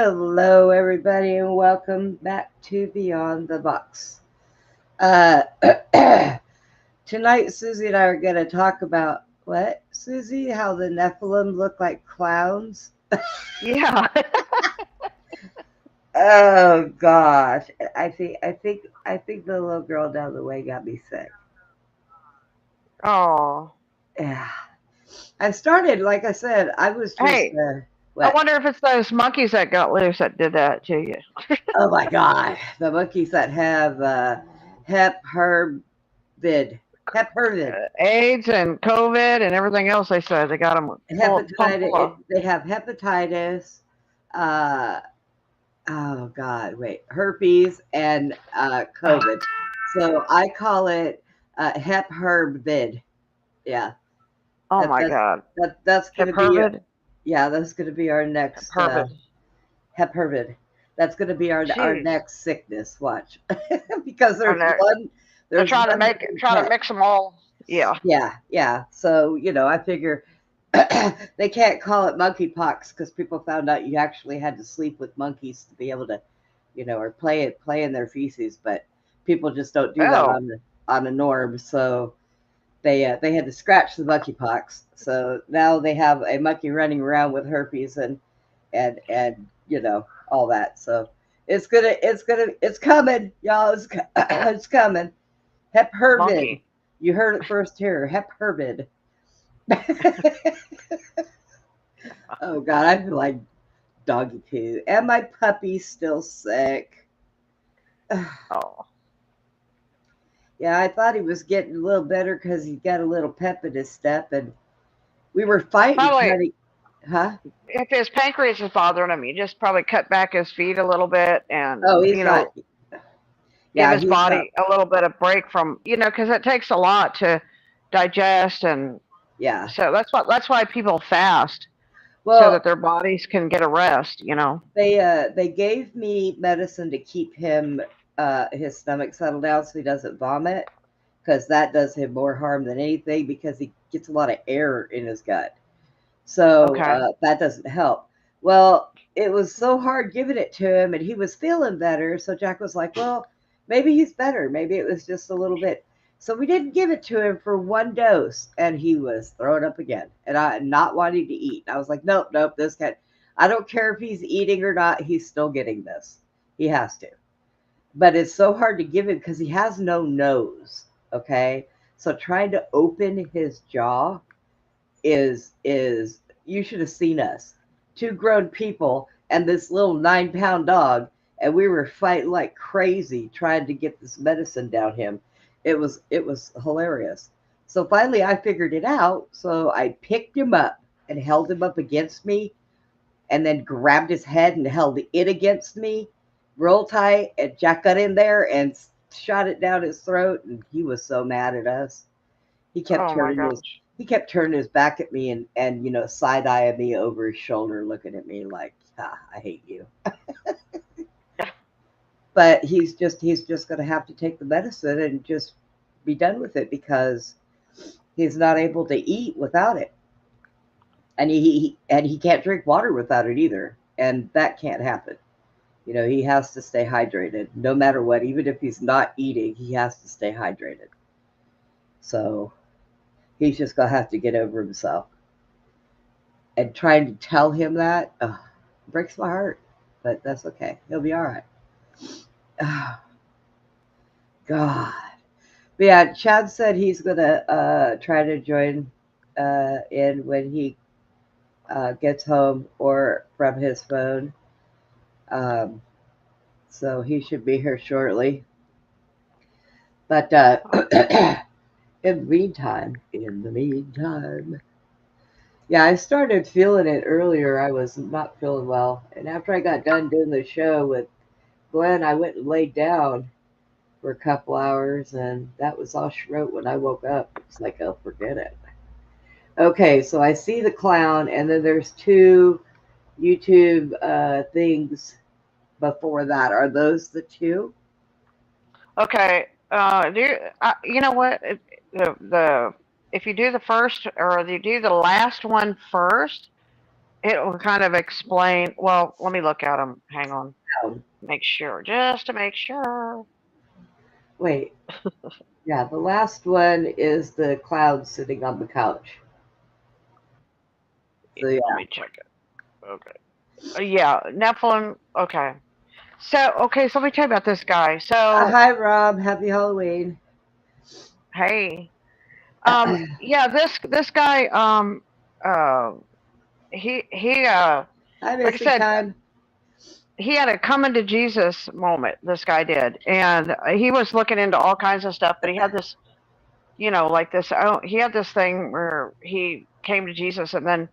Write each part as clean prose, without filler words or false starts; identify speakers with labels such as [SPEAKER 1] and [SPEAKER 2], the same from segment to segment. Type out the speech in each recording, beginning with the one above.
[SPEAKER 1] Hello, everybody, and welcome back to Beyond the Box. Uh, Tonight, Susie and I are going to talk about what, Susie? How the Nephilim look like clowns?
[SPEAKER 2] Yeah.
[SPEAKER 1] Oh gosh, I think the little girl down the way got me sick.
[SPEAKER 2] Oh.
[SPEAKER 1] Yeah, I started, like I said, I was just
[SPEAKER 2] Hey, I
[SPEAKER 1] what?
[SPEAKER 2] wonder if it's those monkeys that got loose that did that to you.
[SPEAKER 1] Oh my God, the monkeys that have hep herb vid, hep hervid.
[SPEAKER 2] AIDS and COVID and everything else they said. They got them pumped full
[SPEAKER 1] Hepatitis.
[SPEAKER 2] of.
[SPEAKER 1] They have hepatitis. Uh, oh God, wait, herpes and COVID. So I call it hep herb vid. Yeah,
[SPEAKER 2] Oh
[SPEAKER 1] that
[SPEAKER 2] my
[SPEAKER 1] that's
[SPEAKER 2] God.
[SPEAKER 1] that's gonna be
[SPEAKER 2] Hypervid?
[SPEAKER 1] yeah, that's gonna be our next
[SPEAKER 2] Hypervid.
[SPEAKER 1] hep hervid. That's gonna be our
[SPEAKER 2] Jeez.
[SPEAKER 1] next sickness. Watch, because
[SPEAKER 2] And they're
[SPEAKER 1] there's one that we
[SPEAKER 2] trying to
[SPEAKER 1] can't.
[SPEAKER 2] mix them all. Yeah.
[SPEAKER 1] Yeah, yeah. So I figure they can't call it monkeypox because people found out you actually had to sleep with monkeys to be able to, or play in their feces. But people just don't do that
[SPEAKER 2] Oh.
[SPEAKER 1] on a norm. So they had to scratch the monkeypox. So now they have a monkey running around with herpes and all that. So it's coming, y'all. It's coming. Hep hervid.
[SPEAKER 2] Monkey.
[SPEAKER 1] You heard it first here. Hep hervid. Oh God, I feel like doggy poo. And my puppy's still sick.
[SPEAKER 2] Oh.
[SPEAKER 1] Yeah, I thought he was getting a little better because he got a little pep in his step, and we were fighting
[SPEAKER 2] Probably,
[SPEAKER 1] trying to, huh?
[SPEAKER 2] if his pancreas is bothering him, you just probably cut back his feet a little bit and,
[SPEAKER 1] Oh, he's not.
[SPEAKER 2] give
[SPEAKER 1] Yeah,
[SPEAKER 2] his
[SPEAKER 1] he's not.
[SPEAKER 2] body a little bit of break from, because it takes a lot to digest, and
[SPEAKER 1] Yeah.
[SPEAKER 2] so that's why people fast so
[SPEAKER 1] Well,
[SPEAKER 2] that their bodies can get a rest.
[SPEAKER 1] they gave me medicine to keep his stomach settled down so he doesn't vomit because that does him more harm than anything because he gets a lot of air in his gut. So
[SPEAKER 2] Okay.
[SPEAKER 1] that doesn't help. Well, it was so hard giving it to him, and he was feeling better. So Jack was like, well, maybe he's better. Maybe it was just a little bit. So we didn't give it to him for one dose, and he was throwing up again, and I not wanting to eat. I was like, nope, nope, this can't. I don't care if he's eating or not. He's still getting this. He has to. But it's so hard to give him because he has no nose. Okay, so trying to open his jaw is you should have seen us. Two grown people and this little 9-pound dog, and we were fighting like crazy trying to get this medicine down him. It was hilarious. So finally I figured it out. So I picked him up and held him up against me and then grabbed his head and held it against me real tight, and Jack got in there and shot it down his throat, and he was so mad at us. He kept
[SPEAKER 2] Oh my
[SPEAKER 1] turning his
[SPEAKER 2] gosh.
[SPEAKER 1] he kept turning his back at me and side eyeing me over his shoulder, looking at me like, I hate you. But he's just gonna have to take the medicine and just be done with it because he's not able to eat without it, and he can't drink water without it either, and that can't happen. He has to stay hydrated no matter what. Even if he's not eating, he has to stay hydrated. So he's just gonna have to get over himself. And trying to tell him that breaks my heart, but that's okay. He'll be all right. Oh, God. But yeah, Chad said he's gonna try to join in when he gets home or from his phone. Um, so he should be here shortly. But in the meantime, yeah, I started feeling it earlier. I was not feeling well, and after I got done doing the show with Glenn, I went and laid down for a couple hours, and that was all she wrote when I woke up. It's like, oh, forget it. Okay, so I see the clown, and then there's two YouTube things before that. Are those the two?
[SPEAKER 2] Okay. You know what? The if you do the first or you do the last one first, it will kind of explain. Well, let me look at them. Hang on.
[SPEAKER 1] Oh,
[SPEAKER 2] Make sure, just to make sure.
[SPEAKER 1] wait. Yeah, the last one is the cloud sitting on the couch. So yeah.
[SPEAKER 2] Let me check it. Okay. Yeah, Nephilim. Okay. So let me tell you about this guy. So,
[SPEAKER 1] Hi, Rob. Happy Halloween.
[SPEAKER 2] hey, yeah, this guy, uh, he,
[SPEAKER 1] Hi,
[SPEAKER 2] like I
[SPEAKER 1] Missy
[SPEAKER 2] said,
[SPEAKER 1] Con.
[SPEAKER 2] he had a coming to Jesus moment. This guy did, and he was looking into all kinds of stuff. But he had this, like this. Oh, he had this thing where he came to Jesus, and then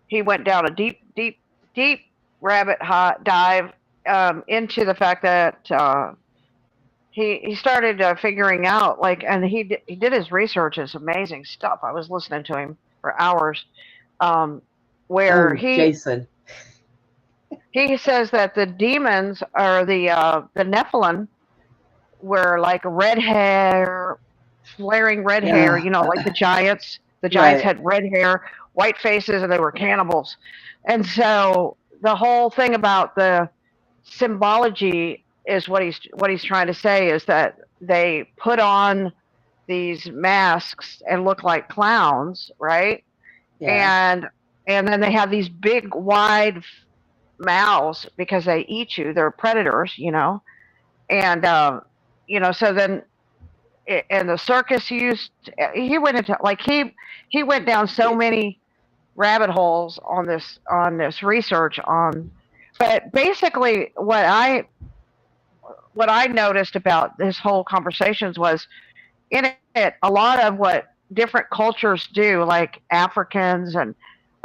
[SPEAKER 2] he went down a deep, deep, deep rabbit dive into the fact that he started figuring out like, and he did his research. It's amazing stuff. I was listening to him for hours, um, where
[SPEAKER 1] Oh, Jason.
[SPEAKER 2] he says that the demons are the Nephilim were like red hair, flaring red hair.
[SPEAKER 1] Yeah.
[SPEAKER 2] Like the giants. The giants
[SPEAKER 1] Right.
[SPEAKER 2] had red hair, white faces, and they were cannibals. And so the whole thing about the symbology is what he's trying to say is that they put on these masks and look like clowns, right?
[SPEAKER 1] Yeah.
[SPEAKER 2] And then they have these big wide mouths because they eat you. They're predators. And so then and the circus used he went into like he went down so many rabbit holes on this research on. But basically what I noticed about this whole conversations was in it a lot of what different cultures do, like Africans and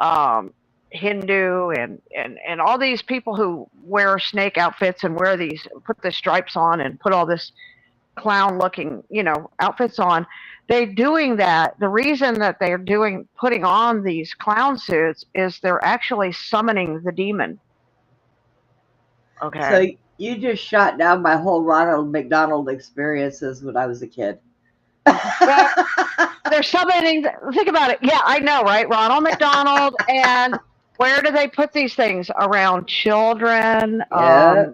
[SPEAKER 2] um, Hindu and all these people who wear snake outfits and put the stripes on and put all this clown looking outfits on. They doing that. The reason that they're doing putting on these clown suits is they're actually summoning the demon.
[SPEAKER 1] So
[SPEAKER 2] Okay.
[SPEAKER 1] you just shot down my whole Ronald McDonald experiences when I was a kid.
[SPEAKER 2] Well, they're summoning. Think about it. Yeah, I know, right? Ronald McDonald. And where do they put these things? Around children.
[SPEAKER 1] Yeah,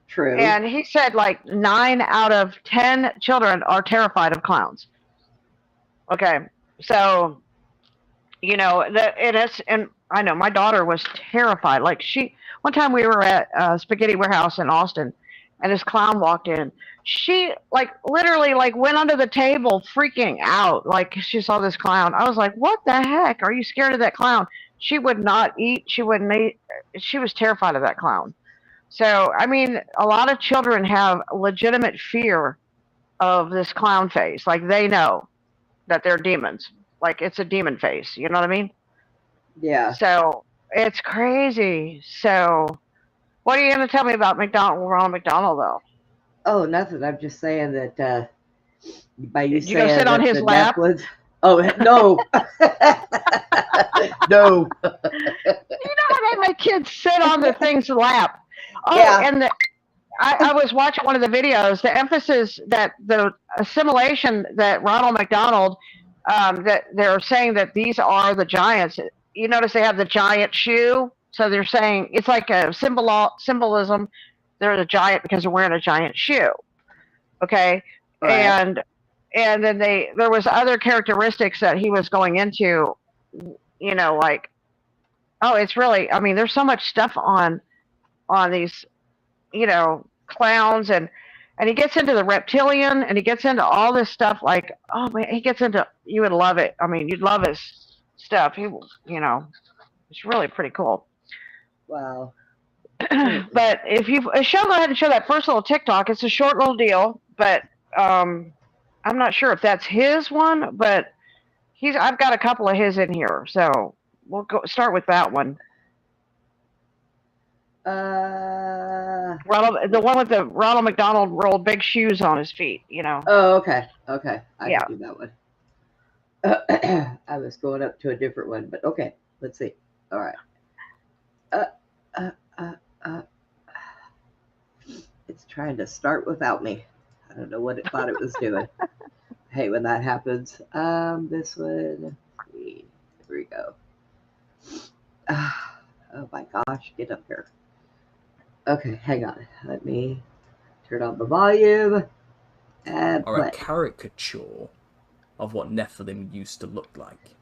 [SPEAKER 1] true.
[SPEAKER 2] And he said like 9 out of 10 children are terrified of clowns. Okay, so that and I know my daughter was terrified. Like one time we were at Spaghetti Warehouse in Austin, and this clown walked in. She like literally like went under the table, freaking out. Like she saw this clown. I was like, "What the heck? Are you scared of that clown?" She would not eat. She wouldn't eat. She was terrified of that clown. So I mean, a lot of children have legitimate fear of this clown face. Like they know that they're demons. Like it's a demon face. You know what I mean?
[SPEAKER 1] Yeah.
[SPEAKER 2] So it's crazy. So what are you going to tell me about Ronald McDonald, though?
[SPEAKER 1] Oh, nothing. I'm just saying that by you
[SPEAKER 2] Did you go
[SPEAKER 1] saying
[SPEAKER 2] sit on
[SPEAKER 1] that
[SPEAKER 2] his
[SPEAKER 1] the
[SPEAKER 2] lap?
[SPEAKER 1] Netflix. Oh no, no.
[SPEAKER 2] You know how they make kids sit on the thing's lap? Oh,
[SPEAKER 1] Yeah,
[SPEAKER 2] and I was watching one of the videos. The emphasis that the assimilation that Ronald McDonald, that they're saying that these are the giants. You notice they have the giant shoe, so they're saying it's like a symbolism. They're the giant because they're wearing a giant shoe. Okay,
[SPEAKER 1] right.
[SPEAKER 2] and then there was other characteristics that he was going into. Like, oh, it's really. I mean, there's so much stuff on these clowns, and he gets into the reptilian, and he gets into all this stuff. Like, oh man, he gets into. You would love it. I mean, you'd love his stuff. It's really pretty cool.
[SPEAKER 1] Wow.
[SPEAKER 2] But if you show, go ahead and show that first little TikTok. It's a short little deal, but um, I'm not sure if that's his one, but I've got a couple of his in here, so we'll start with that one. The one with the Ronald McDonald rolled big shoes on his feet.
[SPEAKER 1] Oh, okay. Okay. I
[SPEAKER 2] Yeah.
[SPEAKER 1] can do that one. I was going up to a different one, but okay. Let's see. All right. Uh, uh, uh, uh. It's trying to start without me. I don't know what it thought it was doing. I hate when that happens. This one. Here we go. Oh my gosh, get up here. Okay, hang on. Let me turn on the volume and
[SPEAKER 3] are a
[SPEAKER 1] play.
[SPEAKER 3] caricature of what Nephilim used to look like.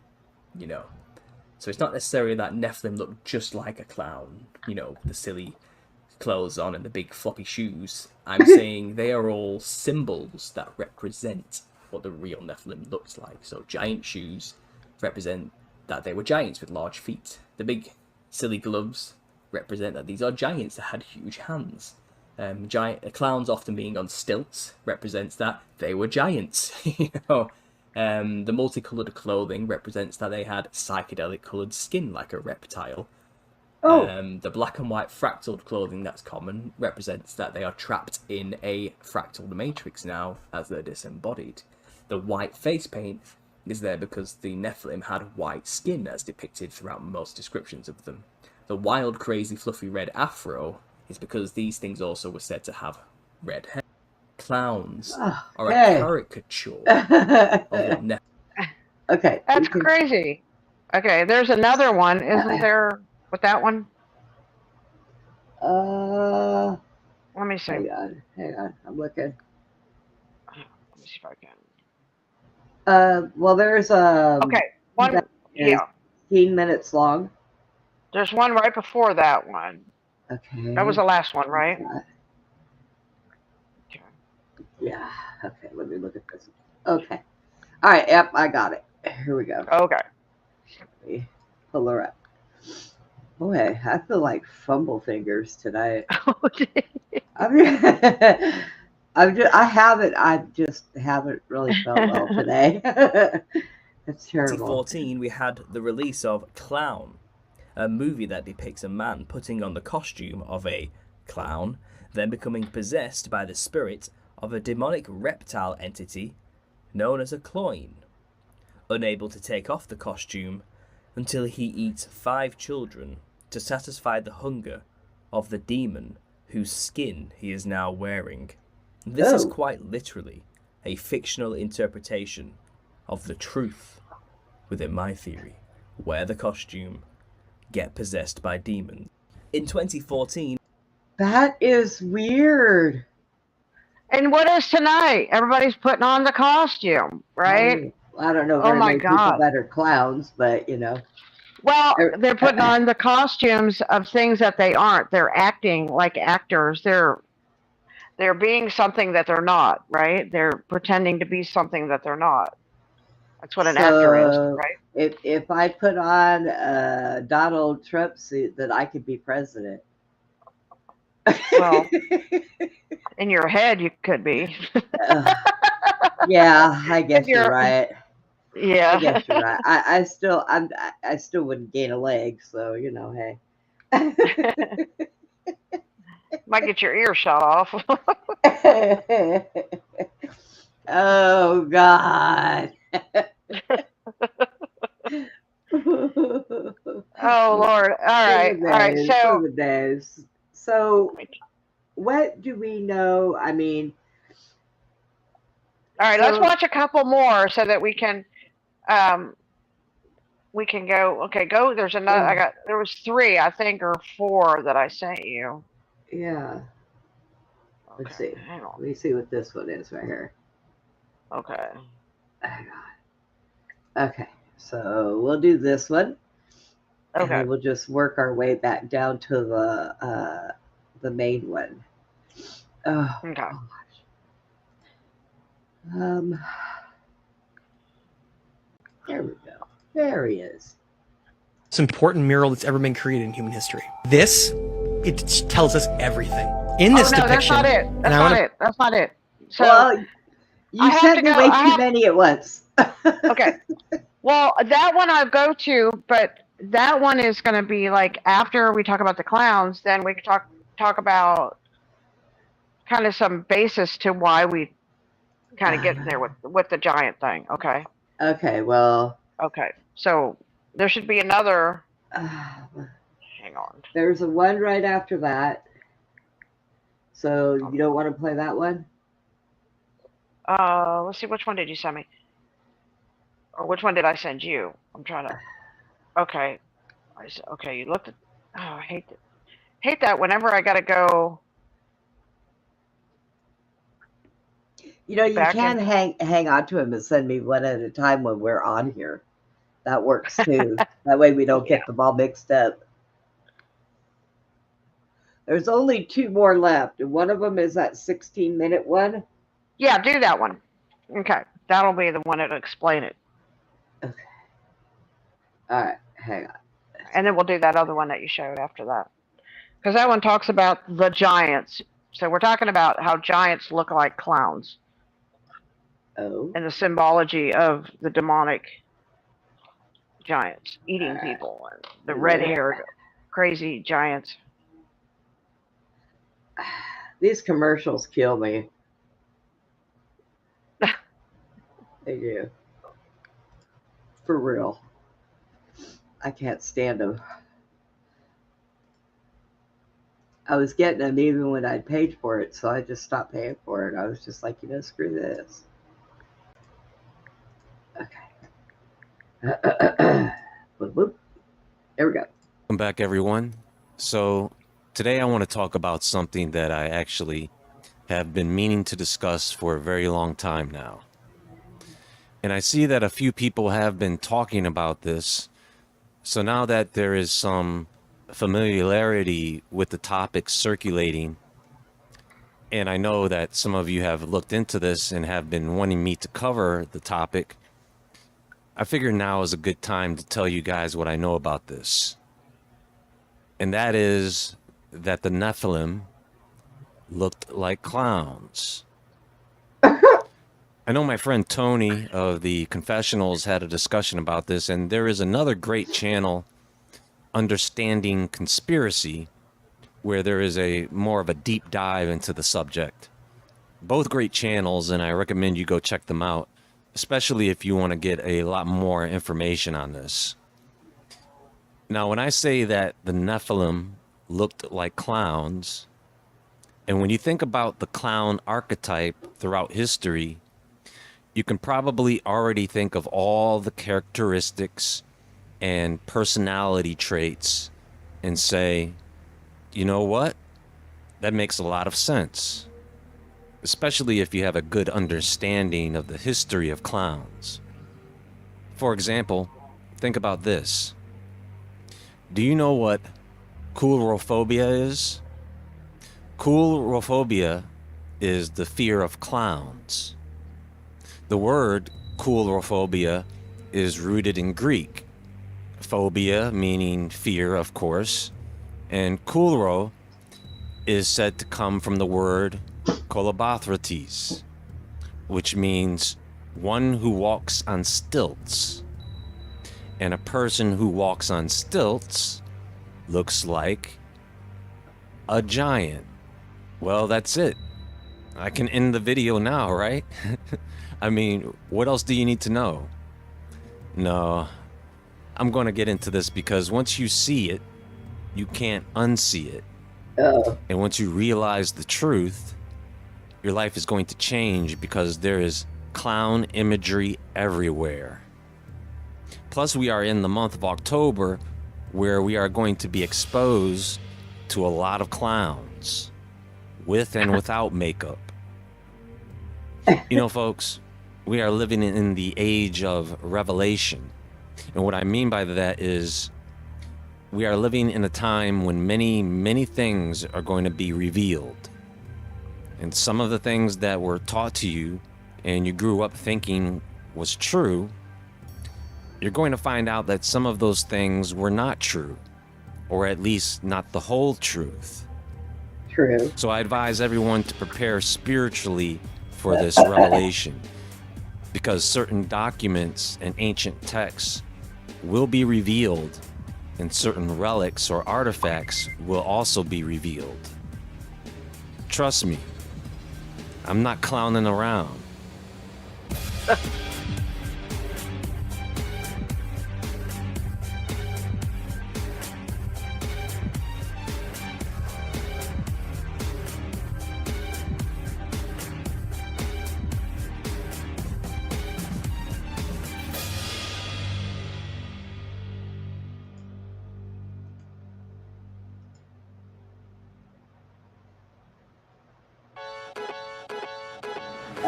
[SPEAKER 3] So it's not necessarily that Nephilim look just like a clown, the silly clothes on and the big floppy shoes. I'm saying they are all symbols that represent what the real Nephilim looked like. So giant shoes represent that they were giants with large feet. The big silly gloves represent that these are giants that had huge hands. Clowns often being on stilts represents that they were giants. The multicolored clothing represents that they had psychedelic colored skin like a reptile.
[SPEAKER 1] Oh,
[SPEAKER 3] The black and white fractaled clothing that's common represents that they are trapped in a fractal matrix now as they're disembodied. The white face paint is there because the Nephilim had white skin as depicted throughout most descriptions of them. The wild, crazy, fluffy red afro is because these things also were said to have red hair. Clowns are a
[SPEAKER 1] okay.
[SPEAKER 3] caricature of what Nephilim.
[SPEAKER 1] Okay.
[SPEAKER 2] That's crazy. Okay, there's another one, isn't there? With that one,
[SPEAKER 1] Uh,
[SPEAKER 2] let me see.
[SPEAKER 1] hang on. I'm looking.
[SPEAKER 2] Let me see if I can.
[SPEAKER 1] Well, there's
[SPEAKER 2] Okay,
[SPEAKER 1] that
[SPEAKER 2] one.
[SPEAKER 1] is
[SPEAKER 2] Yeah,
[SPEAKER 1] 15 minutes long.
[SPEAKER 2] there's one right before that one. That was
[SPEAKER 1] Okay.
[SPEAKER 2] the last one, right? Okay.
[SPEAKER 1] Yeah. Okay. Let me look at this. Okay. All right. Yep. I got it. Here we go.
[SPEAKER 2] Okay.
[SPEAKER 1] Let me pull her up. Boy, I feel like fumble fingers tonight. I mean, I just haven't really felt well today. It's terrible.
[SPEAKER 3] 2014, we had the release of Clown, a movie that depicts a man putting on the costume of a clown, then becoming possessed by the spirit of a demonic reptile entity known as a cloyne. Unable to take off the costume until he eats 5 children to satisfy the hunger of the demon whose skin he is now wearing. This is quite literally a fictional interpretation of the truth within my theory, wear the costume, get possessed by demons. In 2014,
[SPEAKER 1] That is weird.
[SPEAKER 2] And what is tonight? Everybody's putting on the costume, right?
[SPEAKER 1] I don't know
[SPEAKER 2] Oh
[SPEAKER 1] very
[SPEAKER 2] my
[SPEAKER 1] many people
[SPEAKER 2] God.
[SPEAKER 1] that are clowns, but
[SPEAKER 2] Well,
[SPEAKER 1] er,
[SPEAKER 2] they're putting on the costumes of things that they aren't. They're acting like actors. They're being something that they're not, right? They're pretending to be something that they're not. That's what an actor is,
[SPEAKER 1] so
[SPEAKER 2] right?
[SPEAKER 1] if I put on a Donald Trump suit, then I could be president.
[SPEAKER 2] Well, in your head, you could be.
[SPEAKER 1] Yeah, I
[SPEAKER 2] If
[SPEAKER 1] guess you're
[SPEAKER 2] you're,
[SPEAKER 1] right. I
[SPEAKER 2] yeah,
[SPEAKER 1] guess you're right. I still wouldn't gain a leg, so hey.
[SPEAKER 2] might get your ear shot off.
[SPEAKER 1] Oh God.
[SPEAKER 2] Oh Lord. All right. So,
[SPEAKER 1] Good days. So, what do we know? I mean,
[SPEAKER 2] all right. Let's
[SPEAKER 1] so
[SPEAKER 2] watch a couple more so that um we can go. Okay, go. There's another.
[SPEAKER 1] uh,
[SPEAKER 2] There was 3, I think, or 4 that I sent you.
[SPEAKER 1] yeah. Let's
[SPEAKER 2] Okay,
[SPEAKER 1] see.
[SPEAKER 2] hang on.
[SPEAKER 1] Let me see what this one is right here.
[SPEAKER 2] Okay.
[SPEAKER 1] Hang on. Okay, so we'll do this one, and
[SPEAKER 2] Okay.
[SPEAKER 1] then we'll just work our way back down to the main one. Oh
[SPEAKER 2] Okay.
[SPEAKER 1] gosh. Um, there we go. There he is.
[SPEAKER 4] Most important mural that's ever been created in human history. This, it tells us everything. In this
[SPEAKER 2] Oh no, that's
[SPEAKER 4] depiction,
[SPEAKER 2] not it. That's not it. That's not it. So
[SPEAKER 1] Well,
[SPEAKER 2] I
[SPEAKER 1] you
[SPEAKER 2] have to
[SPEAKER 1] sent me
[SPEAKER 2] go.
[SPEAKER 1] way too many at once.
[SPEAKER 2] Okay. Well, that one I'll go to, but that one is going to be like after we talk about the clowns, then we can talk about kind of some basis to why we kind of get there with the giant thing. Okay.
[SPEAKER 1] Okay, well,
[SPEAKER 2] Okay. So there should be another.
[SPEAKER 1] uh,
[SPEAKER 2] Hang on.
[SPEAKER 1] there's a one right after that. So
[SPEAKER 2] Okay.
[SPEAKER 1] you don't want to play that one?
[SPEAKER 2] Let's see. Which one did you send me? Or which one did I send you? I'm trying to. Okay. Okay. You looked at. I hate that whenever I gotta go
[SPEAKER 1] You know, you
[SPEAKER 2] back
[SPEAKER 1] can
[SPEAKER 2] and
[SPEAKER 1] hang on to them and send me one at a time when we're on here. That works too. That way we don't
[SPEAKER 2] yeah,
[SPEAKER 1] get them all mixed up. There's only two more left, and one of them is that 16-minute one.
[SPEAKER 2] yeah, do that one. Okay, that'll be the one that'll explain it,
[SPEAKER 1] Okay. All right, hang on.
[SPEAKER 2] and then we'll do that other one that you showed after that, because that one talks about the giants. So we're talking about how giants look like clowns
[SPEAKER 1] Oh,
[SPEAKER 2] and the symbology of the demonic giants
[SPEAKER 1] all
[SPEAKER 2] eating
[SPEAKER 1] right.
[SPEAKER 2] people and the red-haired crazy giants.
[SPEAKER 1] These commercials kill me. They do. For real. I can't stand them. I was getting them even when I'd paid for it, so I just stopped paying for it. I was just like, screw this. Okay. Boop, boop. There we go.
[SPEAKER 5] Welcome back, everyone. So today I want to talk about something that I actually have been meaning to discuss for a very long time now. And I see that a few people have been talking about this. So now that there is some familiarity with the topic circulating, and I know that some of you have looked into this and have been wanting me to cover the topic, I figure now is a good time to tell you guys what I know about this. And that is that the Nephilim looked like clowns. I know my friend Tony of the Confessionals had a discussion about this, and there is another great channel, Understanding Conspiracy, where there is a more of a deep dive into the subject. Both great channels, and I recommend you go check them out, especially if you want to get a lot more information on this. Now, when I say that the Nephilim looked like clowns, and when you think about the clown archetype throughout history, you can probably already think of all the characteristics and personality traits and say, you know what? That makes a lot of sense, especially if you have a good understanding of the history of clowns. For example, think about this. Do you know what coulrophobia is? Coulrophobia is the fear of clowns. The word coulrophobia is rooted in Greek. Phobia meaning fear, of course, and coulro is said to come from the word kolobathrates, which means one who walks on stilts. And a person who walks on stilts looks like a giant. Well, that's it. I can end the video now, right? I mean, what else do you need to know? No, I'm going to get into this because once you see it, you can't unsee it.
[SPEAKER 1] Oh.
[SPEAKER 5] And once you realize the truth, your life is going to change because there is clown imagery everywhere. Plus, we are in the month of October where we are going to be exposed to a lot of clowns with and without makeup. You know, folks, we are living in the age of revelation. And what I mean by that is we are living in a time when many, many things are going to be revealed. And some of the things that were taught to you and you grew up thinking was true, you're going to find out that some of those things were not true, or at least not the whole truth.
[SPEAKER 1] True.
[SPEAKER 5] So I advise everyone to prepare spiritually for this revelation, because certain documents and ancient texts will be revealed, and certain relics or artifacts will also be revealed. Trust me, I'm not clowning around.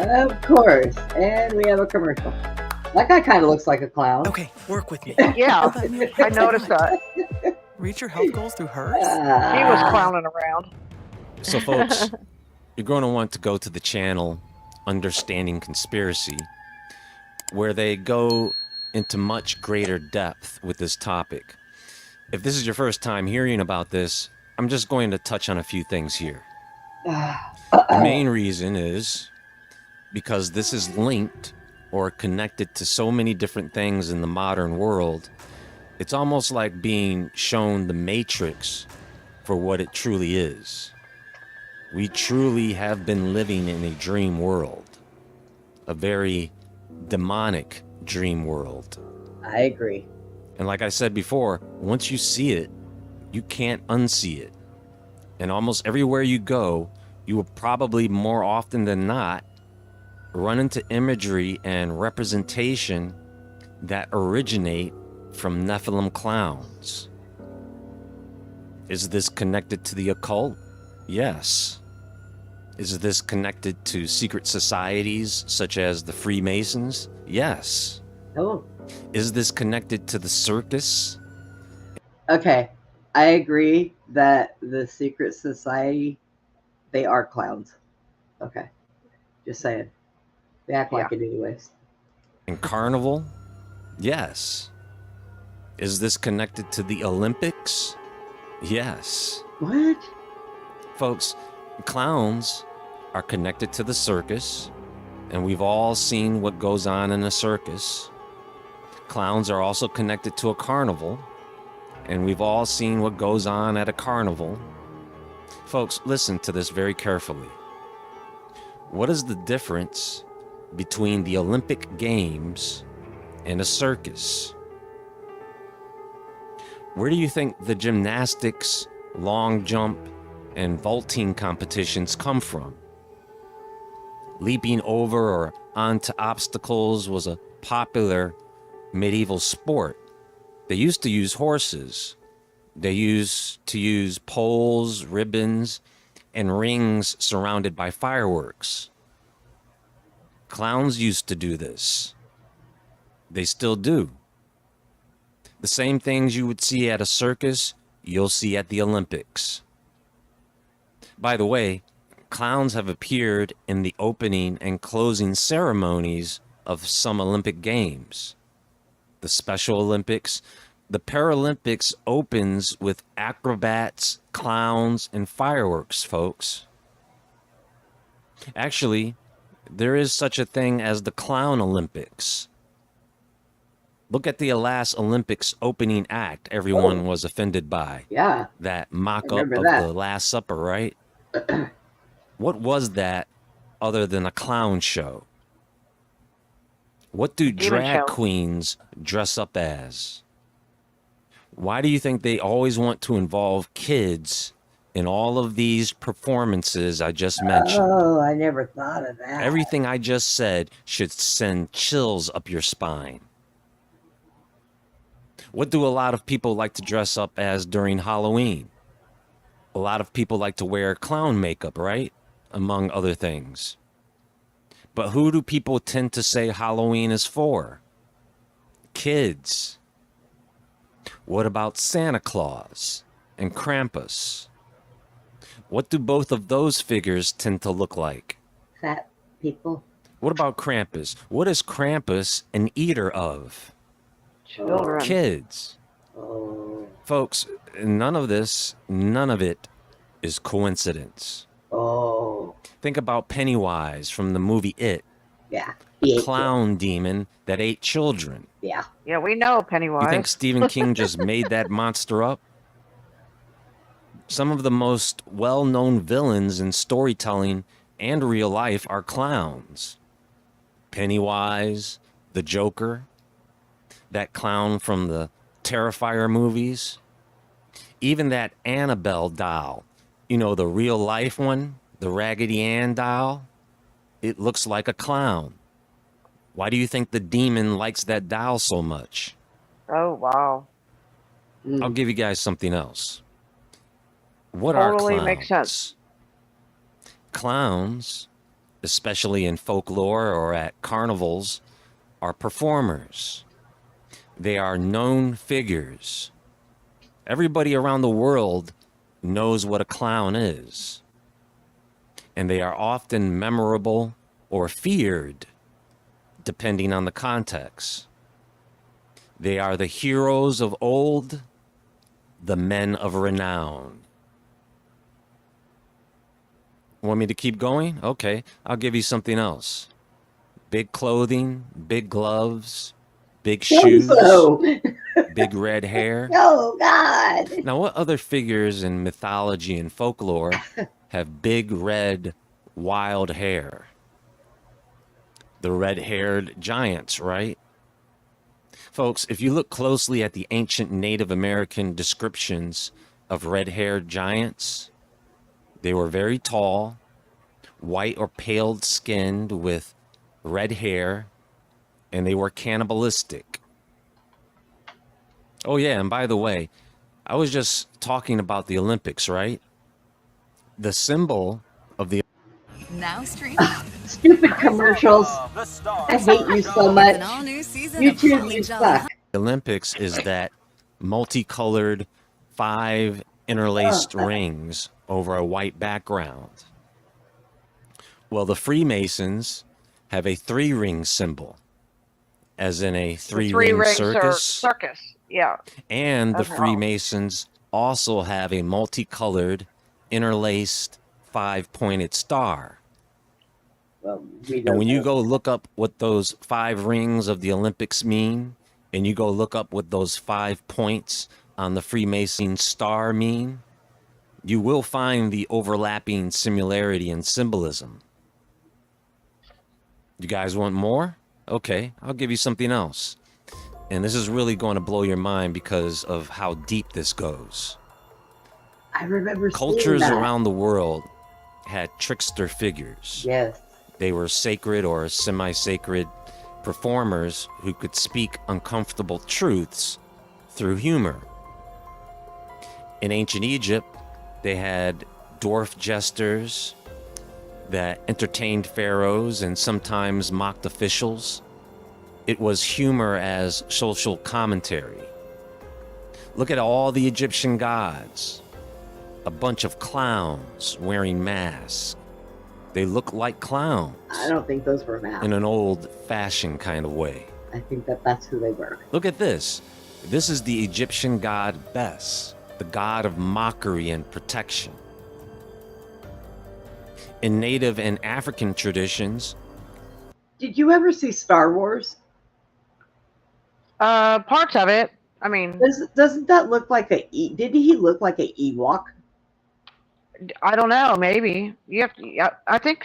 [SPEAKER 1] Of course. And we have a commercial. That guy kind of looks like a clown.
[SPEAKER 4] Okay, work with me.
[SPEAKER 2] Yeah,
[SPEAKER 4] All that meal
[SPEAKER 2] I
[SPEAKER 4] prep
[SPEAKER 2] noticed
[SPEAKER 4] time.
[SPEAKER 2] that.
[SPEAKER 4] Reach your health goals through hers?
[SPEAKER 2] He was
[SPEAKER 1] Ah,
[SPEAKER 2] clowning around.
[SPEAKER 5] So, folks, you're going to want to go to the channel Understanding Conspiracy, where they go into much greater depth with this topic. If this is your first time hearing about this, I'm just going to touch on a few things here. The main reason is because this is linked or connected to so many different things in the modern world. It's almost like being shown the Matrix for what it truly is. We truly have been living in a dream world, a very demonic dream world.
[SPEAKER 1] I agree.
[SPEAKER 5] And like I said before, once you see it, you can't unsee it. And almost everywhere you go, you will probably more often than not run into imagery and representation that originate from Nephilim clowns. Is this connected to the occult? Yes. Is this connected to secret societies such as the Freemasons? Yes.
[SPEAKER 1] Oh,
[SPEAKER 5] Is this connected to the circus?
[SPEAKER 1] okay. I agree that the secret society, they are clowns. Okay. Just saying. They act like it anyways.
[SPEAKER 5] And carnival? Yes. Is this connected to the Olympics? Yes.
[SPEAKER 1] What?
[SPEAKER 5] Folks, clowns are connected to the circus, and we've all seen what goes on in a circus. Clowns are also connected to a carnival, and we've all seen what goes on at a carnival. Folks, listen to this very carefully. What is the difference between the Olympic Games and a circus? Where do you think the gymnastics, long jump, and vaulting competitions come from? Leaping over or onto obstacles was a popular medieval sport. They used to use horses. They used to use poles, ribbons, and rings surrounded by fireworks. Clowns used to do this. They still do. The same things you would see at a circus, you'll see at the Olympics. By the way, clowns have appeared in the opening and closing ceremonies of some Olympic Games. The Special Olympics, the Paralympics opens with acrobats, clowns, and fireworks, folks. Actually, there is such a thing as the Clown Olympics. Look at the last Olympics opening act everyone was offended by.
[SPEAKER 1] Yeah.
[SPEAKER 5] That mock-up
[SPEAKER 1] remember
[SPEAKER 5] of
[SPEAKER 1] that.
[SPEAKER 5] the Last Supper, right? What was that other than a clown show? What do
[SPEAKER 2] Demon
[SPEAKER 5] drag
[SPEAKER 2] show.
[SPEAKER 5] queens dress up as? Why do you think they always want to involve kids in all of these performances I just mentioned?
[SPEAKER 1] Oh, I never thought of that.
[SPEAKER 5] Everything I just said should send chills up your spine. What do a lot of people like to dress up as during Halloween? A lot of people like to wear clown makeup, right? Among other things. But who do people tend to say Halloween is for? Kids. What about Santa Claus and Krampus? What do both of those figures tend to look like?
[SPEAKER 1] Fat people.
[SPEAKER 5] What about Krampus? What is Krampus an eater of?
[SPEAKER 2] Children.
[SPEAKER 5] Kids.
[SPEAKER 1] Oh.
[SPEAKER 5] Folks, none of it is coincidence.
[SPEAKER 1] Oh.
[SPEAKER 5] Think about Pennywise from the movie It,
[SPEAKER 1] Yeah.
[SPEAKER 5] a clown demon that ate children.
[SPEAKER 1] Yeah.
[SPEAKER 2] Yeah, we know Pennywise.
[SPEAKER 5] You think Stephen King just made that monster up? Some of the most well-known villains in storytelling and real life are clowns. Pennywise, the Joker, that clown from the Terrifier movies, even that Annabelle doll, you know, the real life one, the Raggedy Ann doll, it looks like a clown. Why do you think the demon likes that doll so much?
[SPEAKER 2] Oh, wow.
[SPEAKER 5] I'll give you guys something else. What are
[SPEAKER 2] Totally
[SPEAKER 5] clowns?
[SPEAKER 2] makes sense.
[SPEAKER 5] Clowns especially in folklore or at carnivals, are performers. They are known figures. Everybody around the world knows what a clown is. And they are often memorable or feared, depending on the context. They are the heroes of old, the men of renown. Want me to keep going? Okay, I'll give you something else. Big clothing, big gloves, big shoes,
[SPEAKER 1] So,
[SPEAKER 5] big red hair.
[SPEAKER 1] oh God.
[SPEAKER 5] Now, what other figures in mythology and folklore have big red, wild hair? The red-haired giants, right? Folks, if you look closely at the ancient Native American descriptions of red-haired giants, they were very tall, white or pale-skinned with red hair, and they were cannibalistic. Oh yeah, and by the way, I was just talking about the Olympics, right? The symbol of the
[SPEAKER 6] Now streaming.
[SPEAKER 1] Stupid commercials. I hate you so much.
[SPEAKER 6] An all-new season
[SPEAKER 1] You
[SPEAKER 6] of
[SPEAKER 1] two,
[SPEAKER 6] Holly
[SPEAKER 1] you
[SPEAKER 6] Jolly
[SPEAKER 1] suck.
[SPEAKER 5] Olympics is that multicolored 5 interlaced rings over a white background. Well, the Freemasons have a 3-ring symbol, as in a 3-ring
[SPEAKER 2] Rings
[SPEAKER 5] circus.
[SPEAKER 2] circus. Yeah.
[SPEAKER 5] And the
[SPEAKER 2] Okay.
[SPEAKER 5] Freemasons also have a multicolored, interlaced, 5-pointed star.
[SPEAKER 1] Well, we
[SPEAKER 5] And
[SPEAKER 1] don't
[SPEAKER 5] when you
[SPEAKER 1] know.
[SPEAKER 5] go look up what those 5 rings of the Olympics mean, and you go look up what those 5 points on the Freemason star mean, you will find the overlapping similarity and symbolism. You guys want more? Okay, I'll give you something else. And this is really going to blow your mind because of how deep this goes.
[SPEAKER 1] I remember seeing
[SPEAKER 5] Cultures
[SPEAKER 1] that.
[SPEAKER 5] around the world had trickster figures.
[SPEAKER 1] Yes.
[SPEAKER 5] They were sacred or semi-sacred performers who could speak uncomfortable truths through humor. In ancient Egypt, they had dwarf jesters that entertained pharaohs and sometimes mocked officials. It was humor as social commentary. Look at all the Egyptian gods. A bunch of clowns wearing masks. They look like clowns
[SPEAKER 1] I don't think those were masks.
[SPEAKER 5] in an old-fashioned kind of way.
[SPEAKER 1] I think that's who they were.
[SPEAKER 5] Look at this. This is the Egyptian god Bes, the god of mockery and protection. In native and African traditions,
[SPEAKER 1] Did you ever see Star Wars?
[SPEAKER 2] Parts of it. I mean,
[SPEAKER 1] Doesn't that look like didn't he look like a Ewok?
[SPEAKER 2] I don't know. Maybe you have to. Yeah, I think.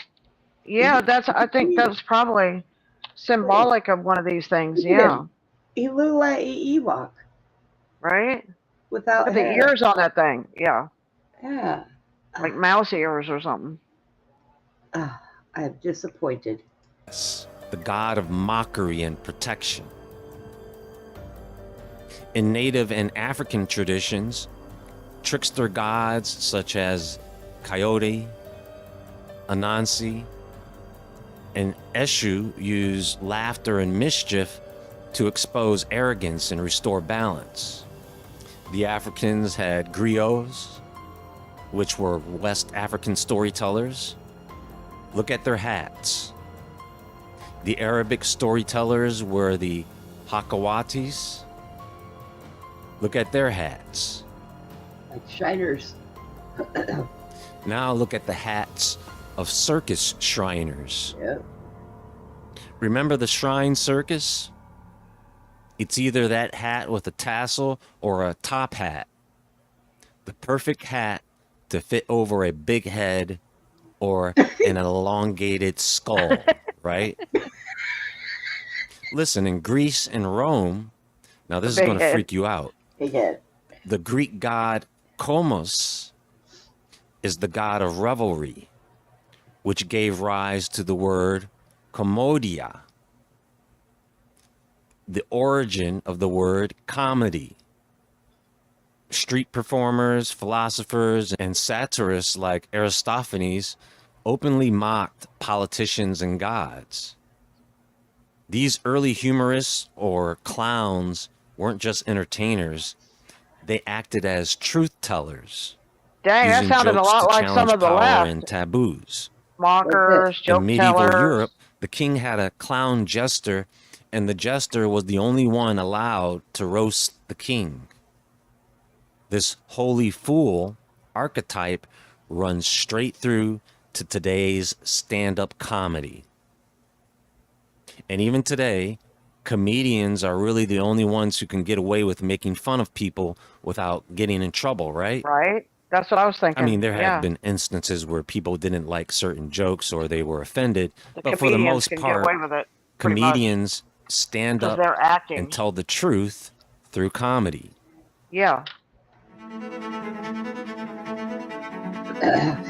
[SPEAKER 2] Yeah, I think that's probably symbolic of one of these things.
[SPEAKER 1] Look at
[SPEAKER 2] Yeah.
[SPEAKER 1] him. He looked like an Ewok
[SPEAKER 2] Right.
[SPEAKER 1] without
[SPEAKER 2] Look at the
[SPEAKER 1] hair.
[SPEAKER 2] ears on that thing. Yeah,
[SPEAKER 1] Yeah.
[SPEAKER 2] like mouse ears or something.
[SPEAKER 1] Ah, I am disappointed.
[SPEAKER 5] Bes, the god of mockery and protection. In native and African traditions, trickster gods such as Coyote, Anansi, and Eshu use laughter and mischief to expose arrogance and restore balance. The Africans had griots, which were West African storytellers. Look at their hats. The Arabic storytellers were the Hakawatis. Look at their hats.
[SPEAKER 1] Like shiners.
[SPEAKER 5] Now look at the hats of circus shriners.
[SPEAKER 1] Yep.
[SPEAKER 5] Remember the shrine circus? It's either that hat with a tassel or a top hat. The perfect hat to fit over a big head or an elongated skull, right? Listen, in Greece and Rome, now this is
[SPEAKER 2] Big
[SPEAKER 5] going to
[SPEAKER 2] head.
[SPEAKER 5] freak you out.
[SPEAKER 1] Big head.
[SPEAKER 5] The Greek god Komos is the god of revelry, which gave rise to the word komodia, the origin of the word comedy. Street performers, philosophers, and satirists like Aristophanes openly mocked politicians and gods. These early humorists or clowns weren't just entertainers, they acted as truth tellers,
[SPEAKER 2] Dang, that
[SPEAKER 5] using
[SPEAKER 2] sounded a
[SPEAKER 5] jokes to
[SPEAKER 2] lot like some
[SPEAKER 5] challenge
[SPEAKER 2] of the
[SPEAKER 5] power
[SPEAKER 2] left.
[SPEAKER 5] and taboos.
[SPEAKER 2] Mockers,
[SPEAKER 5] In
[SPEAKER 2] joke
[SPEAKER 5] medieval
[SPEAKER 2] tellers.
[SPEAKER 5] Europe, the king had a clown jester, and the jester was the only one allowed to roast the king. This holy fool archetype runs straight through to today's stand-up comedy. And even today, comedians are really the only ones who can get away with making fun of people without getting in trouble, right?
[SPEAKER 2] Right? That's what I was thinking.
[SPEAKER 5] I mean, there have
[SPEAKER 2] yeah.
[SPEAKER 5] been instances where people didn't like certain jokes or they were offended,
[SPEAKER 2] The
[SPEAKER 5] but for the
[SPEAKER 2] comedians
[SPEAKER 5] most
[SPEAKER 2] can get
[SPEAKER 5] part,
[SPEAKER 2] away with it pretty much
[SPEAKER 5] comedians stand
[SPEAKER 2] because
[SPEAKER 5] up
[SPEAKER 2] they're acting.
[SPEAKER 5] and tell the truth through comedy.
[SPEAKER 2] Yeah.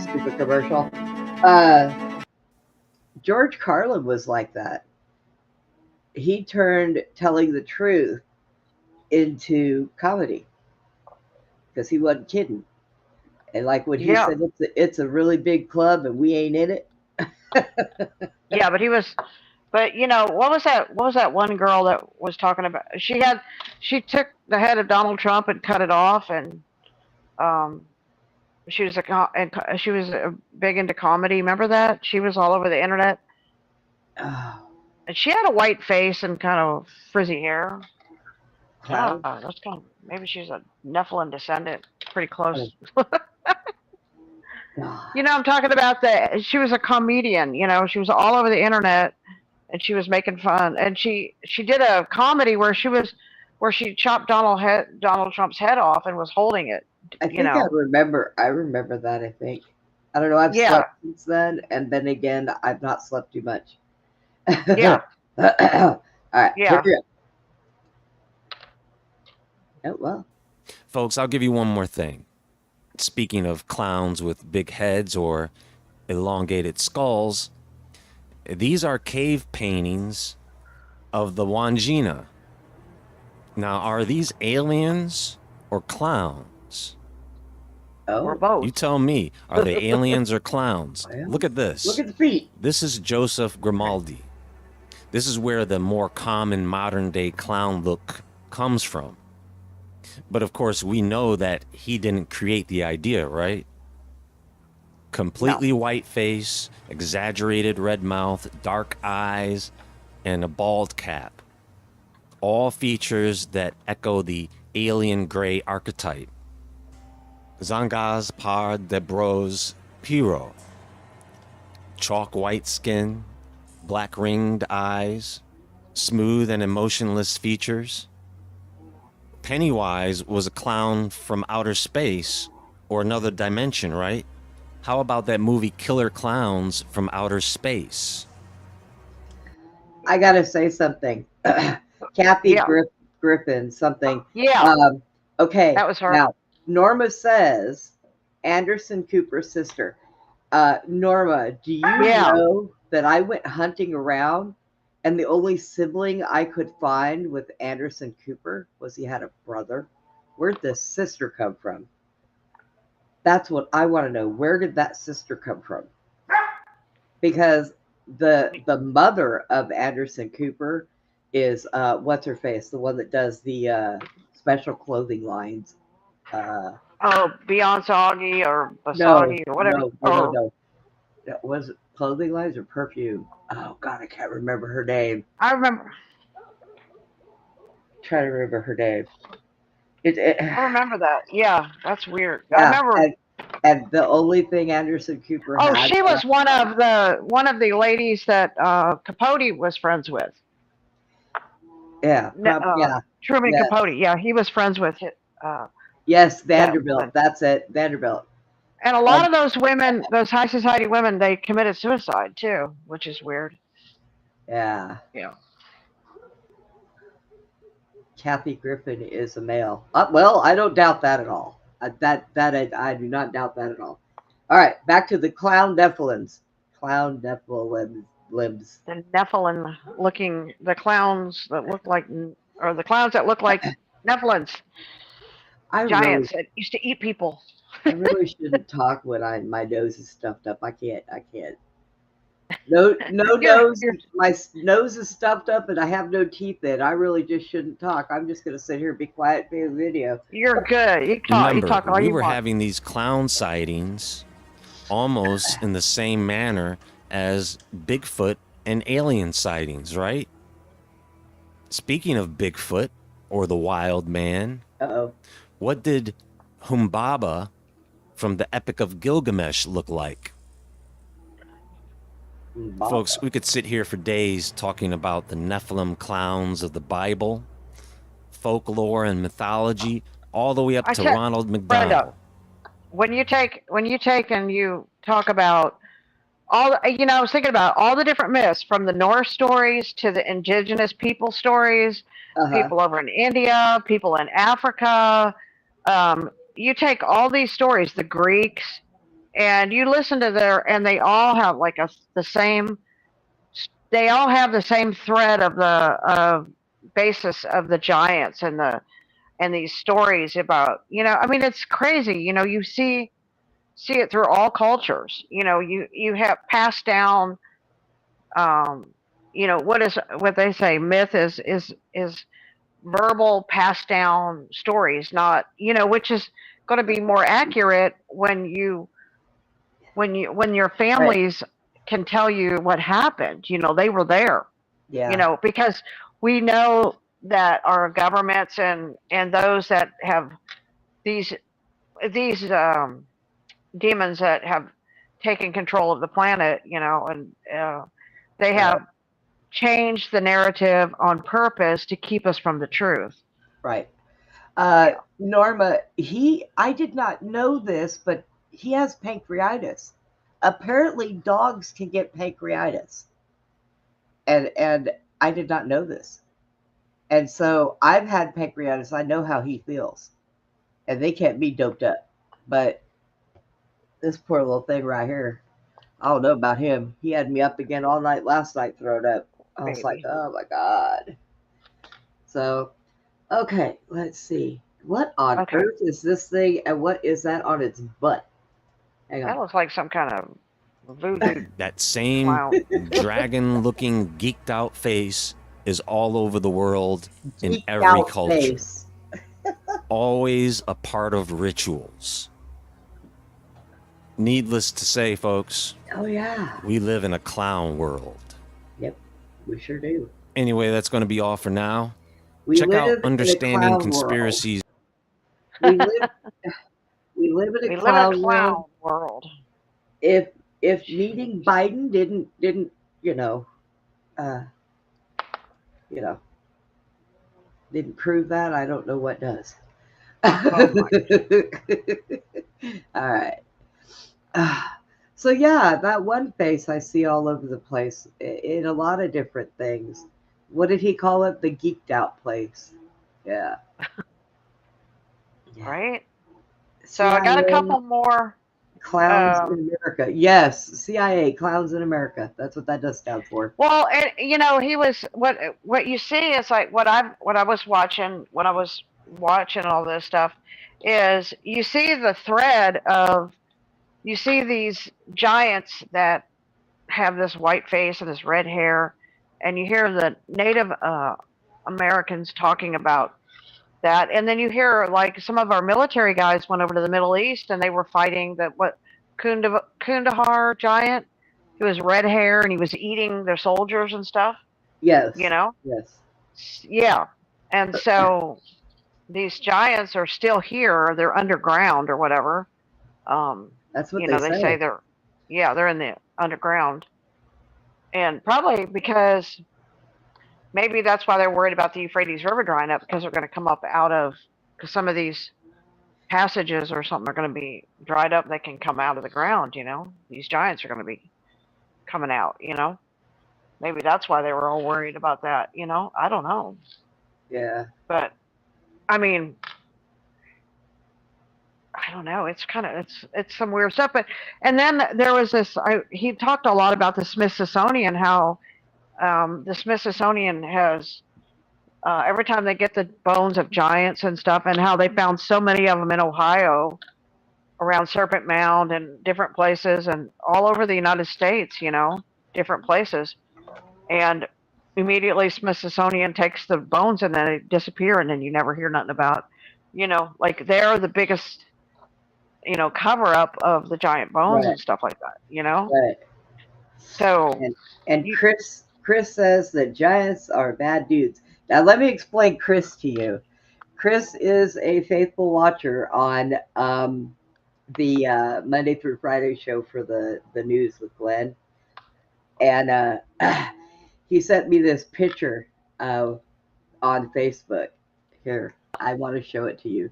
[SPEAKER 1] Stupid commercial. George Carlin was like that. He turned telling the truth into comedy because he wasn't kidding. And like when he
[SPEAKER 2] Yeah.
[SPEAKER 1] said it's a really big club and we ain't in it.
[SPEAKER 2] Yeah, but he was. But what was that? What was that one girl that was talking about? She took the head of Donald Trump and cut it off, and um, she was big into comedy. Remember that? She was all over the internet,
[SPEAKER 1] Oh,
[SPEAKER 2] and she had a white face and kind of frizzy hair.
[SPEAKER 1] clown.
[SPEAKER 2] That's kind of maybe she's a Nephilim descendant, pretty close.
[SPEAKER 1] God.
[SPEAKER 2] I'm talking about she was a comedian. She was all over the internet, and she was making fun. And she did a comedy where she chopped Donald Trump's head off and was holding it.
[SPEAKER 1] I think I remember that, I think. I don't know, I've
[SPEAKER 2] Yeah.
[SPEAKER 1] slept since then, and then again, I've not slept too much.
[SPEAKER 2] Yeah.
[SPEAKER 1] All right,
[SPEAKER 2] Yeah.
[SPEAKER 1] hurry up. Oh, well.
[SPEAKER 5] Folks, I'll give you one more thing. Speaking of clowns with big heads or elongated skulls, these are cave paintings of the Wangina. Now, are these aliens or clowns?
[SPEAKER 1] Oh,
[SPEAKER 2] Or both.
[SPEAKER 5] You tell me. Are they aliens or clowns?
[SPEAKER 1] Well,
[SPEAKER 5] Look at this.
[SPEAKER 1] look at the feet.
[SPEAKER 5] This is Joseph Grimaldi. This is where the more common modern day clown look comes from. But of course, we know that he didn't create the idea, right? Completely white face, exaggerated red mouth, dark eyes, and a bald cap. All features that echo the alien gray archetype. Zangas par de bros Piro. Chalk white skin, black ringed eyes, smooth and emotionless features. Pennywise was a clown from outer space or another dimension, right? How about that movie Killer Clowns from Outer Space?
[SPEAKER 1] I gotta say something. Kathy
[SPEAKER 2] Yeah.
[SPEAKER 1] Griffin, something.
[SPEAKER 2] Yeah.
[SPEAKER 1] Okay.
[SPEAKER 2] That was her.
[SPEAKER 1] Now, Norma says, Anderson Cooper's sister. Norma, do you
[SPEAKER 2] Yeah.
[SPEAKER 1] know that I went hunting around and the only sibling I could find with Anderson Cooper was he had a brother? Where'd the sister come from? That's what I want to know. Where did that sister come from? Because the mother of Anderson Cooper is what's her face, the one that does the special clothing lines.
[SPEAKER 2] Beyonce or
[SPEAKER 1] No,
[SPEAKER 2] Basagi or whatever.
[SPEAKER 1] no. Was it clothing lines or perfume? Oh God, I can't remember her name.
[SPEAKER 2] I remember.
[SPEAKER 1] Try to remember her name.
[SPEAKER 2] I remember that. Yeah, that's weird.
[SPEAKER 1] Yeah,
[SPEAKER 2] I remember.
[SPEAKER 1] and the only thing Anderson Cooper
[SPEAKER 2] Oh,
[SPEAKER 1] had.
[SPEAKER 2] she was one of the ladies that Capote was friends with.
[SPEAKER 1] Yeah, yeah.
[SPEAKER 2] Truman
[SPEAKER 1] Yes.
[SPEAKER 2] Capote. Yeah, he was friends with it.
[SPEAKER 1] Yes, Vanderbilt. That's it, Vanderbilt.
[SPEAKER 2] And a lot of those women, those high society women, they committed suicide too, which is weird.
[SPEAKER 1] Yeah.
[SPEAKER 2] Yeah.
[SPEAKER 1] Kathy Griffin is a male. Well, I don't doubt that at all. I do not doubt that at all. All right, back to the clown Nephilims. Clown Nephilims.
[SPEAKER 2] The Nephilim looking, the clowns that look like, or the clowns that look like Nephilims. Giants that used to eat people.
[SPEAKER 1] I really shouldn't talk when my nose is stuffed up. I can't. I can't. No, no
[SPEAKER 2] You're
[SPEAKER 1] nose.
[SPEAKER 2] you're
[SPEAKER 1] Nose is stuffed up, and I have no teeth in. I really just shouldn't talk. I'm just gonna sit here and be quiet, and do the video.
[SPEAKER 2] you're good. You
[SPEAKER 5] Remember,
[SPEAKER 2] talk all
[SPEAKER 5] we
[SPEAKER 2] you
[SPEAKER 5] were
[SPEAKER 2] want.
[SPEAKER 5] having these clown sightings almost in the same manner as Bigfoot and alien sightings, right? Speaking of Bigfoot or the wild man,
[SPEAKER 1] Uh-oh.
[SPEAKER 5] what did Humbaba from the Epic of Gilgamesh look like? Folks, we could sit here for days talking about the Nephilim clowns of the Bible, folklore and mythology, all the way up
[SPEAKER 2] I
[SPEAKER 5] to
[SPEAKER 2] tell
[SPEAKER 5] Ronald
[SPEAKER 2] Brenda,
[SPEAKER 5] McDonald.
[SPEAKER 2] when you take and you talk about all, I was thinking about all the different myths from the Norse stories to the indigenous people stories,
[SPEAKER 1] Uh-huh.
[SPEAKER 2] people over in India, people in Africa. You take all these stories, the Greeks, and you listen to and they all have like the same. They all have the same thread of the basis of the giants and these stories about. I mean, it's crazy. You see it through all cultures. You have passed down. Um, what they say? Myth is verbal passed down stories, not which is going to be more accurate when your
[SPEAKER 1] Right.
[SPEAKER 2] families can tell you what happened. They were there.
[SPEAKER 1] Yeah.
[SPEAKER 2] Because we know that our governments and those that have these these demons that have taken control of the planet, and they
[SPEAKER 1] Right.
[SPEAKER 2] have changed the narrative on purpose to keep us from the truth.
[SPEAKER 1] Right.
[SPEAKER 2] Yeah.
[SPEAKER 1] Norma, I did not know this, but he has pancreatitis. Apparently, dogs can get pancreatitis, and I did not know this. And so I've had pancreatitis. I know how he feels, and they can't be doped up. But this poor little thing right here, I don't know about him. He had me up again all night last night, thrown up. I was like,
[SPEAKER 2] Baby.
[SPEAKER 1] oh my god. So okay, let's see. What on
[SPEAKER 2] Okay.
[SPEAKER 1] earth is this thing, and what is that on its butt? Hang
[SPEAKER 2] That
[SPEAKER 1] on.
[SPEAKER 2] looks like some kind of voodoo
[SPEAKER 5] That same
[SPEAKER 2] clown.
[SPEAKER 5] dragon looking geeked out face is all over the world in
[SPEAKER 1] Geeked
[SPEAKER 5] every
[SPEAKER 1] out
[SPEAKER 5] culture.
[SPEAKER 1] face.
[SPEAKER 5] Always a part of rituals. Needless to say, folks,
[SPEAKER 1] Oh yeah.
[SPEAKER 5] we live in a clown world.
[SPEAKER 1] Yep, we sure do.
[SPEAKER 5] Anyway, that's going to be all for now.
[SPEAKER 1] We
[SPEAKER 5] Check out
[SPEAKER 1] live in a
[SPEAKER 5] Understanding
[SPEAKER 1] clown world.
[SPEAKER 5] Conspiracies.
[SPEAKER 1] We live we live in a
[SPEAKER 2] We live in a
[SPEAKER 1] clown world.
[SPEAKER 2] clown world.
[SPEAKER 1] If meeting Biden didn't uh you know didn't prove that, I don't know what does.
[SPEAKER 2] Oh my.
[SPEAKER 1] All right. So yeah, that one face I see all over the place in a lot of different things. What did he call it? The geeked out place. Yeah. Yeah.
[SPEAKER 2] Right? So I got a
[SPEAKER 1] CIA
[SPEAKER 2] couple more.
[SPEAKER 1] clowns
[SPEAKER 2] Um,
[SPEAKER 1] in America. Yes, CIA clowns in America. That's what that does stand for.
[SPEAKER 2] well, and he was what you see is like what I was watching when I was watching all this stuff is you see the thread of you see these giants that have this white face and this red hair, and you hear the Native Americans talking about that, and then you hear like some of our military guys went over to the Middle East and they were fighting that what Kundahar giant. He was red hair and he was eating their soldiers and stuff. You
[SPEAKER 1] Yes.
[SPEAKER 2] know,
[SPEAKER 1] Yes.
[SPEAKER 2] yeah. And so these giants are still here. They're underground or whatever. Um,
[SPEAKER 1] That's what they
[SPEAKER 2] they say
[SPEAKER 1] say.
[SPEAKER 2] they're in the underground, and probably because maybe that's why they're worried about the Euphrates River drying up because they're going to come up out of because some of these passages or something are going to be dried up. They can come out of the ground. These giants are going to be coming out. Maybe that's why they were all worried about that. I don't know,
[SPEAKER 1] Yeah.
[SPEAKER 2] but I mean, I don't know. It's kind of it's some weird stuff. But and then there was this. He talked a lot about the Smithsonian. How the Smithsonian has every time they get the bones of giants and stuff, and how they found so many of them in Ohio, around Serpent Mound and different places and all over the United States, different places. And immediately Smithsonian takes the bones and then they disappear and then you never hear nothing about, like they're the biggest, cover up of the giant bones
[SPEAKER 1] Right.
[SPEAKER 2] and stuff like that.
[SPEAKER 1] Right.
[SPEAKER 2] So,
[SPEAKER 1] And
[SPEAKER 2] you,
[SPEAKER 1] Chris says that giants are bad dudes. Now let me explain Chris to you. Chris is a faithful watcher on the Monday through Friday show for the news with Glenn, and he sent me this picture on Facebook. Here, I want to show it to you.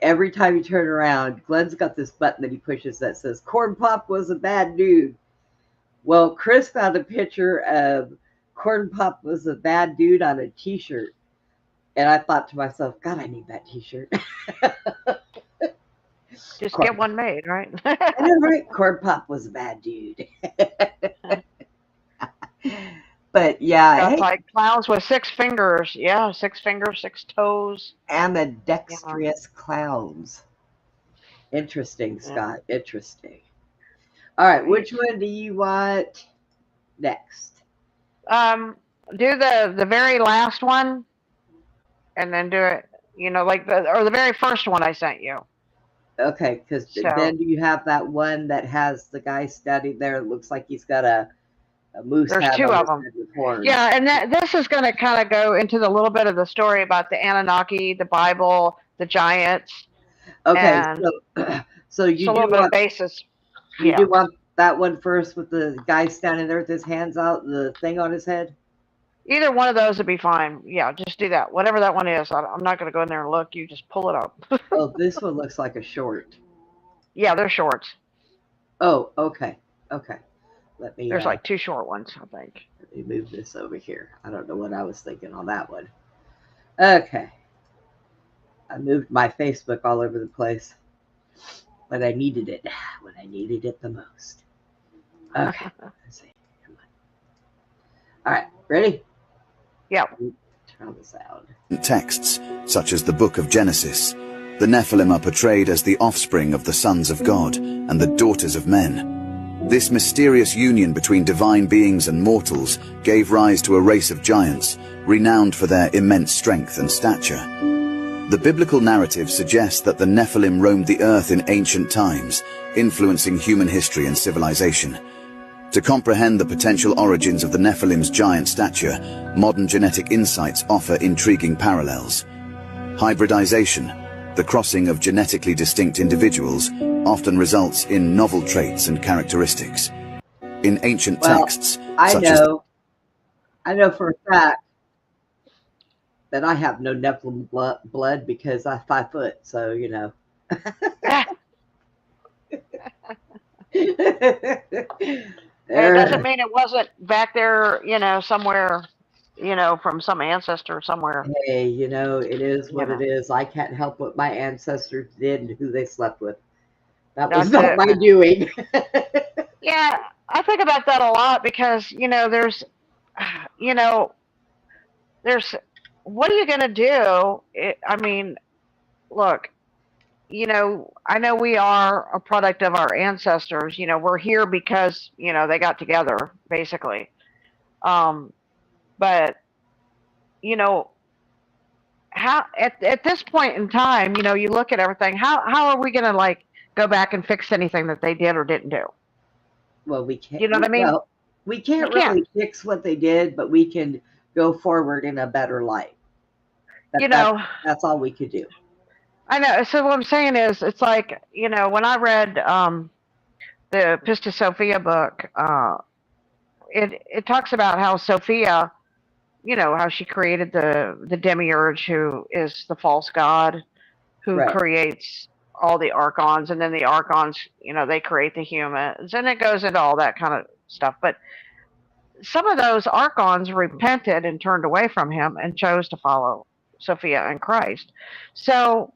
[SPEAKER 1] Every time you turn around, Glenn's got this button that he pushes that says "Corn Pop was a bad dude." Well, Chris found a picture of Corn Pop was a bad dude on a T-shirt, and I thought to myself, God, I need that T-shirt.
[SPEAKER 2] just
[SPEAKER 1] Corn,
[SPEAKER 2] get one made, right?
[SPEAKER 1] I know, right? Corn Pop was a bad dude. But yeah,
[SPEAKER 2] That's
[SPEAKER 1] hey,
[SPEAKER 2] like clowns with 6 fingers. Yeah, 6 fingers, 6 toes.
[SPEAKER 1] and the
[SPEAKER 2] Yeah.
[SPEAKER 1] dexterous clowns. Interesting,
[SPEAKER 2] Yeah.
[SPEAKER 1] Scott. Interesting. All right,
[SPEAKER 2] Right.
[SPEAKER 1] which one do you want next?
[SPEAKER 2] Do the very last one, and then do it. Like the very first one I sent you.
[SPEAKER 1] Okay, because
[SPEAKER 2] So
[SPEAKER 1] then you have that one that has the guy standing there. It looks like he's got a moose
[SPEAKER 2] there's
[SPEAKER 1] hat
[SPEAKER 2] two
[SPEAKER 1] on
[SPEAKER 2] of
[SPEAKER 1] his
[SPEAKER 2] them.
[SPEAKER 1] head with horns.
[SPEAKER 2] Yeah, and this is going to kind of go into the little bit of the story about the Anunnaki, the Bible, the giants,
[SPEAKER 1] Okay,
[SPEAKER 2] and
[SPEAKER 1] so
[SPEAKER 2] just a little bit of basis.
[SPEAKER 1] you
[SPEAKER 2] Yeah,
[SPEAKER 1] do want that one first with the guy standing there with his hands out, the thing on his head.
[SPEAKER 2] either one of those would be fine. Yeah, just do that. Whatever that one is, I'm not going to go in there and look. You just pull it up.
[SPEAKER 1] Oh, this one looks like a short.
[SPEAKER 2] Yeah, they're shorts.
[SPEAKER 1] Oh, okay, okay. Let me
[SPEAKER 2] There's like 2 short ones, I think.
[SPEAKER 1] let me move this over here. I don't know what I was thinking on that one. Okay, I moved my Facebook all over the place when I needed it the most. Okay, let's see. Come on. All right, ready?
[SPEAKER 2] Yeah.
[SPEAKER 1] Turn on the sound.
[SPEAKER 7] Texts, such as the Book of Genesis, the Nephilim are portrayed as the offspring of the sons of God and the daughters of men. This mysterious union between divine beings and mortals gave rise to a race of giants, renowned for their immense strength and stature. The biblical narrative suggests that the Nephilim roamed the earth in ancient times, influencing human history and civilization. To comprehend the potential origins of the Nephilim's giant stature, modern genetic insights offer intriguing parallels. Hybridization, the crossing of genetically distinct individuals, often results in novel traits and characteristics. In ancient texts,
[SPEAKER 1] I
[SPEAKER 7] such as
[SPEAKER 1] know for a fact that I have no Nephilim blood because I'm 5 foot, so you know.
[SPEAKER 2] It doesn't mean it wasn't back there, somewhere, from some ancestor somewhere.
[SPEAKER 1] Hey, you know, it is what
[SPEAKER 2] You
[SPEAKER 1] it
[SPEAKER 2] know.
[SPEAKER 1] is. I can't help what my ancestors did and who they slept with. That was
[SPEAKER 2] That's
[SPEAKER 1] not
[SPEAKER 2] it.
[SPEAKER 1] my doing.
[SPEAKER 2] Yeah, I think about that a lot because, you know, there's, what are you going to do? I mean, look, I know we are a product of our ancestors. We're here because, they got together, basically. Um, but, you know, how at this point in time, you look at everything, how are we going to like go back and fix anything that they did or didn't do?
[SPEAKER 1] Well, we can't.
[SPEAKER 2] You know what I mean?
[SPEAKER 1] Well, we
[SPEAKER 2] You
[SPEAKER 1] can't
[SPEAKER 2] can't.
[SPEAKER 1] really fix what they did, but we can go forward in a better light.
[SPEAKER 2] You know,
[SPEAKER 1] That's all we could do.
[SPEAKER 2] I know. So what I'm saying is, it's like, when I read the Pista Sophia book, it talks about how Sophia, how she created the demiurge, who is the false god, who
[SPEAKER 1] Right.
[SPEAKER 2] creates all the archons, and then the archons, they create the humans, and it goes into all that kind of stuff. But some of those archons repented and turned away from him and chose to follow Sophia and Christ. So,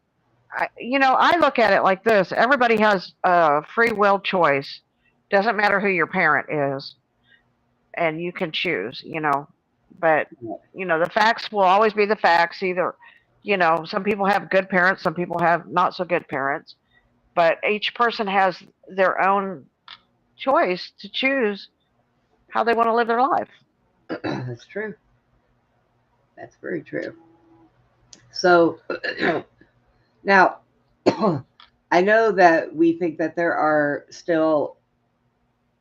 [SPEAKER 2] I look at it like this: everybody has a free will choice. Doesn't matter who your parent is, and you can choose. But the facts will always be the facts. Either, some people have good parents, some people have not so good parents, but each person has their own choice to choose how they want to live their life.
[SPEAKER 1] That's true. That's very true. So now, I know that we think that there are still,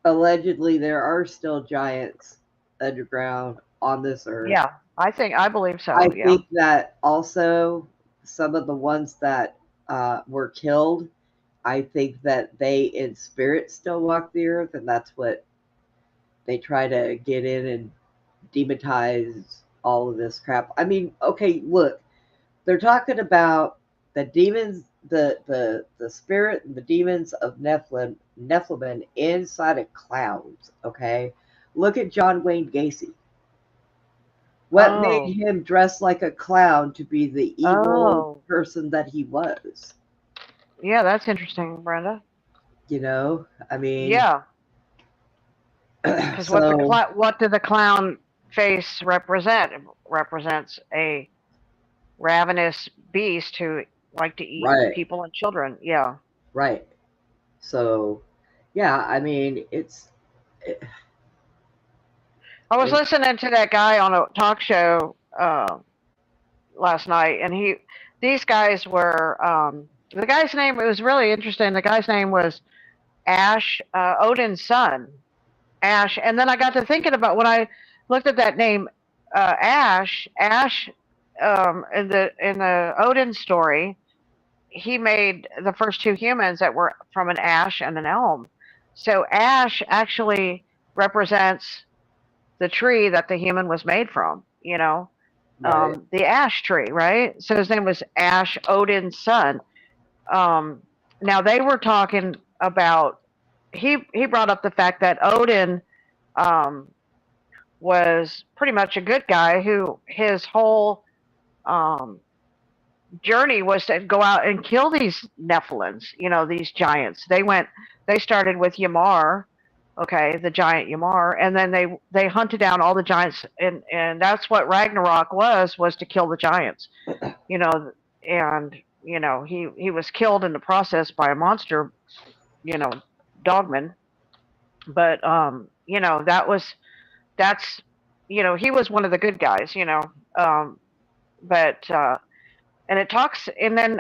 [SPEAKER 1] allegedly, there are still giants underground on this earth.
[SPEAKER 2] Yeah, I believe
[SPEAKER 1] I
[SPEAKER 2] so. Yeah.
[SPEAKER 1] think that also some of the ones that were killed, I think that they in spirit still walk the earth, and that's what they try to get in and demonize all of this crap. I mean, okay, look, they're talking about the demons, the spirit and the demons of Nephilim inside of clowns. Okay, look at John Wayne Gacy. What made
[SPEAKER 2] Oh.
[SPEAKER 1] him dress like a clown to be the evil
[SPEAKER 2] Oh.
[SPEAKER 1] person that he was?
[SPEAKER 2] Yeah, that's interesting, Brenda.
[SPEAKER 1] You know, I mean,
[SPEAKER 2] Yeah, because
[SPEAKER 1] so
[SPEAKER 2] what did the clown face represent? It represents a ravenous beast who like to eat
[SPEAKER 1] right,
[SPEAKER 2] people and children. Yeah.
[SPEAKER 1] right. So, yeah, I mean, it,
[SPEAKER 2] I was
[SPEAKER 1] it
[SPEAKER 2] listening to that guy on a talk show last night, and these guys were the guy's name. It was really interesting. The guy's name was Ash, Odin's son, Ash. And then I got to thinking about when I looked at that name, Ash. Ash, in the Odin story, he made the first two humans that were from an ash and an elm. So Ash actually represents the tree that the human was made from.
[SPEAKER 1] right.
[SPEAKER 2] The ash tree, right? So his name was Ash, Odin's son. Um, Now they were talking about, he brought up the fact that Odin um, was pretty much a good guy who his whole um, journey was to go out and kill these Nephilims, these giants. They started with Ymar, okay, the giant Ymar, and then they hunted down all the giants, and that's what Ragnarok was to kill the giants, you know, and he was killed in the process by a monster, you know, dogman, but that's he was one of the good guys, but and it talks, and then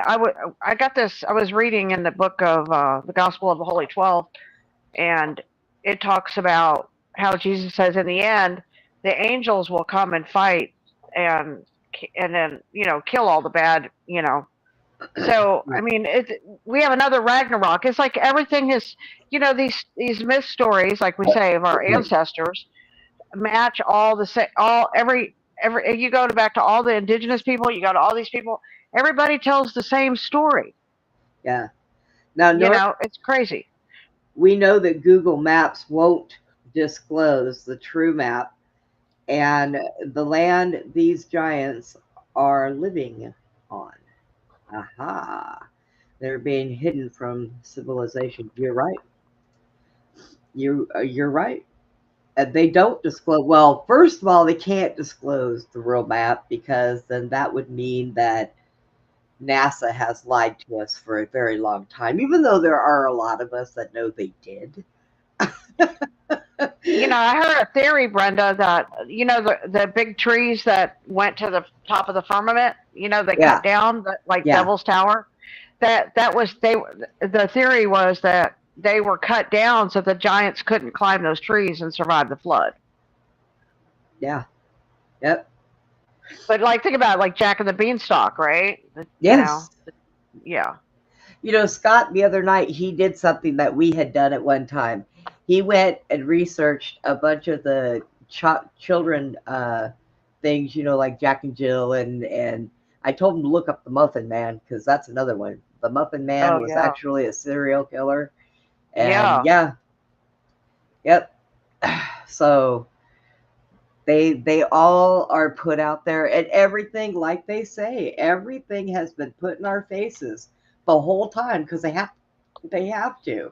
[SPEAKER 2] I got this, I was reading in the book of the Gospel of the Holy 12, and it talks about how Jesus says in the end the angels will come and fight, and then kill all the bad. So I mean, we have another Ragnarok. It's like everything is, these myth stories, like we say, of our ancestors match all the same, all every you go back to all the indigenous people, you go to all these people, everybody tells the same story.
[SPEAKER 1] Yeah. Now, Norm,
[SPEAKER 2] It's crazy.
[SPEAKER 1] we know that Google Maps won't disclose the true map and the land these giants are living on. Aha. They're being hidden from civilization. You're right. You're right. And they don't disclose. Well, first of all, they can't disclose the real map because then that would mean that NASA has lied to us for a very long time, even though there are a lot of us that know they did.
[SPEAKER 2] I heard a theory, Brenda, that the big trees that went to the top of the firmament, they
[SPEAKER 1] Yeah,
[SPEAKER 2] cut down, like
[SPEAKER 1] yeah,
[SPEAKER 2] Devil's Tower. That was they. The theory was that they were cut down so the giants couldn't climb those trees and survive the flood.
[SPEAKER 1] yeah, yep,
[SPEAKER 2] But like, think about it, like Jack and the Beanstalk, right?
[SPEAKER 1] yes.
[SPEAKER 2] Yeah.
[SPEAKER 1] Scott, the other night, he did something that we had done at one time. He went and researched a bunch of the children things, like Jack and Jill, and I told him to look up the Muffin Man because that's another one. The Muffin Man
[SPEAKER 2] Oh
[SPEAKER 1] was
[SPEAKER 2] yeah.
[SPEAKER 1] actually a serial killer, and
[SPEAKER 2] Yeah.
[SPEAKER 1] yeah, yep. So they all are put out there, and everything, like they say, everything has been put in our faces the whole time because they have to,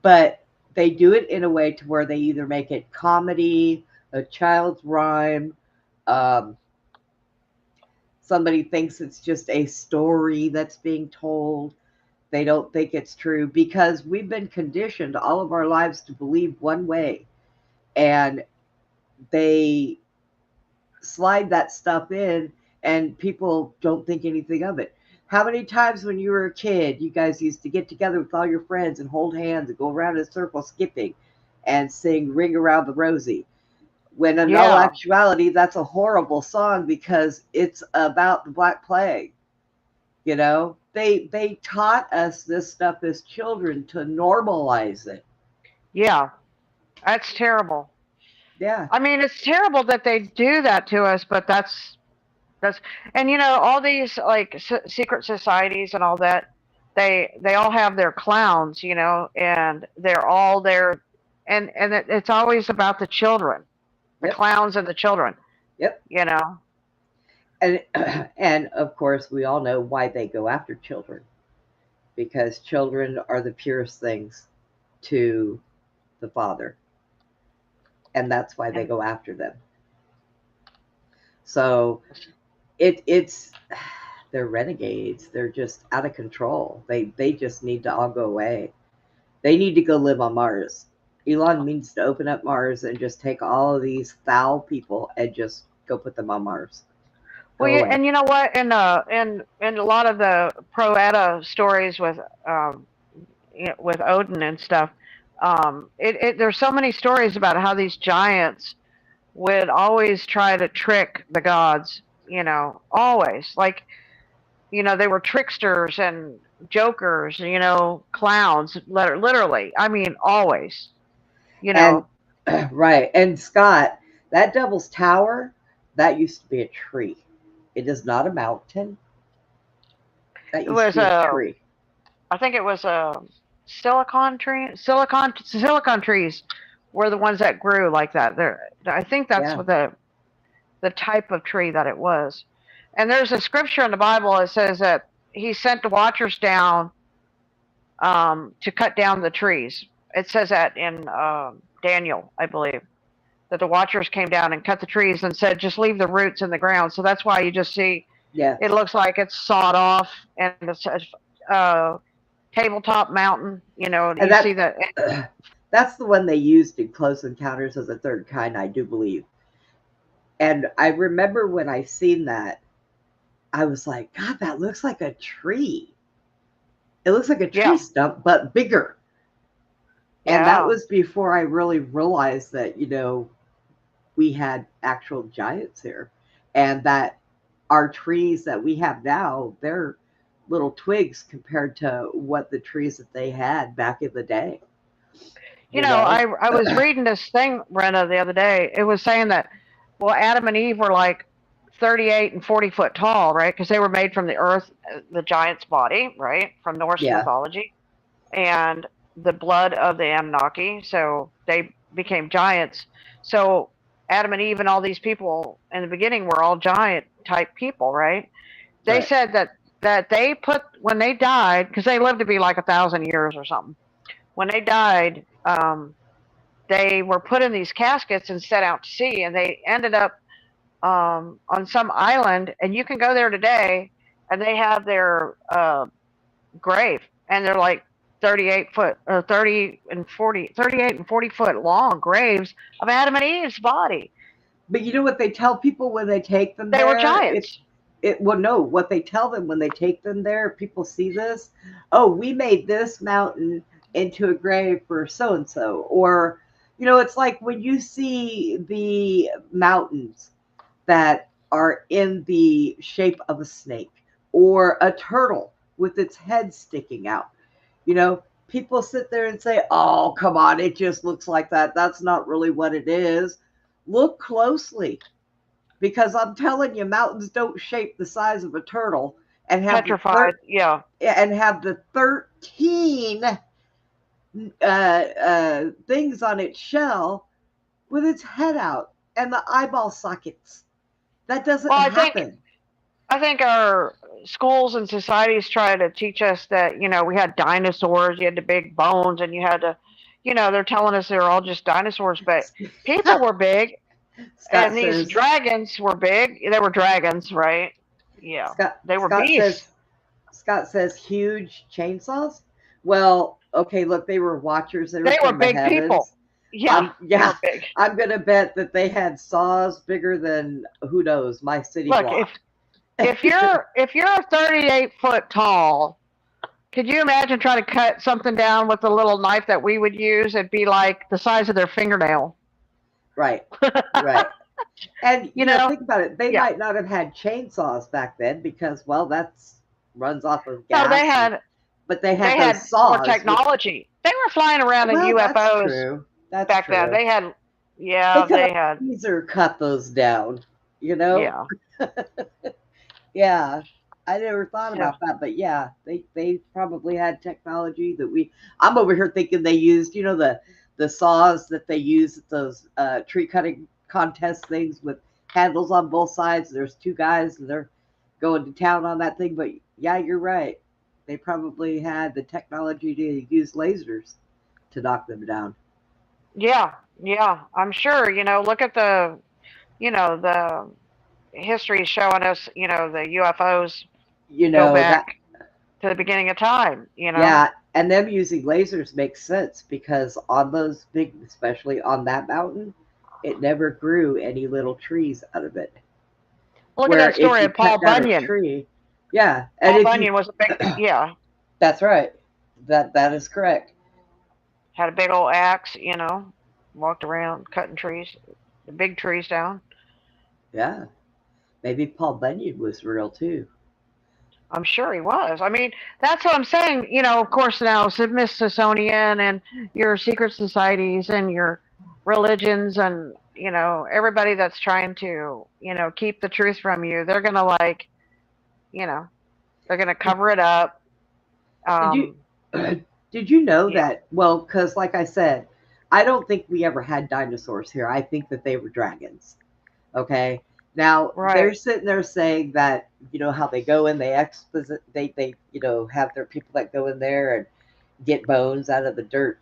[SPEAKER 1] but they do it in a way to where they either make it comedy, a child's rhyme, um, somebody thinks it's just a story that's being told. They don't think it's true because we've been conditioned all of our lives to believe one way, and they slide that stuff in, and people don't think anything of it. How many times when you were a kid, you guys used to get together with all your friends and hold hands and go around in a circle skipping and sing Ring Around the Rosie? When in all
[SPEAKER 2] Yeah.
[SPEAKER 1] actuality, that's a horrible song because it's about the Black Plague. You know, they taught us this stuff as children to normalize it.
[SPEAKER 2] Yeah. That's terrible.
[SPEAKER 1] Yeah.
[SPEAKER 2] I mean, it's terrible that they do that to us, but that's and all these like secret societies and all that. They all have their clowns, and they're all there, and it's always about the children, the
[SPEAKER 1] Yep.
[SPEAKER 2] clowns and the children.
[SPEAKER 1] Yep.
[SPEAKER 2] You know.
[SPEAKER 1] And and of course, we all know why they go after children, because children are the purest things to the Father, and that's why they
[SPEAKER 2] And
[SPEAKER 1] go after them. So it's they're renegades. They're just out of control. They just need to all go away. They need to go live on Mars. Elon needs to open up Mars and just take all of these foul people and just go put them on Mars.
[SPEAKER 2] well,
[SPEAKER 1] Go
[SPEAKER 2] yeah,
[SPEAKER 1] away.
[SPEAKER 2] and you know what? In a lot of the pro Edda stories with Odin and stuff, there's so many stories about how these giants would always try to trick the gods. Always like they were tricksters and jokers. Clowns. Literally, I mean, always. You
[SPEAKER 1] And
[SPEAKER 2] know,
[SPEAKER 1] right. And Scott, that Devil's Tower, that used to be a tree. It is not a mountain. That
[SPEAKER 2] it
[SPEAKER 1] used to
[SPEAKER 2] was
[SPEAKER 1] be a
[SPEAKER 2] a.
[SPEAKER 1] tree.
[SPEAKER 2] I think it was a silicon tree. Silicon trees were the ones that grew like that. I think that's
[SPEAKER 1] Yeah.
[SPEAKER 2] what the type of tree that it was. And there's a scripture in the Bible that says that he sent the watchers down to cut down the trees. It says that in Daniel, I believe, that the watchers came down and cut the trees and said, just leave the roots in the ground. So that's why you just see it
[SPEAKER 1] Yes.
[SPEAKER 2] looks like it's sawed off and it's a tabletop mountain.
[SPEAKER 1] And
[SPEAKER 2] You see that.
[SPEAKER 1] that's the one they used in Close Encounters of the Third Kind, I do believe. And I remember when I seen that, I was like, God, that looks like a tree. It looks like a tree
[SPEAKER 2] Yeah,
[SPEAKER 1] stump, but bigger. And that
[SPEAKER 2] yeah.
[SPEAKER 1] was before I really realized that, we had actual giants here. And that our trees that we have now, they're little twigs compared to what the trees that they had back in the day. You know?
[SPEAKER 2] I was reading this thing, Brenda, the other day. It was saying that, well, Adam and Eve were like 38 and 40 foot tall, right? Because they were made from the earth, the giant's body, right? From Norse
[SPEAKER 1] Yeah.
[SPEAKER 2] mythology. And the blood of the Anunnaki. So they became giants. So Adam and Eve and all these people in the beginning were all giant type people, right? They
[SPEAKER 1] Right.
[SPEAKER 2] said that they put, when they died, because they lived to be like 1,000 years or something. When they died, they were put in these caskets and set out to sea, and they ended up on some island. And you can go there today, and they have their grave, and they're like 38 foot or 38 and 40 foot long graves of Adam and Eve's body.
[SPEAKER 1] But you know what they tell people when they take them
[SPEAKER 2] They were
[SPEAKER 1] there?
[SPEAKER 2] giants.
[SPEAKER 1] Well, no, what they tell them when they take them there, people see this. Oh, we made this mountain into a grave for so and so. Or, it's like when you see the mountains that are in the shape of a snake or a turtle with its head sticking out. People sit there and say, oh, come on, it just looks like that. That's not really what it is. Look closely, because I'm telling you, mountains don't shape the size of a turtle and have
[SPEAKER 2] Petrified. Yeah.
[SPEAKER 1] the 13 things on its shell with its head out and the eyeball sockets. That doesn't
[SPEAKER 2] Well,
[SPEAKER 1] happen.
[SPEAKER 2] I think our schools and societies try to teach us that, we had dinosaurs, you had the big bones, and you had to, they're telling us they're all just dinosaurs, but people were big,
[SPEAKER 1] Scott
[SPEAKER 2] and these
[SPEAKER 1] says,
[SPEAKER 2] dragons were big. They were dragons, right? Yeah. They were
[SPEAKER 1] Scott
[SPEAKER 2] beasts.
[SPEAKER 1] says, Scott says huge chainsaws. Well, okay, look, they were watchers. They were
[SPEAKER 2] They were
[SPEAKER 1] from the
[SPEAKER 2] big people.
[SPEAKER 1] heavens.
[SPEAKER 2] Yeah, they
[SPEAKER 1] Yeah,
[SPEAKER 2] were big.
[SPEAKER 1] I'm gonna bet that they had saws bigger than who knows my city
[SPEAKER 2] Look,
[SPEAKER 1] block.
[SPEAKER 2] if you're 38 foot tall, could you imagine trying to cut something down with the little knife that we would use? It'd be like the size of their fingernail.
[SPEAKER 1] Right, right. And
[SPEAKER 2] You know?
[SPEAKER 1] think about it. They
[SPEAKER 2] Yeah.
[SPEAKER 1] might not have had chainsaws back then because, well, that's runs off of
[SPEAKER 2] No,
[SPEAKER 1] gas. But they had
[SPEAKER 2] they
[SPEAKER 1] those
[SPEAKER 2] had more
[SPEAKER 1] saws.
[SPEAKER 2] technology. They were flying around in
[SPEAKER 1] Well, that's
[SPEAKER 2] UFOs
[SPEAKER 1] true. That's
[SPEAKER 2] back then.
[SPEAKER 1] true.
[SPEAKER 2] They had,
[SPEAKER 1] They
[SPEAKER 2] yeah,
[SPEAKER 1] could
[SPEAKER 2] they
[SPEAKER 1] have
[SPEAKER 2] had,
[SPEAKER 1] easier cut those down. You know?
[SPEAKER 2] yeah.
[SPEAKER 1] Yeah. I never thought
[SPEAKER 2] So
[SPEAKER 1] about that, but yeah, they probably had technology that we. I'm over here thinking they used, the saws that they use at those tree cutting contest things with handles on both sides. There's two guys and they're going to town on that thing. But yeah, you're right. They probably had the technology to use lasers to knock them down.
[SPEAKER 2] yeah, yeah. I'm sure. Look at the history showing us. The UFOs
[SPEAKER 1] You
[SPEAKER 2] go
[SPEAKER 1] know that.
[SPEAKER 2] back to the beginning of time.
[SPEAKER 1] Yeah, and them using lasers makes sense because on those big, especially on that mountain, it never grew any little trees out of it.
[SPEAKER 2] Look at
[SPEAKER 1] Where
[SPEAKER 2] that
[SPEAKER 1] if
[SPEAKER 2] story
[SPEAKER 1] you
[SPEAKER 2] of Paul
[SPEAKER 1] cut down a
[SPEAKER 2] Bunyan.
[SPEAKER 1] tree, yeah, and
[SPEAKER 2] Paul
[SPEAKER 1] if you,
[SPEAKER 2] Bunyan was a big, yeah,
[SPEAKER 1] that's right, that is correct.
[SPEAKER 2] had a big old axe. Walked around cutting trees, the big trees down.
[SPEAKER 1] Yeah, maybe Paul Bunyan was real too.
[SPEAKER 2] I'm sure he was. I mean, that's what I'm saying. Of course, now Smithsonian and your secret societies and your religions and everybody that's trying to keep the truth from you, they're gonna you know they're gonna cover it up.
[SPEAKER 1] Did you
[SPEAKER 2] Um,
[SPEAKER 1] did you know
[SPEAKER 2] yeah,
[SPEAKER 1] that? Well, because like I said, I don't think we ever had dinosaurs here. I think that they were dragons. Okay. Now they're
[SPEAKER 2] right.
[SPEAKER 1] sitting there saying that how they go in, they exposit, they have their people that go in there and get bones out of the dirt.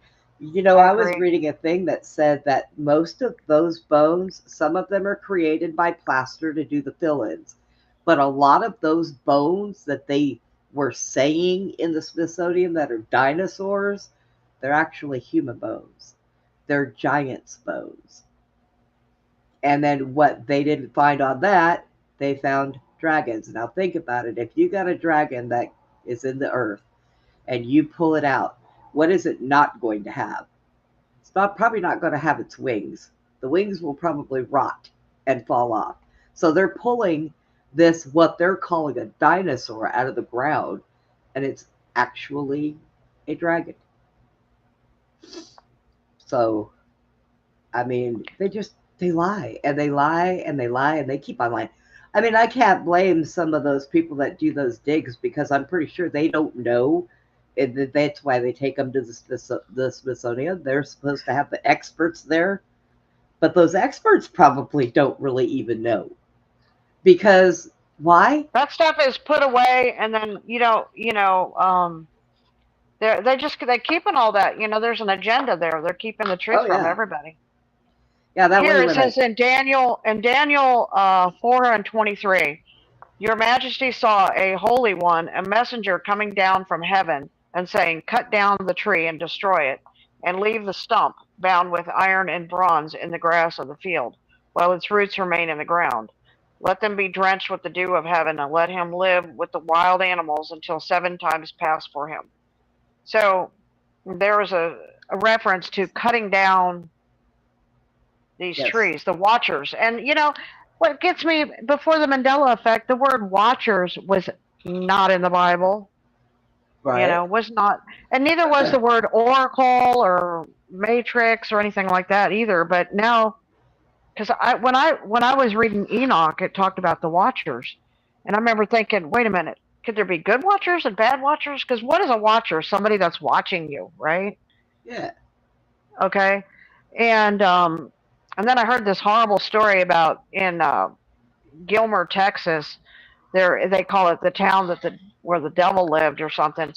[SPEAKER 2] I
[SPEAKER 1] I was
[SPEAKER 2] agree.
[SPEAKER 1] reading a thing that said that most of those bones, some of them are created by plaster to do the fill-ins, but a lot of those bones that they were saying in the Smithsonian that are dinosaurs, they're actually human bones. They're giants' bones. And then what they didn't find on that, they found dragons. Now think about it. If you got a dragon that is in the earth and you pull it out, what is it not going to have? It's probably not going to have its wings. The wings will probably rot and fall off. So they're pulling this, what they're calling a dinosaur, out of the ground, and it's actually a dragon. So I mean, they lie and they lie and they lie and they keep on lying. I mean, I can't blame some of those people that do those digs because I'm pretty sure they don't know. And that's why they take them to the Smithsonian. They're supposed to have the experts there, but those experts probably don't really even know because why?
[SPEAKER 2] That stuff is put away, and then they're keeping all that. There's an agenda there. They're keeping the truth
[SPEAKER 1] Oh
[SPEAKER 2] from
[SPEAKER 1] yeah,
[SPEAKER 2] everybody.
[SPEAKER 1] yeah. That way
[SPEAKER 2] Here it
[SPEAKER 1] when I
[SPEAKER 2] says in Daniel 4:23, Your Majesty saw a holy one, a messenger coming down from heaven, and saying, Cut down the tree and destroy it, and leave the stump bound with iron and bronze in the grass of the field, while its roots remain in the ground. Let them be drenched with the dew of heaven, and let him live with the wild animals until 7 times pass for him. So there is a reference to cutting down these
[SPEAKER 1] yes,
[SPEAKER 2] trees, the watchers. And what gets me before the Mandela effect, the word watchers was not in the Bible.
[SPEAKER 1] right,
[SPEAKER 2] Was not, and neither was the word oracle or matrix or anything like that either. But now, because when I was reading Enoch, it talked about the watchers, and I remember thinking, wait a minute, could there be good watchers and bad watchers? Because what is a watcher? Somebody that's watching you, right?
[SPEAKER 1] yeah.
[SPEAKER 2] Okay, and then I heard this horrible story about in Gilmer, Texas. There they call it the town where the devil lived or something.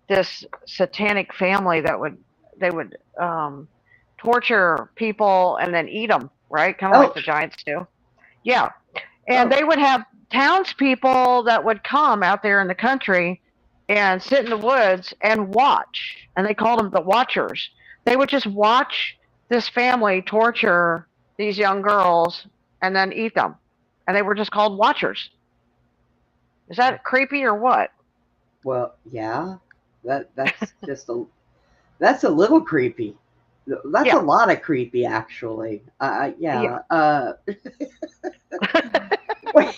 [SPEAKER 2] This satanic family they would torture people and then eat them, right? Kind of
[SPEAKER 1] Oh,
[SPEAKER 2] like the Giants do. Yeah, and
[SPEAKER 1] oh,
[SPEAKER 2] they would have townspeople that would come out there in the country and sit in the woods and watch. And they called them the Watchers. They would just watch this family torture these young girls and then eat them. And they were just called Watchers. Is that creepy or what?
[SPEAKER 1] Well, yeah, that's just that's a little creepy. That's a
[SPEAKER 2] Yeah.
[SPEAKER 1] lot of creepy, actually.
[SPEAKER 2] Yeah.
[SPEAKER 1] Yeah. Wait.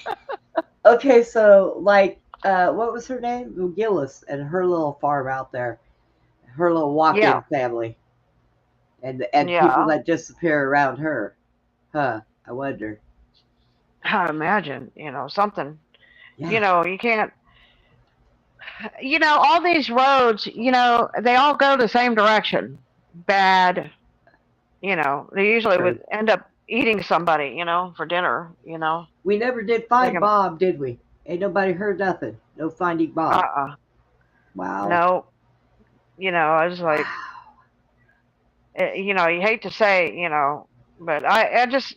[SPEAKER 1] Okay, so like, what was her name? Gillis and her little farm out there, her little walk-in
[SPEAKER 2] Yeah.
[SPEAKER 1] family, and people
[SPEAKER 2] Yeah.
[SPEAKER 1] that disappear around her. Huh? I wonder.
[SPEAKER 2] I'd imagine, something.
[SPEAKER 1] Yeah.
[SPEAKER 2] You can't, all these roads, they all go the same direction. Bad, they usually
[SPEAKER 1] True.
[SPEAKER 2] would end up eating somebody, for dinner,
[SPEAKER 1] We never did find
[SPEAKER 2] thinking,
[SPEAKER 1] Bob, did we? Ain't nobody heard nothing. No finding Bob.
[SPEAKER 2] uh-uh,
[SPEAKER 1] Wow.
[SPEAKER 2] no, I was like,
[SPEAKER 1] Wow.
[SPEAKER 2] you hate to say, but I just,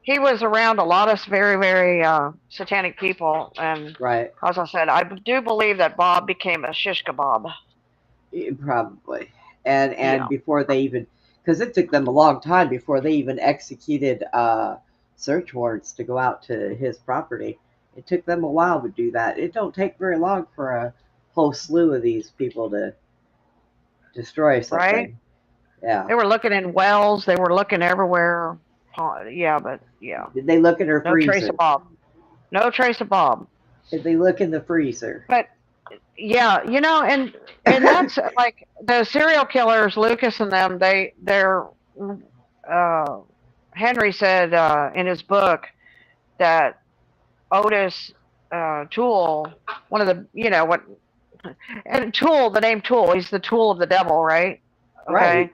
[SPEAKER 2] he was around a lot of very, very satanic people. And
[SPEAKER 1] Right.
[SPEAKER 2] as I said, I do believe that Bob became a shish kebab.
[SPEAKER 1] Probably. And
[SPEAKER 2] Yeah.
[SPEAKER 1] before they even, because it took them a long time before they even executed search warrants to go out to his property. It took them a while to do that. It don't take very long for a whole slew of these people to destroy
[SPEAKER 2] Right?
[SPEAKER 1] something. Yeah.
[SPEAKER 2] They were looking in wells. They were looking everywhere. Yeah, but yeah,
[SPEAKER 1] Did they look in her
[SPEAKER 2] no trace of
[SPEAKER 1] freezer?
[SPEAKER 2] Bob. No trace of Bob.
[SPEAKER 1] Did they look in the freezer?
[SPEAKER 2] But yeah, and that's like the serial killers, Lucas and them. They're uh, Henry said in his book that Otis Toole, one of the what and Toole, the name Toole, he's the tool of the devil, right?
[SPEAKER 1] Right.
[SPEAKER 2] Okay.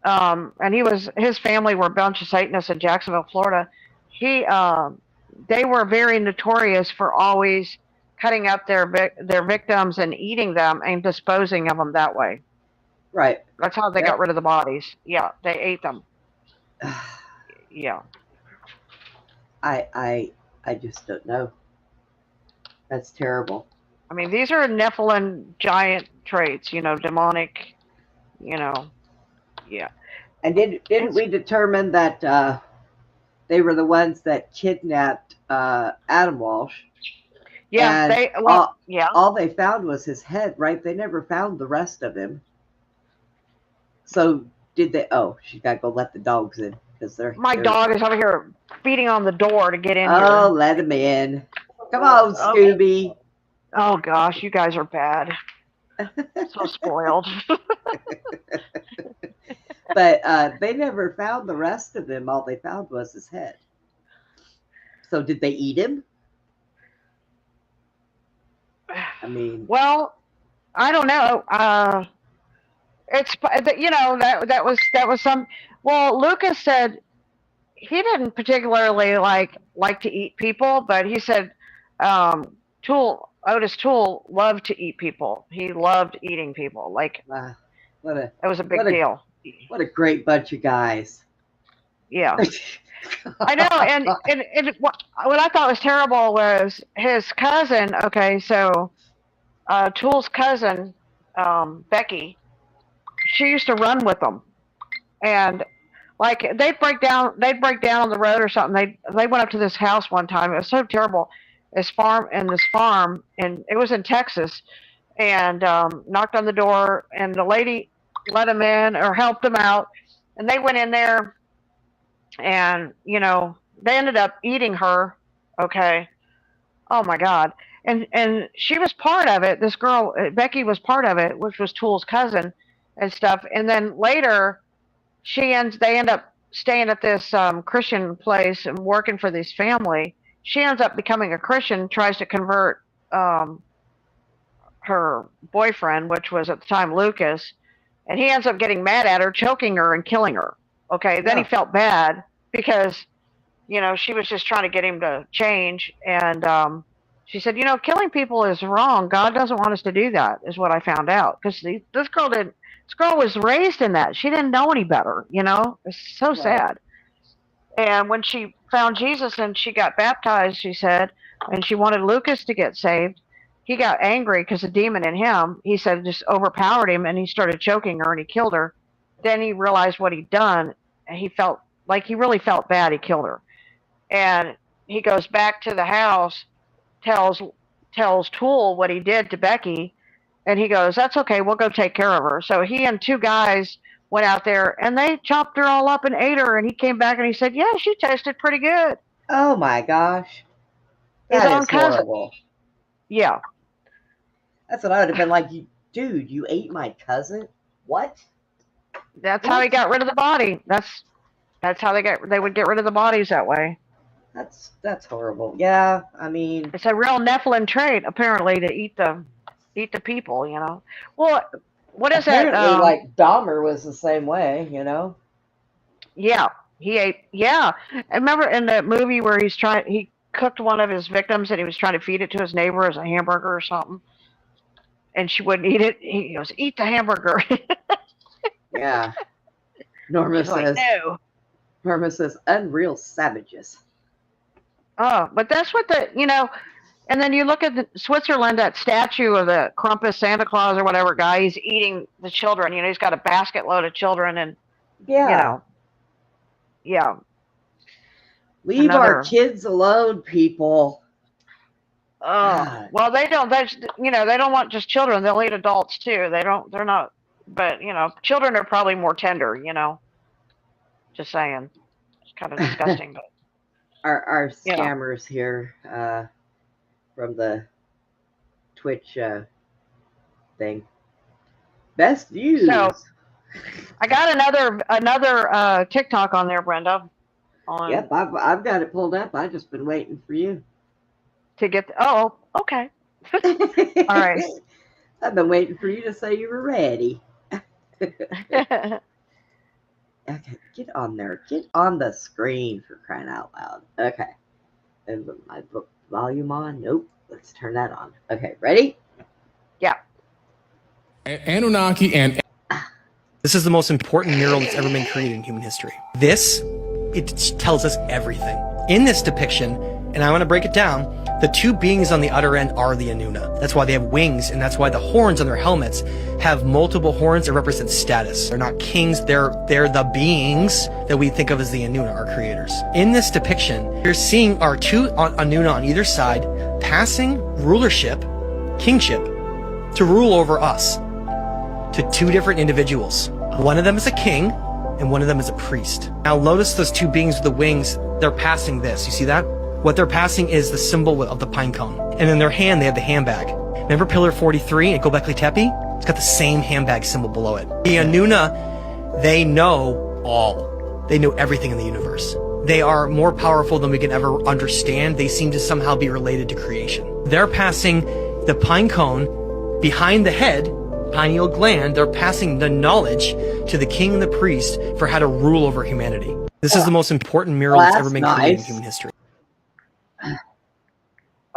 [SPEAKER 2] And his family were a bunch of Satanists in Jacksonville, Florida. He They were very notorious for always cutting up their victims and eating them and disposing of them that way.
[SPEAKER 1] Right.
[SPEAKER 2] That's how they got
[SPEAKER 1] Yep.
[SPEAKER 2] rid of the bodies. Yeah, they ate them. Yeah.
[SPEAKER 1] I just don't know. That's terrible.
[SPEAKER 2] I mean, these are Nephilim giant traits, demonic, you know. Yeah.
[SPEAKER 1] And didn't
[SPEAKER 2] It's
[SPEAKER 1] we determine that they were the ones that kidnapped Adam Walsh?
[SPEAKER 2] yeah,
[SPEAKER 1] And
[SPEAKER 2] yeah.
[SPEAKER 1] all they found was his head, right? They never found the rest of him. So did they? Oh, she's got to go let the dogs in because
[SPEAKER 2] My
[SPEAKER 1] they're.
[SPEAKER 2] dog is over here beating on the door to get in
[SPEAKER 1] Oh,
[SPEAKER 2] here.
[SPEAKER 1] let him in. Come on,
[SPEAKER 2] Oh,
[SPEAKER 1] Scooby.
[SPEAKER 2] oh gosh, you guys are bad. So spoiled.
[SPEAKER 1] But they never found the rest of him. All they found was his head. So did they eat him? I mean,
[SPEAKER 2] Well, I don't know. It's that was some. Well, Lucas said he didn't particularly like to eat people, but he said Otis Toole loved to eat people. He loved eating people. Like
[SPEAKER 1] what a
[SPEAKER 2] it was a big
[SPEAKER 1] what a
[SPEAKER 2] deal.
[SPEAKER 1] what a great bunch of guys.
[SPEAKER 2] Yeah, I know. And what I thought was terrible was his cousin. Okay, so Toole's cousin, Becky, she used to run with them, and like they'd break down on the road or something. They went up to this house one time. It was so terrible. This farm, and it was in Texas, and knocked on the door, and the lady let him in or helped him out, and they went in there, and they ended up eating her. Okay. Oh my God. And she was part of it. This girl, Becky, was part of it, which was Toole's cousin and stuff. And then later, they end up staying at this Christian place and working for this family. She ends up becoming a Christian, tries to convert her boyfriend, which was at the time Lucas, and he ends up getting mad at her, choking her, and killing her. Okay, then he
[SPEAKER 1] Yeah.
[SPEAKER 2] felt bad because she was just trying to get him to change, and she said, killing people is wrong. God doesn't want us to do that, is what I found out. Because this girl was raised in that. She didn't know any better, It's so
[SPEAKER 1] Right.
[SPEAKER 2] sad. And when she found Jesus and she got baptized, she said, and she wanted Lucas to get saved, he got angry because the demon in him, he said, just overpowered him, and he started choking her and he killed her. Then he realized what he'd done, and he felt like he really felt bad. He killed her, and he goes back to the house, tells Tool what he did to Becky, and he goes, "That's okay. We'll go take care of her." So he and two guys went out there and they chopped her all up and ate her. And he came back and he said, "Yeah, she tasted pretty good."
[SPEAKER 1] Oh my gosh.
[SPEAKER 2] His
[SPEAKER 1] That
[SPEAKER 2] own
[SPEAKER 1] is
[SPEAKER 2] cousin.
[SPEAKER 1] horrible.
[SPEAKER 2] Yeah,
[SPEAKER 1] That's what I would have been like, dude, you ate my cousin? What?
[SPEAKER 2] that's how he got rid of the body. That's how they would get rid of the bodies that way.
[SPEAKER 1] That's horrible. Yeah, I mean,
[SPEAKER 2] It's a real Nephilim trait, apparently, to eat the people. Well, what is that?
[SPEAKER 1] apparently, like Dahmer was the same way,
[SPEAKER 2] Yeah, he ate. Yeah, I remember in the movie where he cooked one of his victims and he was trying to feed it to his neighbor as a hamburger or something, and she wouldn't eat it. He goes, "Eat the hamburger."
[SPEAKER 1] Yeah. Norma
[SPEAKER 2] She's like,
[SPEAKER 1] says,
[SPEAKER 2] "No."
[SPEAKER 1] unreal savages.
[SPEAKER 2] Oh, but that's what and then you look at Switzerland, that statue of the Krampus Santa Claus or whatever guy, he's eating the children. He's got a basket load of children, and
[SPEAKER 1] Yeah.
[SPEAKER 2] Yeah.
[SPEAKER 1] Leave our kids alone, people.
[SPEAKER 2] Oh, well, they don't. They don't want just children. They'll eat adults too. They're not. But children are probably more tender. Just saying. It's kind of disgusting, but
[SPEAKER 1] Our scammers here from the Twitch thing. Best views.
[SPEAKER 2] So I got another TikTok on there, Brenda.
[SPEAKER 1] Yep, I've got it pulled up. I've just been waiting for you
[SPEAKER 2] to get. Oh, okay. All right.
[SPEAKER 1] I've been waiting for you to say you were ready. Okay, get on there. Get on the screen, for crying out loud. Okay. And my book volume on? Nope. Let's turn that on. Okay, ready?
[SPEAKER 2] Yeah.
[SPEAKER 8] Anunnaki and...
[SPEAKER 4] This is the most important mural that's ever been created in human history. It tells us everything. In this depiction, and I want to break it down, the two beings on the other end are the Anuna. That's why they have wings, and that's why the horns on their helmets have multiple horns that represent status. They're not kings, they're the beings that we think of as the Anuna, our creators. In this depiction, you're seeing our two Anuna on either side passing rulership, kingship, to rule over us, to two different individuals. One of them is a king, and one of them is a priest. Now notice those two beings with the wings, they're passing this. You see that? What they're passing is the symbol of the pine cone. And in their hand, they have the handbag. Remember Pillar 43 in Göbekli Tepe? It's got the same handbag symbol below it. The Anuna, they know all. They know everything in the universe. They are more powerful than we can ever understand. They seem to somehow be related to creation. They're passing the pine cone behind the head, pineal gland. They're passing the knowledge to the king and the priest for how to rule over humanity. This is the most important mural that's ever been created in human history.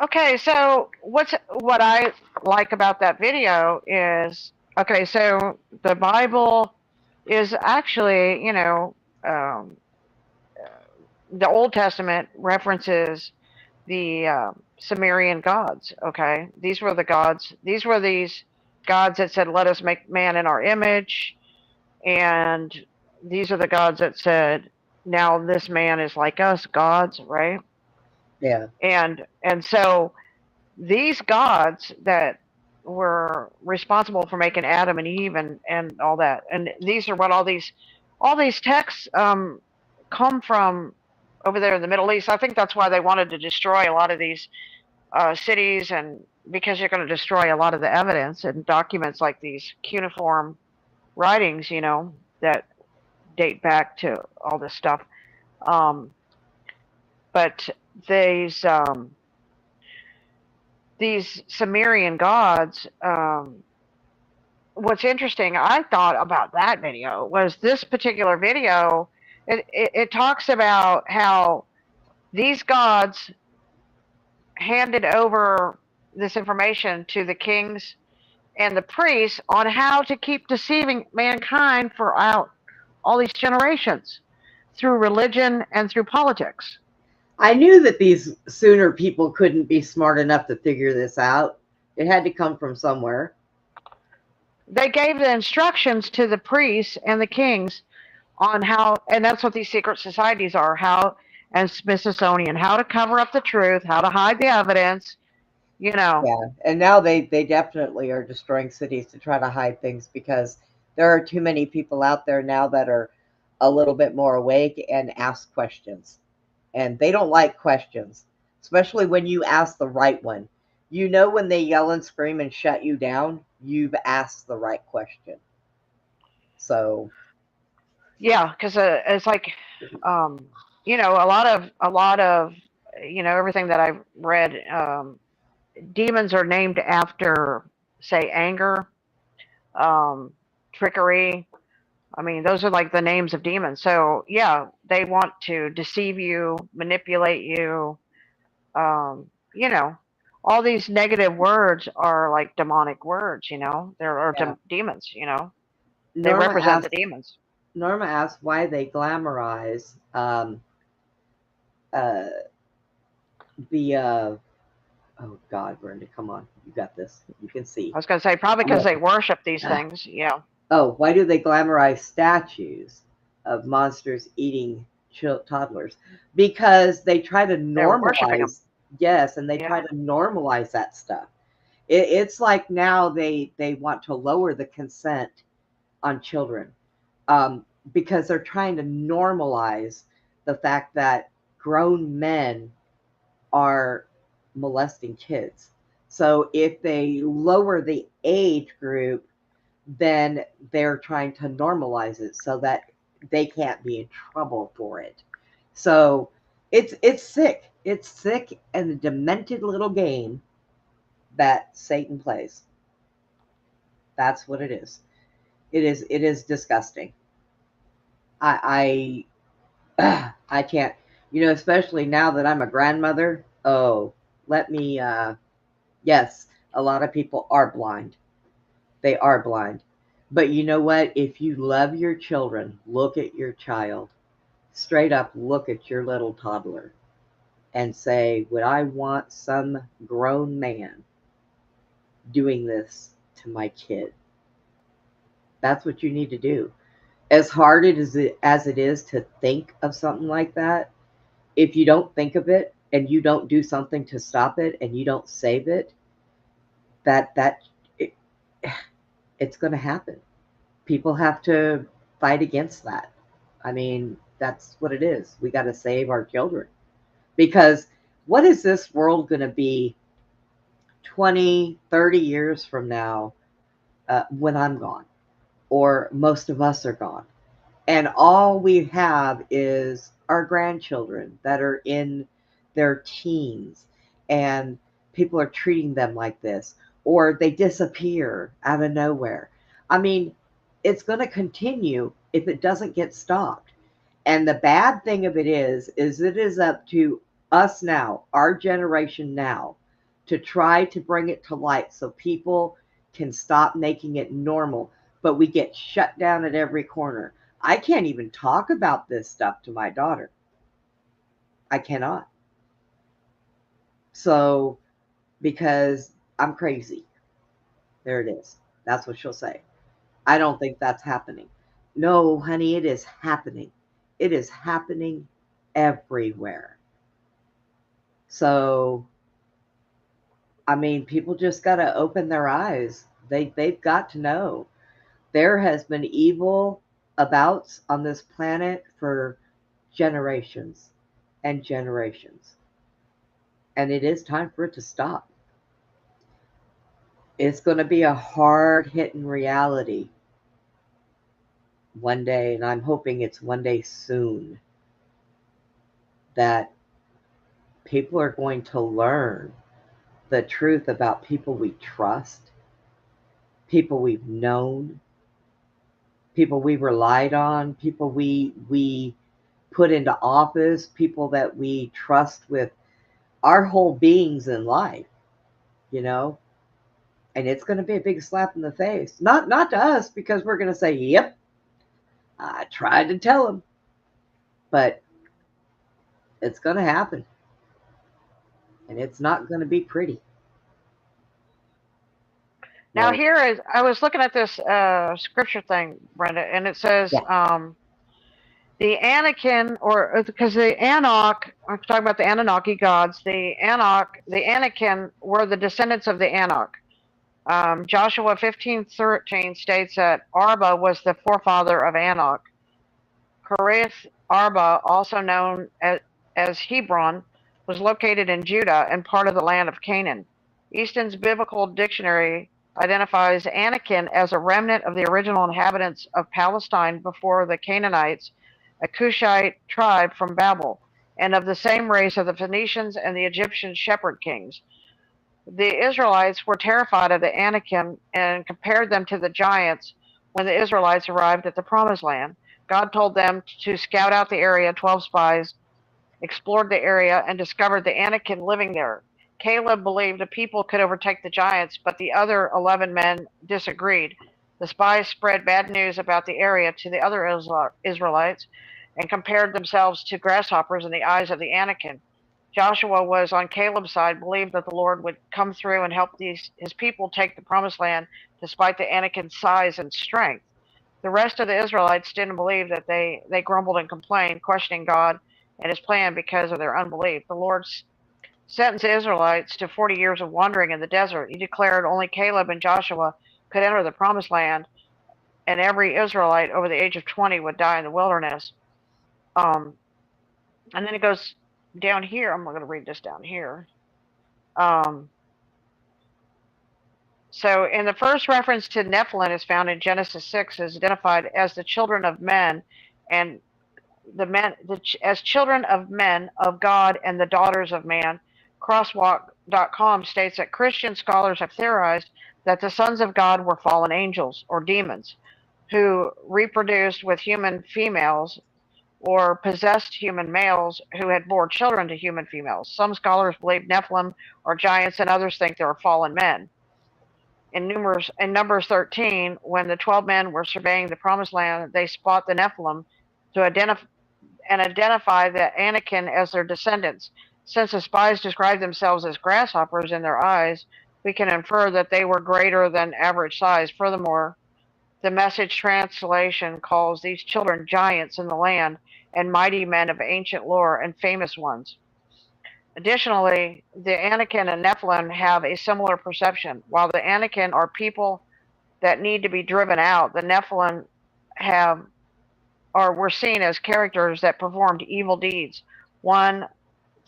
[SPEAKER 2] Okay, so what I like about that video is, okay, so the Bible is actually, the Old Testament references the Sumerian gods, okay? These were these gods that said, let us make man in our image, and these are the gods that said, now this man is like us, gods, right?
[SPEAKER 1] Yeah.
[SPEAKER 2] And so these gods that were responsible for making Adam and Eve and all that, and these are what all these texts come from over there in the Middle East. I think that's why they wanted to destroy a lot of these cities, and because you're going to destroy a lot of the evidence and documents like these cuneiform writings, that date back to all this stuff. But these Sumerian gods, what's interesting, I thought about that video was this particular video. It talks about how these gods handed over this information to the kings and the priests on how to keep deceiving mankind throughout all these generations through religion and through politics.
[SPEAKER 1] I knew that these Sooner people couldn't be smart enough to figure this out. It had to come from somewhere.
[SPEAKER 2] They gave the instructions to the priests and the kings on how, and that's what these secret societies are, how, and Smithsonian, how to cover up the truth, how to hide the evidence, you know.
[SPEAKER 1] Yeah, and now they definitely are destroying cities to try to hide things because there are too many people out there now that are a little bit more awake and ask questions. And they don't like questions, especially when you ask the right one. You know, when they yell and scream and shut you down, you've asked the right question. So,
[SPEAKER 2] Yeah, because it's like, um, a lot of, everything that I've read, demons are named after, say, anger, um, trickery. I mean, those are like the names of demons. So yeah, they want to deceive you, manipulate you. Um, you know, all these negative words are like demonic words. There are
[SPEAKER 1] yeah.
[SPEAKER 2] demons. They
[SPEAKER 1] Norma
[SPEAKER 2] represent the
[SPEAKER 1] asked
[SPEAKER 2] demons.
[SPEAKER 1] Norma asked why they glamorize uh, the oh God, Brenda, come on, you got this. You can see.
[SPEAKER 2] I was going to say probably because
[SPEAKER 1] Yeah.
[SPEAKER 2] they worship these things. Yeah,
[SPEAKER 1] Oh, why do they glamorize statues of monsters eating toddlers? Because they try to
[SPEAKER 2] they're worshiping them.
[SPEAKER 1] normalize, yes, and they try
[SPEAKER 2] Yeah,
[SPEAKER 1] to normalize that stuff. It's like now they want to lower the consent on children, um, because they're trying to normalize the fact that grown men are molesting kids. So if they lower the age group, then they're trying to normalize it so that they can't be in trouble for it. So it's sick. It's sick and a demented little game that Satan plays. That's what it is. It is disgusting. I can't, especially now that I'm a grandmother. Oh, let me yes, a lot of people are blind. They are blind. But you know what? If you love your children, look at your child. Straight up look at your little toddler and say, would I want some grown man doing this to my kid? That's what you need to do. As hard as it is to think of something like that, if you don't think of it and you don't do something to stop it and you don't save it, that it, it's going to happen. People have to fight against that. I mean, that's what it is. We got to save our children because what is this world going to be 20, 30 years from now when I'm gone or most of us are gone? And all we have is our grandchildren that are in their teens and people are treating them like this or they disappear out of nowhere. I mean, it's going to continue if it doesn't get stopped. And the bad thing of it is it is up to us now, our generation now, to try to bring it to light so people can stop making it normal. But we get shut down at every corner. I can't even talk about this stuff to my daughter. I cannot. So, because I'm crazy. There it is. That's what she'll say. I don't think that's happening. No, honey, it is happening. It is happening everywhere. So, I mean, people just got to open their eyes. They've got to know there has been evil abouts on this planet for generations and generations. And it is time for it to stop. It's going to be a hard hitting reality one day, and I'm hoping it's one day soon that people are going to learn the truth about people we trust, people we've known, people we relied on, people we put into office, people that we trust with our whole beings in life, you know? And it's going to be a big slap in the face. Not to us because we're going to say, "Yep, I tried to tell him." But it's going to happen and it's not going to be pretty.
[SPEAKER 2] Now
[SPEAKER 1] Right.
[SPEAKER 2] here is I was looking at this scripture thing, Brenda, and it says
[SPEAKER 1] Yeah.
[SPEAKER 2] the Anakin, or because the Anak, I'm talking about the Anunnaki gods, the Anakin were the descendants of the Anak. Joshua 15:13 states that Arba was the forefather of Anak. Kiriath Arba, also known as Hebron, was located in Judah and part of the land of Canaan. Easton's Biblical Dictionary identifies Anakim as a remnant of the original inhabitants of Palestine before the Canaanites, a Cushite tribe from Babel, and of the same race of the Phoenicians and the Egyptian shepherd kings. The Israelites were terrified of the Anakim and compared them to the giants when the Israelites arrived at the Promised Land. God told them to scout out the area. 12 spies explored the area and discovered the Anakim living there. Caleb believed the people could overtake the giants, but the other 11 men disagreed. The spies spread bad news about the area to the other Israelites and compared themselves to grasshoppers in the eyes of the Anakim. Joshua was on Caleb's side, believed that the Lord would come through and help his people take the promised land despite the Anakim's size and strength. The rest of the Israelites didn't believe that they grumbled and complained, questioning God and his plan because of their unbelief. The Lord sentenced the Israelites to 40 years of wandering in the desert. He declared only Caleb and Joshua could enter the promised land, and every Israelite over the age of 20 would die in the wilderness. And then it goes down here. I'm going to read this down here. So in the first reference to Nephilim is found in Genesis 6, is identified as the children of men, and as children of men of God and the daughters of man. Crosswalk.com states that Christian scholars have theorized that the sons of God were fallen angels or demons who reproduced with human females or possessed human males who had bore children to human females. Some scholars believe Nephilim are giants, and others think they are fallen men. In Numbers 13, when the 12 men were surveying the promised land, they spot the Nephilim to identify the Anakim as their descendants. Since the spies described themselves as grasshoppers in their eyes, we can infer that they were greater than average size. Furthermore, the Message translation calls these children giants in the land and mighty men of ancient lore and famous ones. Additionally, the Anakim and Nephilim have a similar perception. While the Anakim are people that need to be driven out, the Nephilim were seen as characters that performed evil deeds. One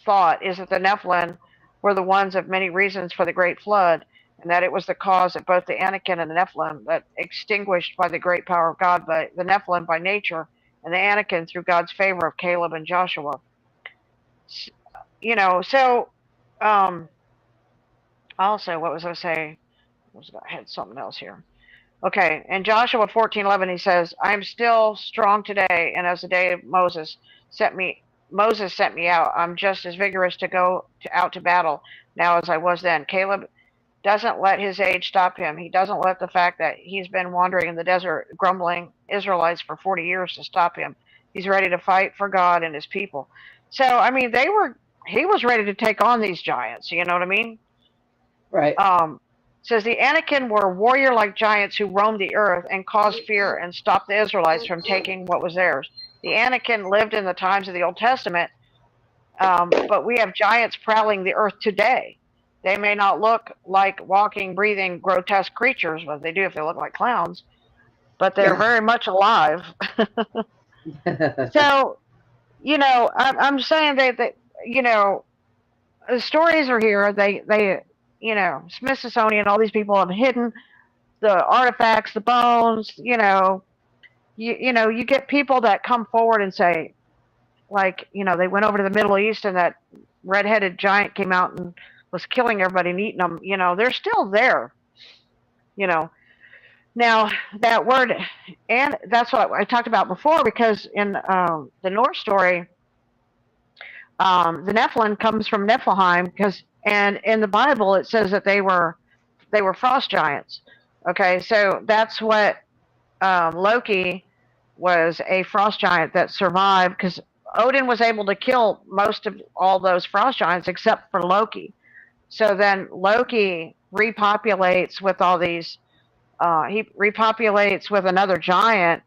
[SPEAKER 2] thought is that the Nephilim were the ones of many reasons for the great flood, and that it was the cause of both the Anakim and the Nephilim that extinguished by the great power of God, by the Nephilim by nature, and the Anakim through God's favor of Caleb and Joshua. So also, what was I saying? I had something else here. Okay, in Joshua 14:11, he says, "I am still strong today, and as the day of Moses sent me out. I'm just as vigorous to go out to battle now as I was then." Caleb doesn't let his age stop him. He doesn't let the fact that he's been wandering in the desert, grumbling Israelites for 40 years to stop him. He's ready to fight for God and his people. So, I mean, he was ready to take on these giants. You know what I mean?
[SPEAKER 1] Right.
[SPEAKER 2] Says the Anakim were warrior-like giants who roamed the earth and caused fear and stopped the Israelites from taking what was theirs. The Anakim lived in the times of the Old Testament, but we have giants prowling the earth today. They may not look like walking, breathing, grotesque creatures, but they do if they look like clowns. But they're very much alive. So, I'm saying that the stories are here. They Smithsonian, all these people have hidden the artifacts, the bones. You get people that come forward and say, like, they went over to the Middle East and that red-headed giant came out and was killing everybody and eating them. They're still there. Now that word, and that's what I talked about before, because in the Norse story, the Nephilim comes from Nephilim, and in the Bible it says that they were frost giants. Okay, so that's what Loki was, a frost giant that survived, because Odin was able to kill most of all those frost giants except for Loki. So then Loki repopulates with all these. He repopulates with another giant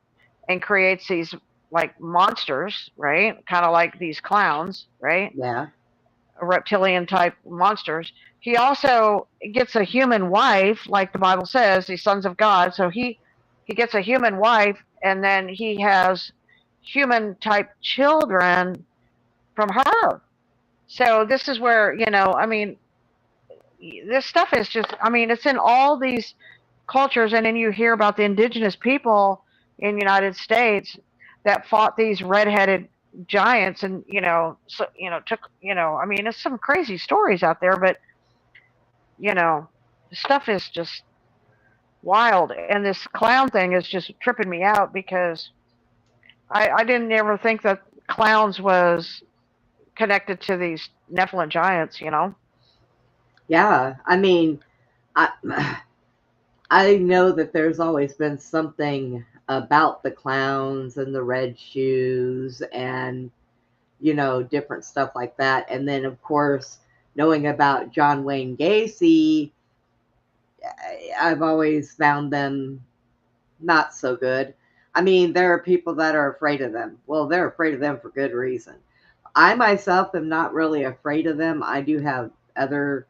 [SPEAKER 2] and creates these like monsters, right? Kind of like these clowns, right?
[SPEAKER 1] Yeah.
[SPEAKER 2] Reptilian type monsters. He also gets a human wife, like the Bible says, the sons of God. So he gets a human wife, and then he has human type children from her. So this is where, I mean, this stuff is just, I mean, it's in all these cultures, and then you hear about the indigenous people in the United States that fought these redheaded giants, and so took, I mean, it's some crazy stories out there, but the stuff is just wild, and this clown thing is just tripping me out because I didn't ever think that clowns was connected to these Nephilim giants.
[SPEAKER 1] Yeah. I mean, I I know that there's always been something about the clowns and the red shoes and different stuff like that. And then of course, knowing about John Wayne Gacy, I've always found them not so good. I mean, there are people that are afraid of them. Well, they're afraid of them for good reason. I myself am not really afraid of them. I do have other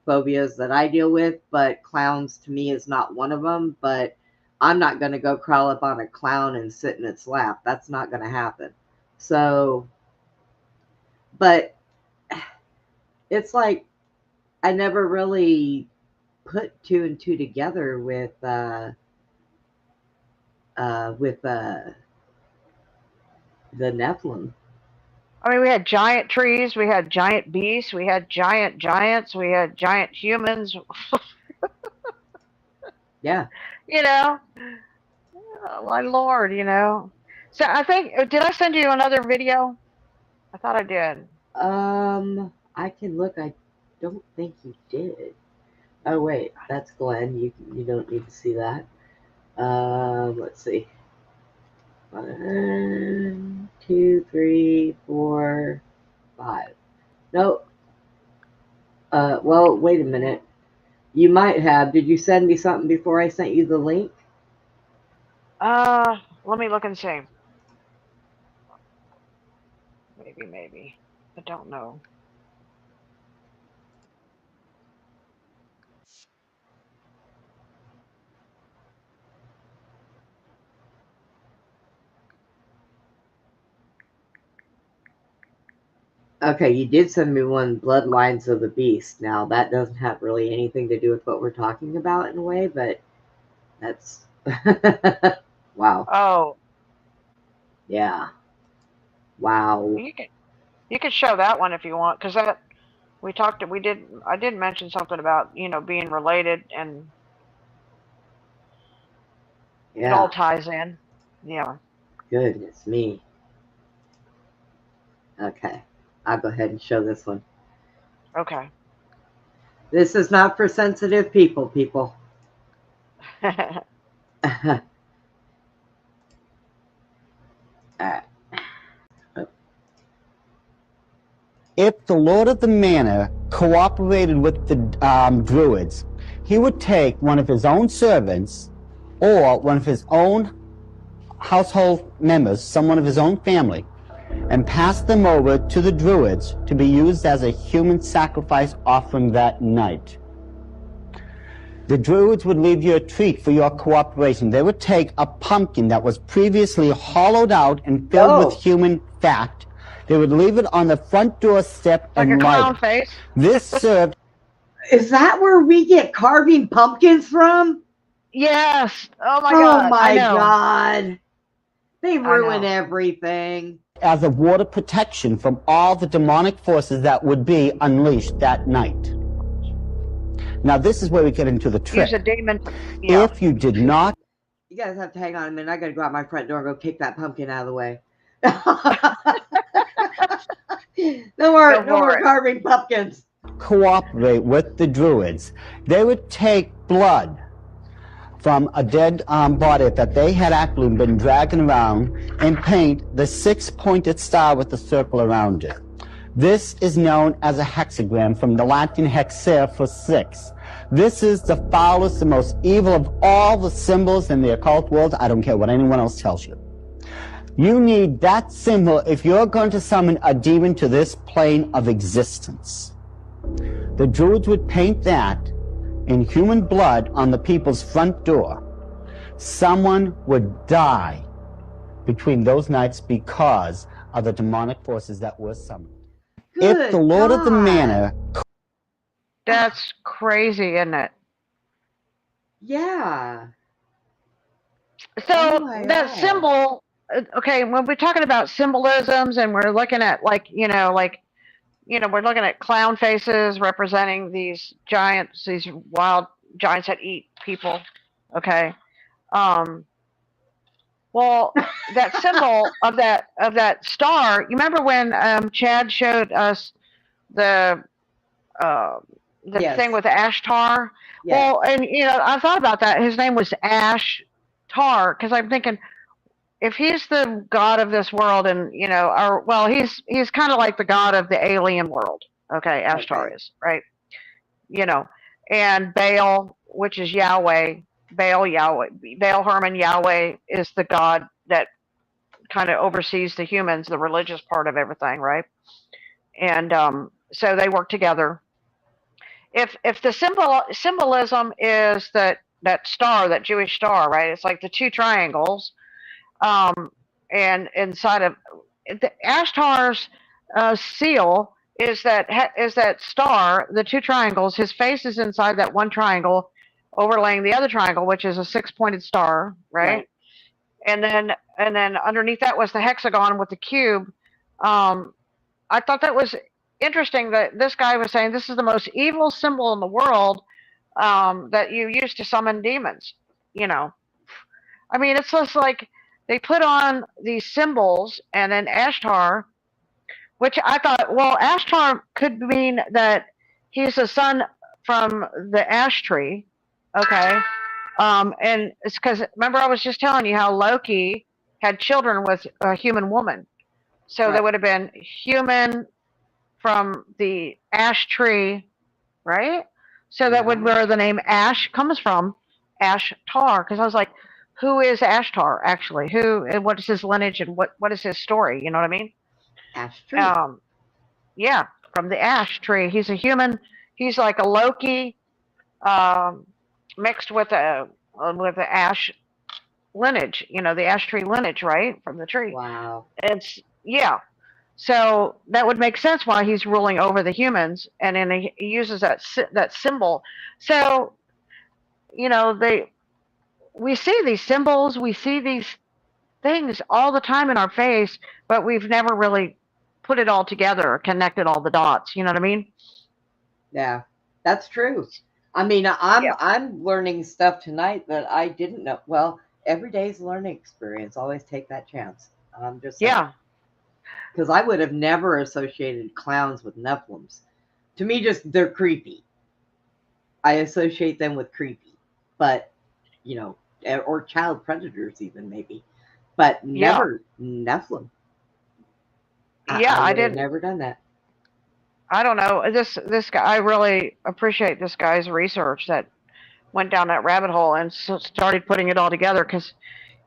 [SPEAKER 1] phobias that I deal with, but clowns to me is not one of them. But I'm not going to go crawl up on a clown and sit in its lap. That's not going to happen. So, but it's like I never really put two and two together with the Nephilim.
[SPEAKER 2] I mean, we had giant trees, we had giant beasts, we had giant giants, we had giant humans.
[SPEAKER 1] Yeah.
[SPEAKER 2] Oh, my Lord, So I think, did I send you another video? I thought I did.
[SPEAKER 1] I can look. I don't think you did. Oh wait, that's Glenn. You don't need to see that. Let's see. 1, 2, 3, 4, 5. Nope. Well, wait a minute. You might have. Did you send me something before I sent you the link?
[SPEAKER 2] Let me look and see. Maybe. I don't know.
[SPEAKER 1] Okay, you did send me one, Bloodlines of the Beast. Now, that doesn't have really anything to do with what we're talking about in a way, but that's... wow.
[SPEAKER 2] Oh.
[SPEAKER 1] Yeah. Wow.
[SPEAKER 2] You could show that one if you want, because I did mention something about, being related, and
[SPEAKER 1] Yeah.
[SPEAKER 2] it all ties in. Yeah.
[SPEAKER 1] Goodness me. Okay. I'll go ahead and show this one.
[SPEAKER 2] Okay.
[SPEAKER 1] This is not for sensitive people.
[SPEAKER 8] If the Lord of the Manor cooperated with the Druids, he would take one of his own servants or one of his own household members, someone of his own family, and pass them over to the Druids to be used as a human sacrifice offering that night. The Druids would leave you a treat for your cooperation. They would take a pumpkin that was previously hollowed out and filled with human fat. They would leave it on the front doorstep and light it.
[SPEAKER 2] Face.
[SPEAKER 8] This served...
[SPEAKER 1] Is that where we get carving pumpkins from?
[SPEAKER 2] Yes. Oh my God.
[SPEAKER 1] Oh my God. They ruin everything.
[SPEAKER 8] As a water protection from all the demonic forces that would be unleashed that night. Now this is where we get into the trick.
[SPEAKER 2] Use a demon. Yeah.
[SPEAKER 8] If you did not...
[SPEAKER 1] You guys have to hang on a minute. I got to go out my front door and go kick that pumpkin out of the way. No more carving pumpkins.
[SPEAKER 8] Cooperate with the Druids. They would take blood from a dead body that they had actually been dragging around and paint the 6-pointed star with the circle around it. This is known as a hexagram, from the Latin hexer for 6. This is the foulest, the most evil of all the symbols in the occult world. I don't care what anyone else tells you. You need that symbol if you're going to summon a demon to this plane of existence. The Druids would paint that in human blood on the people's front door. Someone would die between those nights because of the demonic forces that were summoned.
[SPEAKER 1] Good
[SPEAKER 8] If the Lord of the
[SPEAKER 1] God.
[SPEAKER 8] Manor...
[SPEAKER 2] That's crazy, isn't it?
[SPEAKER 1] Yeah.
[SPEAKER 2] So
[SPEAKER 1] Oh my
[SPEAKER 2] that
[SPEAKER 1] God.
[SPEAKER 2] symbol, okay, when we're talking about symbolisms and we're looking at we're looking at clown faces representing these giants, these wild giants that eat people. Okay. Well, that symbol of that star. You remember when Chad showed us the
[SPEAKER 1] Yes.
[SPEAKER 2] thing with Ashtar?
[SPEAKER 1] Yes.
[SPEAKER 2] Well, and I thought about that. His name was Ashtar because I'm thinking, if he's the god of this world, and he's kind of like the god of the alien world. Okay, Ashtar
[SPEAKER 1] Okay.
[SPEAKER 2] is right. And Baal, which is Yahweh, Baal Herman Yahweh is the god that kind of oversees the humans, the religious part of everything, right? And so they work together. If the symbolism is that star, that Jewish star, right? It's like the two triangles. And inside of the Ashtar's seal is that star, the two triangles. His face is inside that one triangle, overlaying the other triangle, which is a 6-pointed star, right? And then underneath that was the hexagon with the cube. I thought that was interesting that this guy was saying this is the most evil symbol in the world, that you use to summon demons. I mean, it's just like they put on these symbols, and then Ashtar, which I thought, well, Ashtar could mean that he's a son from the ash tree, okay? And it's because, remember, I was just telling you how Loki had children with a human woman. So
[SPEAKER 1] Right.
[SPEAKER 2] there would have been human from the ash tree, right? So that would where the name Ash comes from, Ashtar. Because I was like, who is Ashtar actually? Who and what is his lineage and what is his story? You know what I mean?
[SPEAKER 1] Ash tree.
[SPEAKER 2] Yeah, from the ash tree. He's a human. He's like a Loki, mixed with the ash lineage. The ash tree lineage, right, from the tree.
[SPEAKER 1] Wow.
[SPEAKER 2] It's So that would make sense why he's ruling over the humans, and then he uses that symbol. So we see these symbols, we see these things all the time in our face, but we've never really put it all together or connected all the dots. You know what I mean?
[SPEAKER 1] Yeah, that's true. I mean, I'm learning stuff tonight that I didn't know. Well, every day's a learning experience. Always take that chance. I'm just saying.
[SPEAKER 2] Yeah.
[SPEAKER 1] Because I would have never associated clowns with Nephilims. To me, just they're creepy. I associate them with creepy, but or child predators even maybe, but never Nephilim. I didn't. Never done that.
[SPEAKER 2] I don't know. This guy. I really appreciate this guy's research that went down that rabbit hole and started putting it all together, because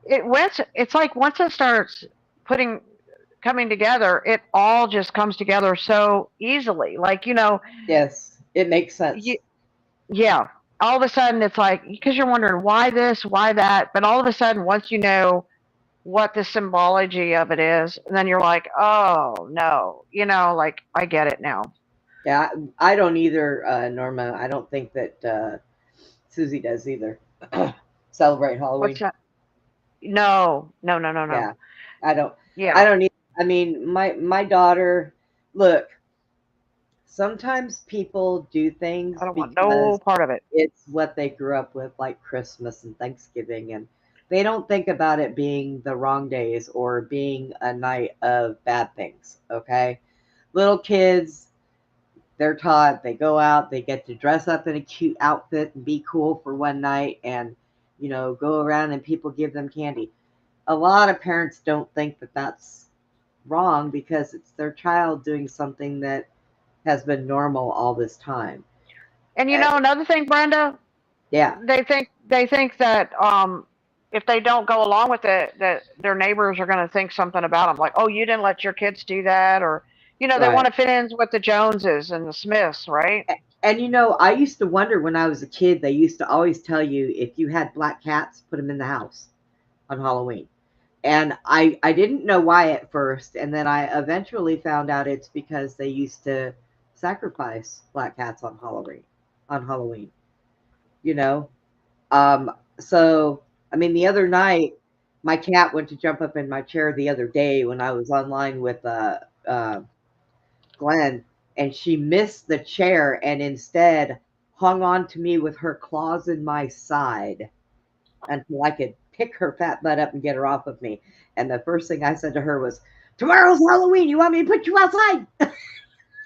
[SPEAKER 2] it's like once it starts coming together, it all just comes together so easily. Like,
[SPEAKER 1] Yes, it makes sense.
[SPEAKER 2] Yeah. All of a sudden it's like, because you're wondering why this, why that, but all of a sudden once you know what the symbology of it is, then you're like, oh no, like I get it now.
[SPEAKER 1] Yeah, I don't either, Norma. I don't think that Susie does either. Celebrate Halloween.
[SPEAKER 2] What's that? No.
[SPEAKER 1] Yeah, I don't.
[SPEAKER 2] Yeah.
[SPEAKER 1] I don't need. I mean, my daughter. Look, sometimes people do things
[SPEAKER 2] I don't want no part of it.
[SPEAKER 1] It's what they grew up with, like Christmas and Thanksgiving, and they don't think about it being the wrong days or being a night of bad things. Okay, little kids, they're taught, they go out, they get to dress up in a cute outfit and be cool for one night, and go around and people give them candy. A lot of parents don't think that that's wrong because it's their child doing something that has been normal all this time.
[SPEAKER 2] And
[SPEAKER 1] Uh,
[SPEAKER 2] another thing, Brenda,
[SPEAKER 1] yeah,
[SPEAKER 2] they think that if they don't go along with it, that their neighbors are going to think something about them, like, oh, you didn't let your kids do that, or they want
[SPEAKER 1] right.
[SPEAKER 2] to fit in with the Joneses and the Smiths, right?
[SPEAKER 1] And I used to wonder when I was a kid, they used to always tell you if you had black cats, put them in the house on Halloween. And I didn't know why at first. And then I eventually found out it's because they used to sacrifice black cats on Halloween. On Halloween, you know? Um, so, I mean, the other night, my cat went to jump up in my chair the other day when I was online with Glenn, and she missed the chair and instead hung on to me with her claws in my side until I could pick her fat butt up and get her off of me. And the first thing I said to her was, "Tomorrow's Halloween. You want me to put you outside?"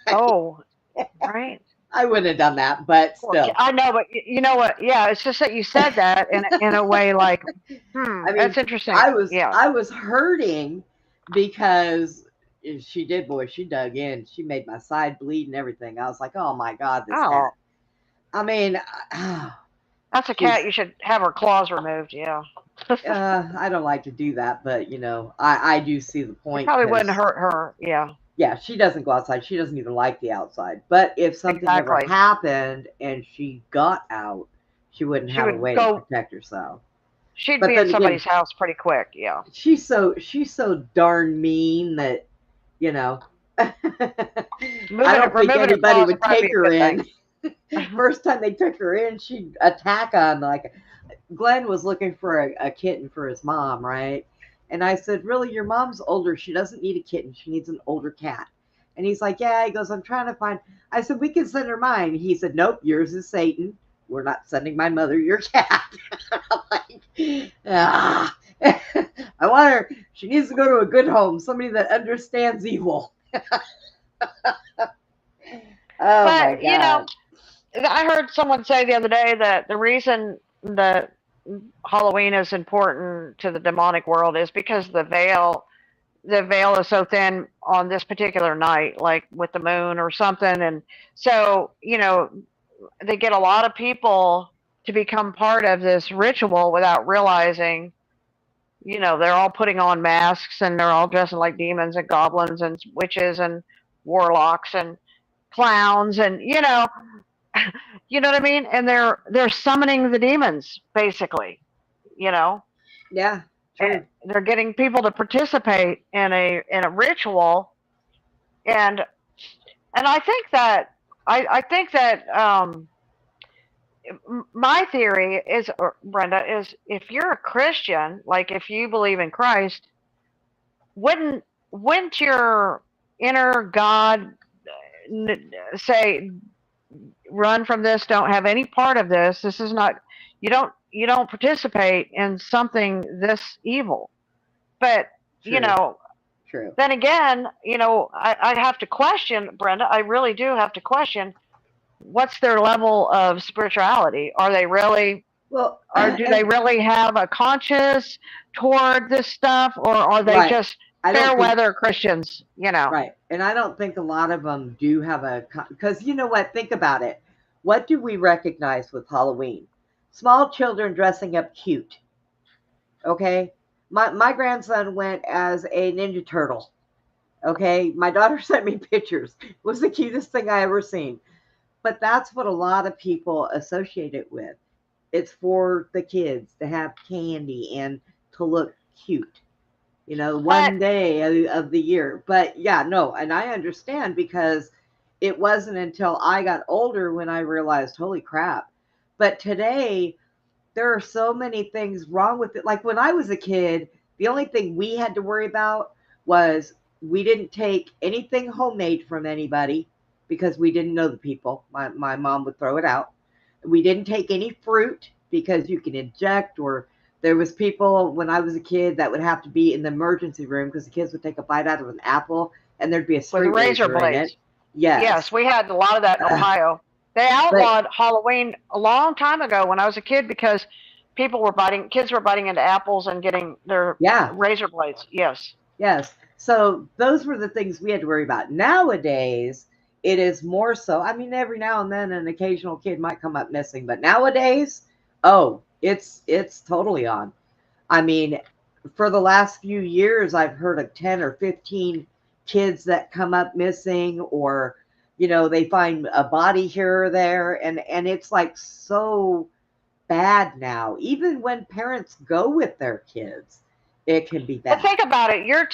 [SPEAKER 2] Oh, right.
[SPEAKER 1] I wouldn't have done that, but still.
[SPEAKER 2] I know, but you know what? Yeah, it's just that you said that in a way like,
[SPEAKER 1] I mean,
[SPEAKER 2] that's interesting.
[SPEAKER 1] I was
[SPEAKER 2] Yeah.
[SPEAKER 1] I was hurting because she did, boy, she dug in. She made my side bleed and everything. I was like, "Oh my God, this cat."
[SPEAKER 2] Oh,
[SPEAKER 1] I mean,
[SPEAKER 2] that's a cat.
[SPEAKER 1] she's
[SPEAKER 2] You should have her claws removed. Yeah.
[SPEAKER 1] I don't like to do that, but I do see the
[SPEAKER 2] It
[SPEAKER 1] point
[SPEAKER 2] probably wouldn't
[SPEAKER 1] because
[SPEAKER 2] hurt her. Yeah.
[SPEAKER 1] yeah, she doesn't go outside. She doesn't even like the outside. But if something ever
[SPEAKER 2] Exactly.
[SPEAKER 1] happened and she got out, she wouldn't
[SPEAKER 2] She
[SPEAKER 1] have a
[SPEAKER 2] would
[SPEAKER 1] way to
[SPEAKER 2] go.
[SPEAKER 1] protect herself.
[SPEAKER 2] She'd
[SPEAKER 1] But
[SPEAKER 2] be in
[SPEAKER 1] then again,
[SPEAKER 2] somebody's house pretty quick. Yeah.
[SPEAKER 1] she's so darn mean that you know I don't think
[SPEAKER 2] Removing her
[SPEAKER 1] anybody
[SPEAKER 2] claws would
[SPEAKER 1] would
[SPEAKER 2] probably
[SPEAKER 1] take
[SPEAKER 2] be a
[SPEAKER 1] her
[SPEAKER 2] good
[SPEAKER 1] in.
[SPEAKER 2] thing.
[SPEAKER 1] First time they took her in, she'd attack on like Glenn was looking for a kitten for his mom, right? And I said, "Really, your mom's older. She doesn't need a kitten. She needs an older cat." And he's like, "Yeah." He goes, "I'm trying to find." I said, "We can send her mine." He said, "Nope, yours is Satan. We're not sending my mother your cat." I'm like, ah. I want her. She needs to go to a good home, somebody that understands evil. Oh my
[SPEAKER 2] But
[SPEAKER 1] God.
[SPEAKER 2] I heard someone say the other day that the reason that Halloween is important to the demonic world is because the veil is so thin on this particular night, like with the moon or something, and so they get a lot of people to become part of this ritual without realizing. They're all putting on masks and they're all dressing like demons and goblins and witches and warlocks and clowns and you know what I mean? And they're summoning the demons basically, you know.
[SPEAKER 1] Yeah,
[SPEAKER 2] And
[SPEAKER 1] true.
[SPEAKER 2] they're getting people to participate in a ritual, and I think that my theory is, Brenda, is if you're a Christian, like if you believe in Christ, wouldn't wouldn't your inner God say, run from this, don't have any part of this, this is not, you don't participate in something this evil. But you
[SPEAKER 1] True.
[SPEAKER 2] know
[SPEAKER 1] True.
[SPEAKER 2] then again, I have to question, Brenda, I really do have to question, what's their level of spirituality? Are they really,
[SPEAKER 1] Well,
[SPEAKER 2] or do they
[SPEAKER 1] and
[SPEAKER 2] really have a conscience toward this stuff, or are they
[SPEAKER 1] right.
[SPEAKER 2] just
[SPEAKER 1] I don't
[SPEAKER 2] fair
[SPEAKER 1] think
[SPEAKER 2] weather Christians?
[SPEAKER 1] right, and I don't think a lot of them do have because you know what? Think about it. What do we recognize with Halloween? Small children dressing up cute. Okay, my grandson went as a Ninja Turtle. Okay, my daughter sent me pictures. It was the cutest thing I ever seen. But that's what a lot of people associate it with. It's for the kids to have candy and to look cute,
[SPEAKER 2] But
[SPEAKER 1] one day of the year. But yeah, no, and I understand because it wasn't until I got older when I realized, holy crap. But today, there are so many things wrong with it. Like when I was a kid, the only thing we had to worry about was we didn't take anything homemade from anybody because we didn't know the people. My mom would throw it out. We didn't take any fruit because you can inject, or there was people when I was a kid that would have to be in the emergency room because the kids would take a bite out of an apple and there'd be a
[SPEAKER 2] with
[SPEAKER 1] street
[SPEAKER 2] razor
[SPEAKER 1] razor in it.
[SPEAKER 2] blades. Yes,
[SPEAKER 1] Yes.
[SPEAKER 2] we had a lot of that in
[SPEAKER 1] Uh,
[SPEAKER 2] Ohio. They
[SPEAKER 1] but
[SPEAKER 2] outlawed Halloween a long time ago when I was a kid because kids were biting into apples and getting their
[SPEAKER 1] yeah,
[SPEAKER 2] razor blades. Yes.
[SPEAKER 1] yes. So those were the things we had to worry about. Nowadays, it is more so. I mean, every now and then an occasional kid might come up missing, but nowadays, oh, it's totally on. I mean, for the last few years, I've heard of 10 or 15 kids that come up missing, or, they find a body here or there. And it's like so bad now. Even when parents go with their kids, it can be
[SPEAKER 2] But
[SPEAKER 1] bad.
[SPEAKER 2] think about it. You're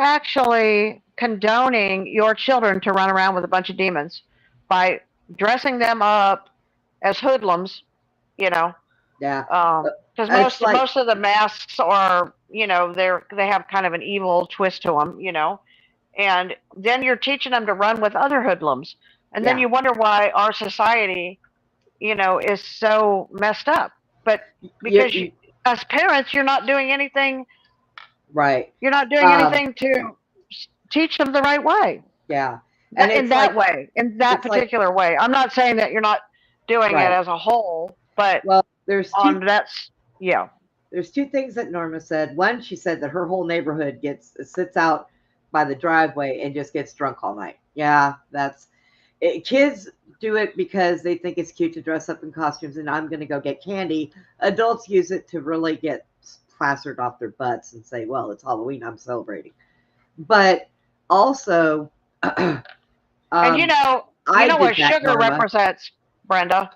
[SPEAKER 2] actually condoning your children to run around with a bunch of demons by dressing them up as hoodlums, you know.
[SPEAKER 1] Yeah.
[SPEAKER 2] Because
[SPEAKER 1] It's like,
[SPEAKER 2] most of the masks are, they have kind of an evil twist to them, and then you're teaching them to run with other hoodlums, and then
[SPEAKER 1] yeah,
[SPEAKER 2] you wonder why our society, is so messed up. But because as parents, you're not doing anything.
[SPEAKER 1] right.
[SPEAKER 2] You're not doing anything to teach them the right way.
[SPEAKER 1] Yeah. And
[SPEAKER 2] In
[SPEAKER 1] it's
[SPEAKER 2] that
[SPEAKER 1] like,
[SPEAKER 2] way, in that
[SPEAKER 1] it's like,
[SPEAKER 2] particular way. I'm not saying that you're not doing it
[SPEAKER 1] right.
[SPEAKER 2] as a whole, but
[SPEAKER 1] Well,
[SPEAKER 2] yeah.
[SPEAKER 1] there's two things that Norma said. One, she said that her whole neighborhood sits out by the driveway and just gets drunk all night. Yeah, that's it. Kids do it because they think it's cute to dress up in costumes, and I'm going to go get candy. Adults use it to really get plastered off their butts and say, well, it's Halloween, I'm celebrating. But also,
[SPEAKER 2] And
[SPEAKER 1] I
[SPEAKER 2] you know
[SPEAKER 1] did
[SPEAKER 2] what
[SPEAKER 1] that,
[SPEAKER 2] sugar
[SPEAKER 1] Norma.
[SPEAKER 2] represents, Brenda,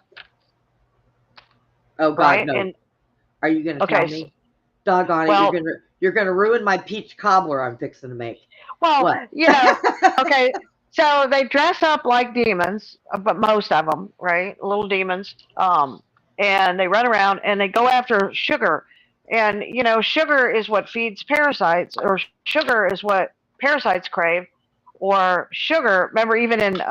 [SPEAKER 1] Oh God,
[SPEAKER 2] right?
[SPEAKER 1] no.
[SPEAKER 2] And
[SPEAKER 1] Are you going to tell me?
[SPEAKER 2] okay,
[SPEAKER 1] Doggone it,
[SPEAKER 2] well,
[SPEAKER 1] you're gonna ruin my peach cobbler I'm fixing to make.
[SPEAKER 2] well,
[SPEAKER 1] What?
[SPEAKER 2] okay. So they dress up like demons, but most of them, right? Little demons. And they run around and they go after sugar. And sugar is what feeds parasites, or sugar is what parasites crave, or sugar. Remember, even in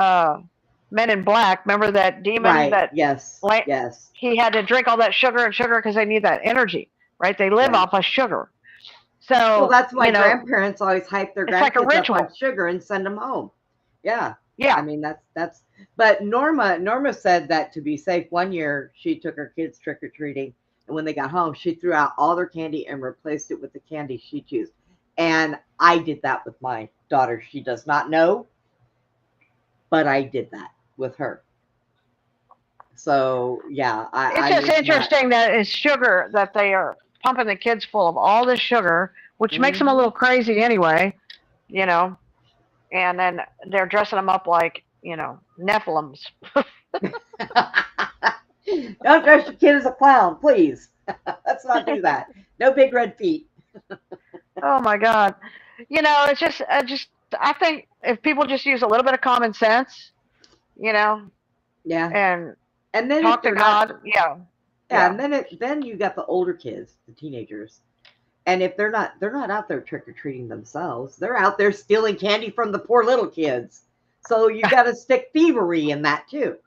[SPEAKER 2] Men in Black, remember that demon
[SPEAKER 1] Right.
[SPEAKER 2] that
[SPEAKER 1] Yes. Yes.
[SPEAKER 2] he had to drink all that sugar and sugar because they need that energy, right? They live
[SPEAKER 1] Yeah.
[SPEAKER 2] off of sugar.
[SPEAKER 1] Well,
[SPEAKER 2] So,
[SPEAKER 1] that's why grandparents always hype their
[SPEAKER 2] it's like a
[SPEAKER 1] grandkids up on
[SPEAKER 2] ritual.
[SPEAKER 1] sugar and send them home. Yeah. I
[SPEAKER 2] Yeah.
[SPEAKER 1] mean, that's. But Norma said that to be safe, one year she took her kids trick or treating, and when they got home, she threw out all their candy and replaced it with the candy she chose. And I did that with my daughter. She does not know, but I did that with her. So yeah,
[SPEAKER 2] It's just interesting that it's sugar, that they are pumping the kids full of all this sugar, which makes them a little crazy anyway, and then they're dressing them up like, Nephilims.
[SPEAKER 1] Don't dress your kid as a clown, please. Let's not do that. No big red feet.
[SPEAKER 2] Oh my God. It's I think if people just use a little bit of common sense,
[SPEAKER 1] Yeah.
[SPEAKER 2] and
[SPEAKER 1] then
[SPEAKER 2] talk to God,
[SPEAKER 1] yeah, and then you got the older kids, the teenagers. And if they're not out there trick or treating themselves, they're out there stealing candy from the poor little kids. So you got to stick thievery in that too.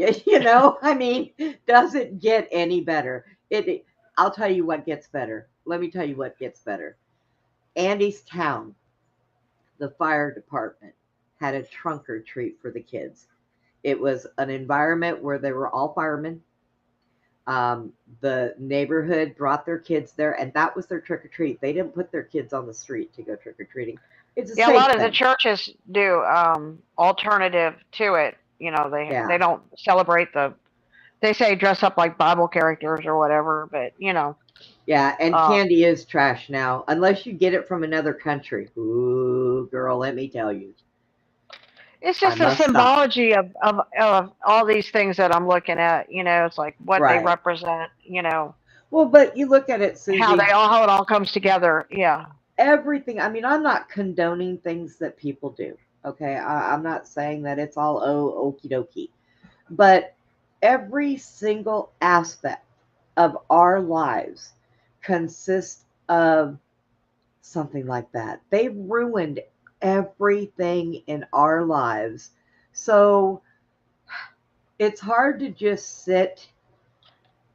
[SPEAKER 1] I mean, does it get any better? I'll tell you what gets better. Let me tell you what gets better. Andy's Town, the fire department, had a trunk or treat for the kids. It was an environment where they were all firemen. The neighborhood brought their kids there, and that was their trick or treat. They didn't put their kids on the street to go trick or treating. It's
[SPEAKER 2] a lot of the churches do alternative to it. They don't celebrate they say dress up like Bible characters or whatever, but
[SPEAKER 1] Yeah, and candy is trash now, unless you get it from another country. Ooh, girl, let me tell you.
[SPEAKER 2] It's just the symbology of all these things that I'm looking at. It's like what they represent.
[SPEAKER 1] Well, but you look at it, Suzy,
[SPEAKER 2] how it all comes together. Yeah.
[SPEAKER 1] Everything. I mean, I'm not condoning things that people do. Okay, I'm not saying that it's all okie dokie, but every single aspect of our lives consists of something like that. They've ruined everything in our lives. So it's hard to just sit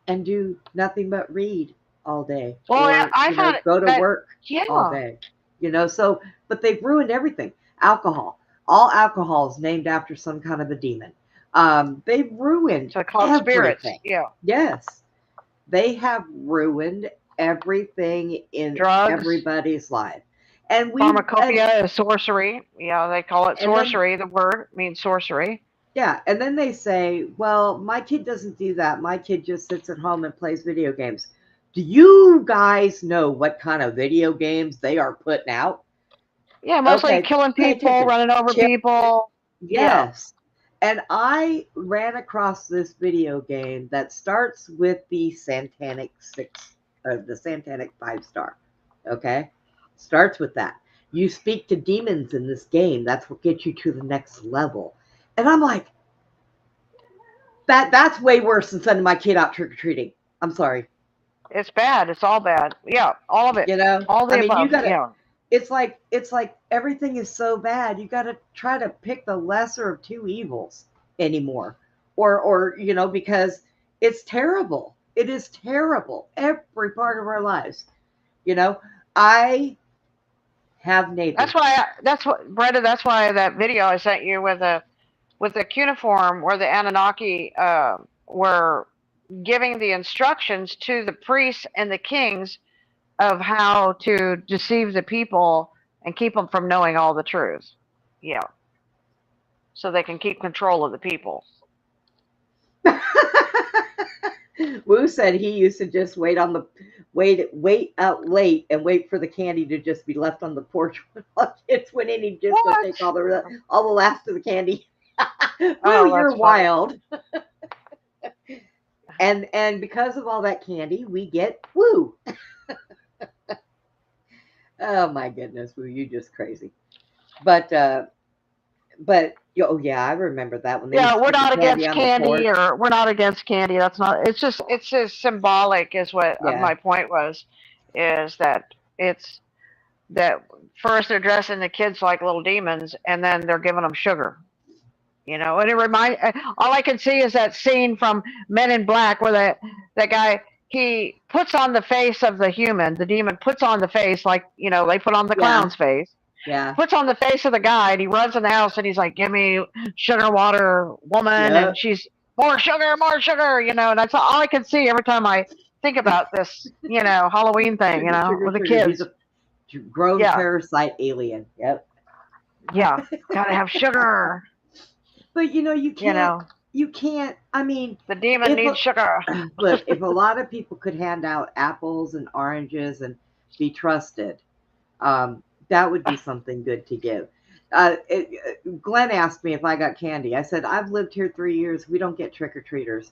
[SPEAKER 1] and do nothing but read all day.
[SPEAKER 2] Well,
[SPEAKER 1] or,
[SPEAKER 2] I found
[SPEAKER 1] go to work all day. So, but they've ruined everything. Alcohol. All alcohol is named after some kind of a demon. They've ruined everything.
[SPEAKER 2] Spirits. Yeah.
[SPEAKER 1] Yes. They have ruined everything in
[SPEAKER 2] drugs.
[SPEAKER 1] Everybody's life. And we
[SPEAKER 2] Pharmacopoeia is sorcery. Yeah, they call it
[SPEAKER 1] and then
[SPEAKER 2] sorcery. The word means sorcery.
[SPEAKER 1] yeah, and then they say, well, my kid doesn't do that. My kid just sits at home and plays video games. Do you guys know what kind of video games they are putting out?
[SPEAKER 2] Yeah, mostly
[SPEAKER 1] Okay,
[SPEAKER 2] killing
[SPEAKER 1] pay
[SPEAKER 2] people,
[SPEAKER 1] attention.
[SPEAKER 2] running over people. Yeah.
[SPEAKER 1] Yes. And I ran across this video game that starts with the Satanic 6, or the Satanic 5-star. Okay? Starts with that. You speak to demons in this game. That's what gets you to the next level. And I'm like, that's way worse than sending my kid out trick-or-treating. I'm sorry.
[SPEAKER 2] It's bad. It's all bad. Yeah, all of it.
[SPEAKER 1] You know?
[SPEAKER 2] All the
[SPEAKER 1] I mean, you
[SPEAKER 2] above.
[SPEAKER 1] gotta
[SPEAKER 2] Yeah.
[SPEAKER 1] it's like everything is so bad. You got to try to pick the lesser of two evils anymore, or because it's terrible. It is terrible. Every part of our lives. You know, I have neighbors.
[SPEAKER 2] That's what Brenda. That's why that video I sent you with the cuneiform where the Anunnaki were giving the instructions to the priests and the kings of how to deceive the people and keep them from knowing all the truth. Yeah. So they can keep control of the people.
[SPEAKER 1] Wu said he used to just wait out late and wait for the candy to just be left on the porch when all kids went in. He'd just go take all the last of the candy. Wu, you're
[SPEAKER 2] funny.
[SPEAKER 1] wild. And because of all that candy, we get Wu. Oh my goodness, Wu, you just crazy. But oh yeah, I remember that when they
[SPEAKER 2] Yeah,
[SPEAKER 1] used to
[SPEAKER 2] we're
[SPEAKER 1] put the
[SPEAKER 2] not against
[SPEAKER 1] on the
[SPEAKER 2] candy,
[SPEAKER 1] porch.
[SPEAKER 2] or we're not against candy. That's not. It's just symbolic, is what
[SPEAKER 1] Yeah.
[SPEAKER 2] my point was. Is that it's that first they're dressing the kids like little demons, and then they're giving them sugar. And it all I can see is that scene from Men in Black where that guy, he puts on the face of the human, the demon puts on the face like, they put on the clown's face.
[SPEAKER 1] Yeah.
[SPEAKER 2] Puts on the face of the guy, and he runs in the house and he's like, "Give me sugar water, woman."
[SPEAKER 1] Yep.
[SPEAKER 2] And she's, more sugar, and that's all I can see every time I think about this, Halloween thing, with the kids.
[SPEAKER 1] He's a grown parasite alien. Yep.
[SPEAKER 2] Yeah. Gotta have sugar.
[SPEAKER 1] But you can't, I mean,
[SPEAKER 2] the demon needs sugar.
[SPEAKER 1] Look, if a lot of people could hand out apples and oranges and be trusted, that would be something good to give. Glenn asked me if I got candy. I said, I've lived here 3 years. We don't get trick-or-treaters.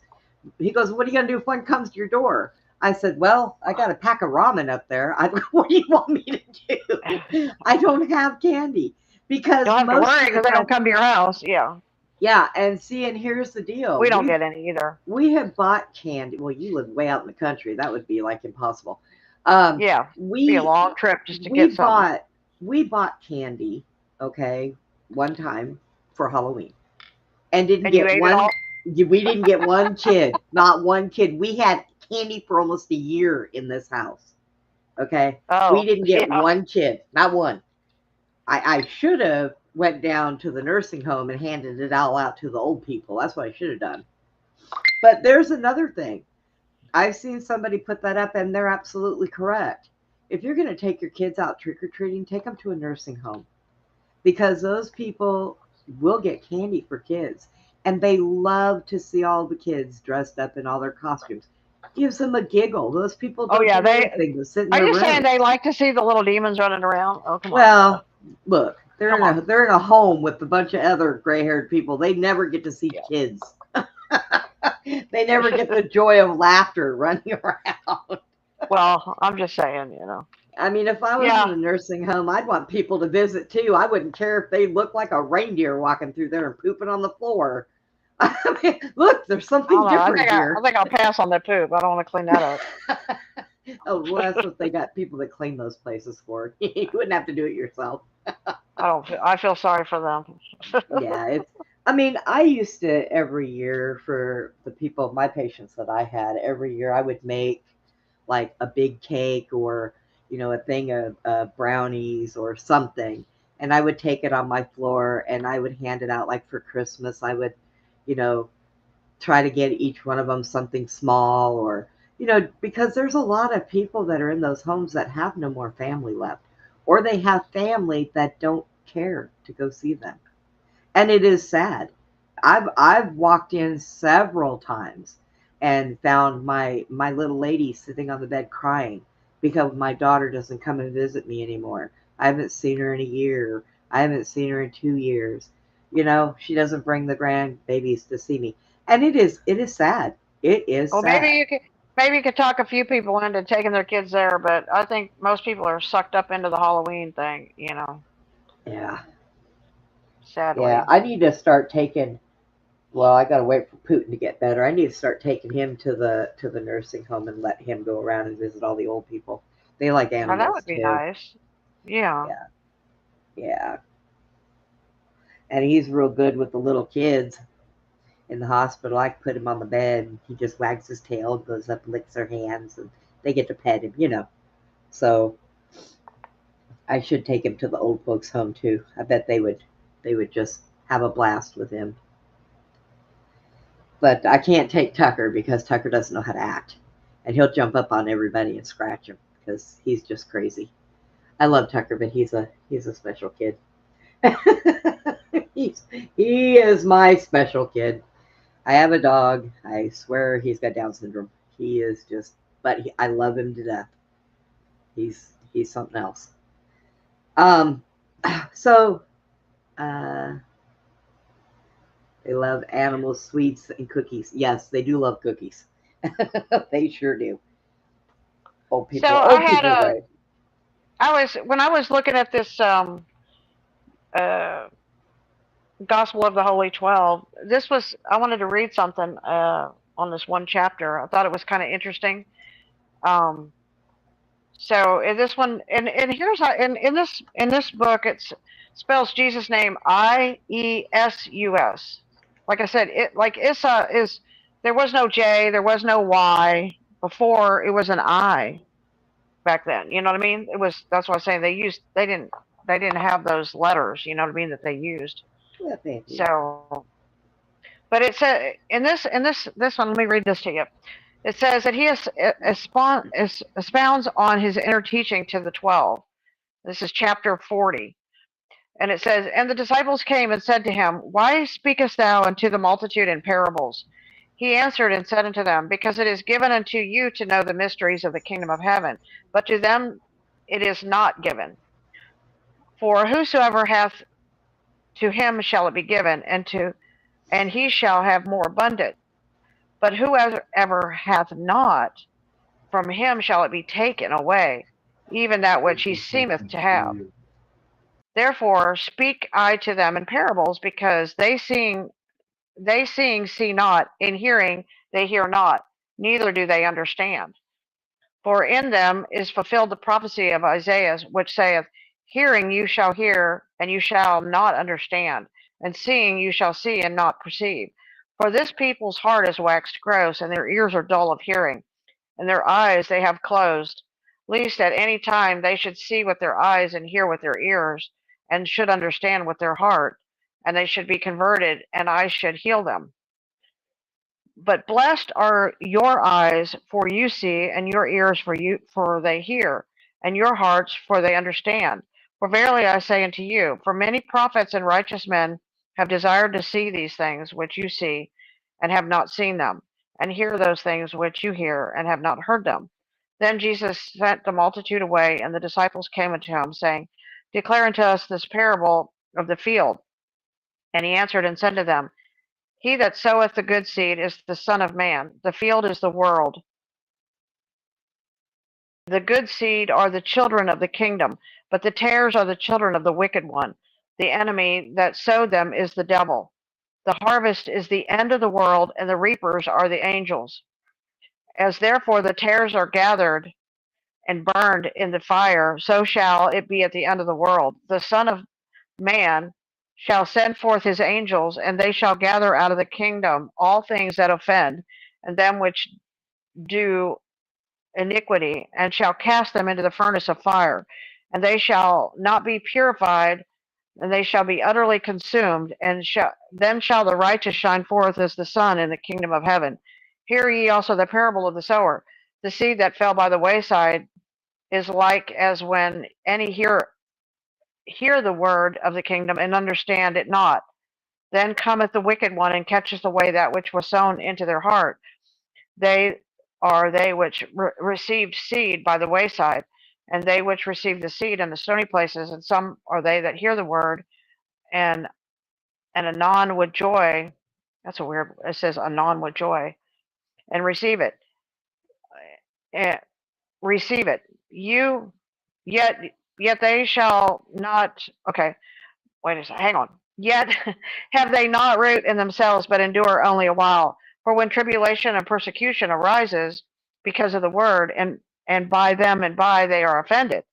[SPEAKER 1] He goes, what are you going to do if one comes to your door? I said, well, I got a pack of ramen up there. What do you want me to do? I don't have candy. Because
[SPEAKER 2] don't have to worry because they don't come to your house. Yeah.
[SPEAKER 1] Yeah, and here's the deal.
[SPEAKER 2] We don't get any either.
[SPEAKER 1] We have bought candy. Well, you live way out in the country. That would be like impossible.
[SPEAKER 2] Yeah, be a long trip just to get something.
[SPEAKER 1] We bought candy, okay, one time for Halloween, and didn't get one. We didn't get one kid, not one kid. We had candy for almost a year in this house. Okay, we didn't get one kid, not one. I should have went down to the nursing home and handed it all out to the old people. That's what I should have done. But there's another thing. I've seen somebody put that up, and they're absolutely correct. If you're going to take your kids out trick-or-treating, take them to a nursing home, because those people will get candy for kids, and they love to see all the kids dressed up in all their costumes. Gives them a giggle. Those people don't do anything but sit in their room.
[SPEAKER 2] Are you saying they like to see the little demons running around? Oh, come on.
[SPEAKER 1] Well, look, they're in a home with a bunch of other gray-haired people. They never get to see kids. They never get the joy of laughter running around.
[SPEAKER 2] Well, I'm just saying,
[SPEAKER 1] I mean, if I was in a nursing home, I'd want people to visit too. I wouldn't care if they looked like a reindeer walking through there and pooping on the floor. I mean, look, there's something different here.
[SPEAKER 2] I think I'll pass on the poop. I don't want to clean that up.
[SPEAKER 1] Oh, well, that's what they got people that clean those places for. You wouldn't have to do it yourself.
[SPEAKER 2] I feel sorry for them.
[SPEAKER 1] Yeah, I mean, I used to every year for the people, my patients that I had, every year I would make like a big cake or, a thing of brownies or something. And I would take it on my floor and I would hand it out like for Christmas. I would, try to get each one of them something small or, because there's a lot of people that are in those homes that have no more family left. or they have family that don't care to go see them. And it is sad. I've walked in several times and found my little lady sitting on the bed crying because my daughter doesn't come and visit me anymore. I haven't seen her in a year. I haven't seen her in 2 years. She doesn't bring the grandbabies to see me. And it is sad. It is
[SPEAKER 2] Well, maybe
[SPEAKER 1] sad.
[SPEAKER 2] you could talk a few people into taking their kids there, but I think most people are sucked up into the Halloween thing.
[SPEAKER 1] Yeah. Yeah.
[SPEAKER 2] Sadly.
[SPEAKER 1] I need to start taking Well, I gotta wait for Putin to get better. I need to start taking him to the nursing home and let him go around and visit all the old people. They like
[SPEAKER 2] Well, that
[SPEAKER 1] animals
[SPEAKER 2] would be
[SPEAKER 1] too.
[SPEAKER 2] nice. Yeah.
[SPEAKER 1] Yeah, yeah. And he's real good with the little kids in the hospital. I put him on the bed and he just wags his tail, goes up, licks their hands, and they get to pet him. So I should take him to the old folks home too. I bet they would just have a blast with him. But I can't take Tucker because Tucker doesn't know how to act. And he'll jump up on everybody and scratch him because he's just crazy. I love Tucker, but he's a special kid. he's, he is my special kid. I have a dog. I swear he's got Down syndrome. He is just, but I love him to death. He's something else. Um, so uh, they love animals, sweets, and cookies. Yes, they do love cookies. They sure do. Old
[SPEAKER 2] So
[SPEAKER 1] people.
[SPEAKER 2] I
[SPEAKER 1] Old
[SPEAKER 2] had
[SPEAKER 1] people are
[SPEAKER 2] a.
[SPEAKER 1] great.
[SPEAKER 2] When I was looking at this uh, Gospel of the Holy 12. I wanted to read something on this one chapter. I thought it was kind of interesting. Um, so in this one, and here's how in this book, it spells Jesus' name Iesus. Like I said, it like Issa is there was no J, there was no Y before. It was an I back then. You know what I mean? That's what I'm saying. They didn't have those letters. You know what I mean, that they used.
[SPEAKER 1] Yeah, thank you.
[SPEAKER 2] So, but it said in this one. Let me read this to you. It says that he expounds on his inner teaching to the 12. This is chapter 40. And it says, and the disciples came and said to him, why speakest thou unto the multitude in parables? He answered and said unto them, because it is given unto you to know the mysteries of the kingdom of heaven, but to them it is not given. For whosoever hath, to him shall it be given, and he shall have more abundant. But whoever hath not, from him shall it be taken away, even that which he seemeth to have. Therefore speak I to them in parables, because they seeing see not, in hearing they hear not, neither do they understand. For in them is fulfilled the prophecy of Isaiah, which saith, hearing you shall hear, and you shall not understand, and seeing you shall see, and not perceive. For this people's heart is waxed gross, and their ears are dull of hearing, and their eyes they have closed, lest at any time they should see with their eyes, and hear with their ears, and should understand with their heart, and they should be converted, and I should heal them. But blessed are your eyes, for you see, and your ears, for they hear, and your hearts, for they understand. For verily I say unto you, for many prophets and righteous men have desired to see these things which you see, and have not seen them, and hear those things which you hear, and have not heard them. Then Jesus sent the multitude away, and the disciples came unto him, saying, declare unto us this parable of the field. And he answered and said to them, he that soweth the good seed is the Son of Man. The field is the world. The good seed are the children of the kingdom, but the tares are the children of the wicked one. The enemy that sowed them is the devil. The harvest is the end of the world, and the reapers are the angels. As therefore the tares are gathered and burned in the fire, so shall it be at the end of the world. The Son of Man shall send forth his angels, and they shall gather out of the kingdom all things that offend, and them which do iniquity, and shall cast them into the furnace of fire. And they shall not be purified, and they shall be utterly consumed. And then shall the righteous shine forth as the sun in the kingdom of heaven. Hear ye also the parable of the sower. The seed that fell by the wayside is like as when any hear the word of the kingdom and understand it not. Then cometh the wicked one and catcheth away that which was sown into their heart. They are they which received seed by the wayside, and they which received the seed in the stony places. And some are they that hear the word, and anon with joy. That's a weird. It says anon with joy, and receive it. Eh, receive it. You yet they shall not. Okay, wait a second. Hang on. Yet have they not root in themselves, but endure only a while. For when tribulation and persecution arises because of the word, and by them and by they are offended.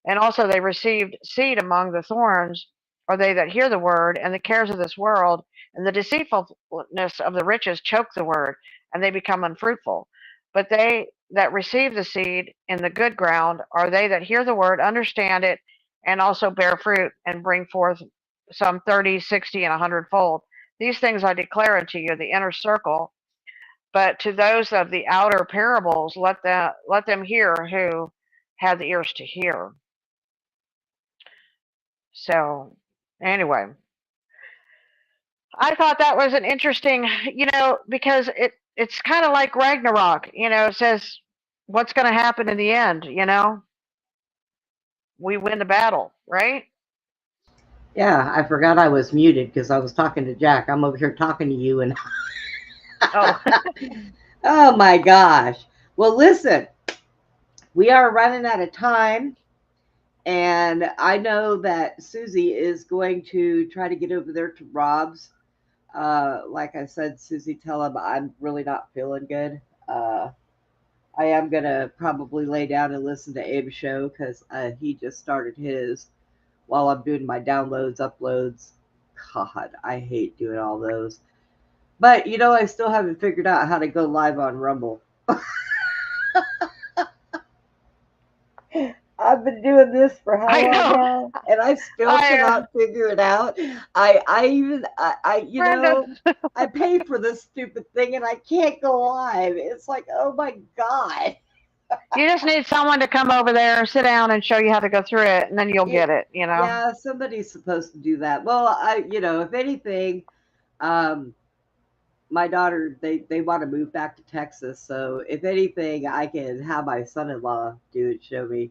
[SPEAKER 2] And also they received seed among the thorns, are they that hear the word, and the cares of this world, and the deceitfulness of the riches choke the word, and they become unfruitful. But they that receive the seed in the good ground are they that hear the word, understand it, and also bear fruit, and bring forth some 30, 60, and 100-fold. These things I declare unto you, the inner circle. But to those of the outer parables, let them hear who have the ears to hear. So, anyway, I thought that was an interesting, because it's kind of like Ragnarok. It says what's going to happen in the end. We win the battle, right?
[SPEAKER 1] Yeah, I forgot I was muted because I was talking to Jack. I'm over here talking to you, and
[SPEAKER 2] Oh,
[SPEAKER 1] oh my gosh. Well, listen, we are running out of time. And I know that Susie is going to try to get over there to Rob's. Like I said, Susie, tell him I'm really not feeling good. I am going to probably lay down and listen to Abe's show because he just started his while I'm doing my downloads, uploads. God, I hate doing all those. But, I still haven't figured out how to go live on Rumble. I've been doing this for how
[SPEAKER 2] I
[SPEAKER 1] long
[SPEAKER 2] know.
[SPEAKER 1] now, and I still cannot figure it out.
[SPEAKER 2] Brenda.
[SPEAKER 1] I pay for this stupid thing, and I can't go live. It's like, oh my god.
[SPEAKER 2] You just need someone to come over there, sit down, and show you how to go through it, and then you'll get it.
[SPEAKER 1] Yeah, somebody's supposed to do that. Well, if anything, my daughter, they want to move back to Texas, so if anything, I can have my son-in-law do it, show me.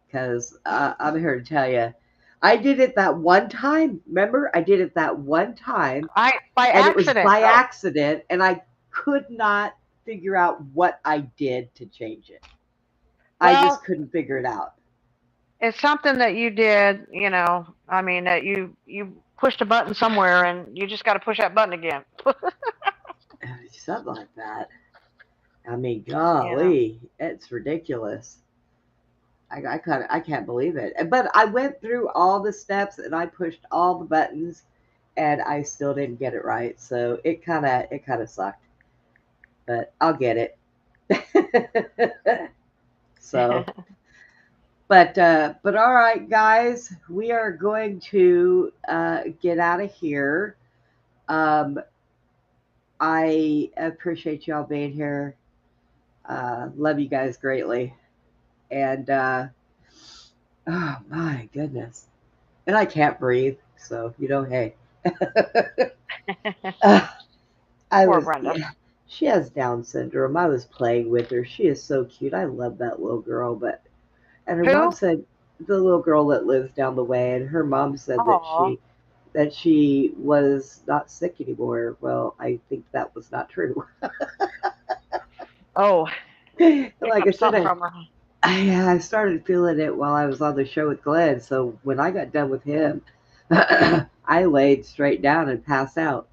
[SPEAKER 1] Because I'm here to tell you, I did it that one time. Remember, I did it that one time,
[SPEAKER 2] By
[SPEAKER 1] and
[SPEAKER 2] accident.
[SPEAKER 1] it was by accident, and I could not figure out what I did to change it. I just couldn't figure it out.
[SPEAKER 2] It's something that you did. I mean, that you pushed a button somewhere, and you just got to push that button again.
[SPEAKER 1] Something like that. I mean, golly, it's ridiculous. I can't believe it. But I went through all the steps and I pushed all the buttons, and I still didn't get it right. So it kind of sucked. But I'll get it. So, but all right, guys, we are going to get out of here. I appreciate y'all being here. Love you guys greatly. And oh my goodness. And I can't breathe. So, hey.
[SPEAKER 2] Poor Brenda.
[SPEAKER 1] Yeah, she has Down syndrome. I was playing with her. She is so cute. I love that little girl. And her mom said, the little girl that lives down the way, and her mom said that she was not sick anymore. Well, I think that was not true.
[SPEAKER 2] Oh,
[SPEAKER 1] like I said, I started feeling it while I was on the show with Glenn. So when I got done with him, I laid straight down and passed out.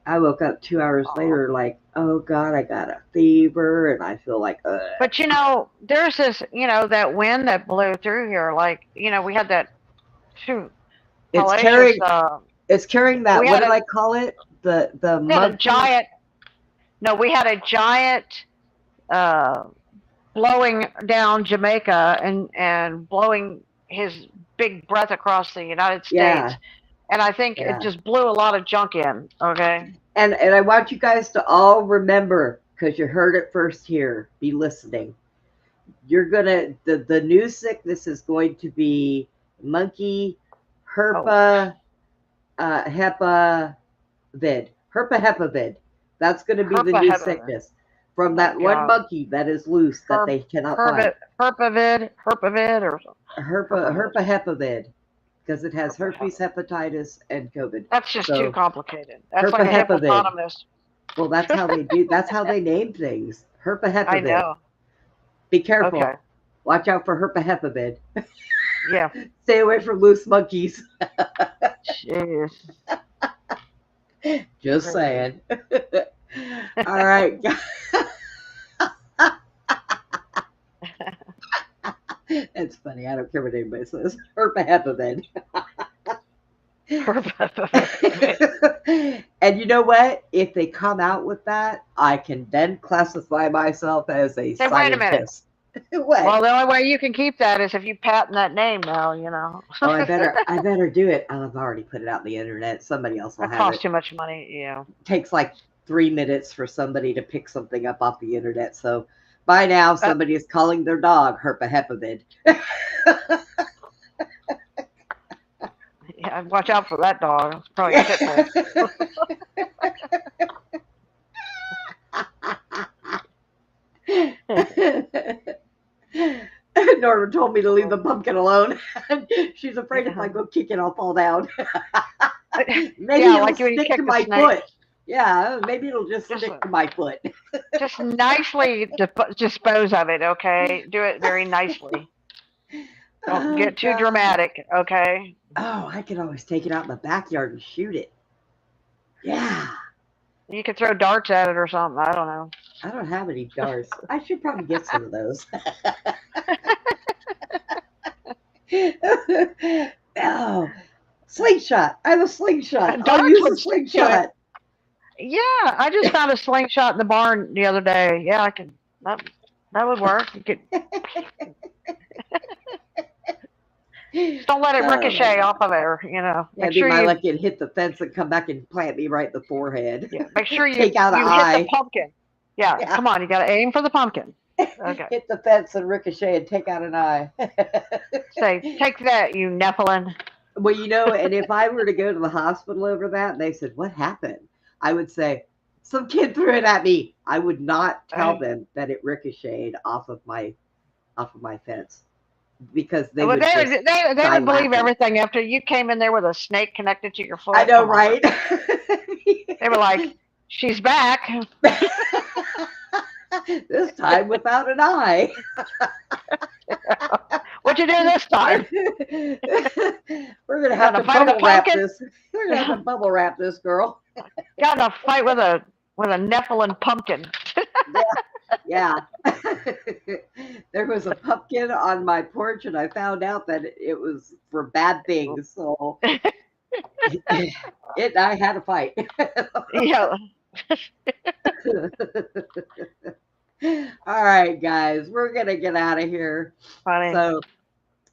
[SPEAKER 1] I woke up 2 hours later, like, oh God, I got a fever, and I feel like, ugh.
[SPEAKER 2] But there's this, that wind that blew through here. Like, we had that.
[SPEAKER 1] It's carrying. It's carrying that. What did I call it? The
[SPEAKER 2] we had a giant. No, we had a giant blowing down Jamaica and blowing his big breath across the United States.
[SPEAKER 1] Yeah.
[SPEAKER 2] And I think it just blew a lot of junk in. Okay.
[SPEAKER 1] And I want you guys to all remember, because you heard it first here, be listening. you're gonna the new sickness is going to be monkey herpa hepa vid. Herpa hepa vid. That's going to be the new sickness from that one monkey that is loose that they cannot find.
[SPEAKER 2] Herpavid or
[SPEAKER 1] Herpa hepa vid. Because it has herpes, hepatitis, and COVID.
[SPEAKER 2] That's just too complicated. That's like a
[SPEAKER 1] herpa
[SPEAKER 2] hippopotamus.
[SPEAKER 1] Well, that's how they do. That's how they name things. Herpa hepa vid.
[SPEAKER 2] I know.
[SPEAKER 1] Be careful. Okay. Watch out for herpa hepa vid.
[SPEAKER 2] Yeah.
[SPEAKER 1] Stay away from loose monkeys.
[SPEAKER 2] Jeez.
[SPEAKER 1] Just saying. All right. It's funny. I don't care what anybody says. Herpa hepa vid. And you know what? If they come out with that, I can then classify myself as a scientist.
[SPEAKER 2] Wait a minute. Well, the only way you can keep that is if you patent that name now, you know.
[SPEAKER 1] Oh, I better do it. I've already put it out on the internet. Somebody else will have it.
[SPEAKER 2] That costs too much money, yeah.
[SPEAKER 1] It takes like 3 minutes for somebody to pick something up off the internet. So by now, somebody is calling their dog herpa hepa vid.
[SPEAKER 2] Yeah, watch out for that dog. It's probably a pit bull.
[SPEAKER 1] Norma told me to leave the pumpkin alone. She's afraid if I go kick it, I'll fall down. Maybe it'll stick to my foot. Yeah, maybe it'll just stick to my foot.
[SPEAKER 2] Just nicely dispose of it, okay? Do it very nicely. Don't get too dramatic, okay?
[SPEAKER 1] Oh, I can always take it out in the backyard and shoot it. Yeah.
[SPEAKER 2] You could throw darts at it or something. I don't know.
[SPEAKER 1] I don't have any darts. I should probably get some of those. Oh, slingshot. I have a slingshot. I'll use a slingshot.
[SPEAKER 2] Yeah, I just found a slingshot in the barn the other day. Yeah, I can. That would work. You could. Just don't let it ricochet off of there, you know.
[SPEAKER 1] Yeah, sure you let it hit the fence and come back and plant me right in the forehead.
[SPEAKER 2] Yeah, make sure you
[SPEAKER 1] take out an
[SPEAKER 2] eye. Hit the pumpkin. Yeah, come on, you got to aim for the pumpkin. Okay.
[SPEAKER 1] Hit the fence and ricochet and take out an eye.
[SPEAKER 2] Say, take that, you Nephilim.
[SPEAKER 1] Well, you know, and if I were to go to the hospital over that, and they said, "What happened?" I would say, "Some kid threw it at me." I would not tell them that it ricocheted off of my fence. Because they would
[SPEAKER 2] believe everything after you came in there with a snake connected to your foot.
[SPEAKER 1] I know, right?
[SPEAKER 2] They were like, "She's back."
[SPEAKER 1] This time without an eye.
[SPEAKER 2] What'd you do this time?
[SPEAKER 1] We're gonna have to bubble wrap this. We're gonna have to bubble wrap this girl.
[SPEAKER 2] Got in a fight with a Nephilim pumpkin.
[SPEAKER 1] Yeah. There was a pumpkin on my porch, and I found out that it was for bad things. So I had a fight.
[SPEAKER 2] Yeah.
[SPEAKER 1] All right, guys, we're gonna get out of here.
[SPEAKER 2] Funny.
[SPEAKER 1] So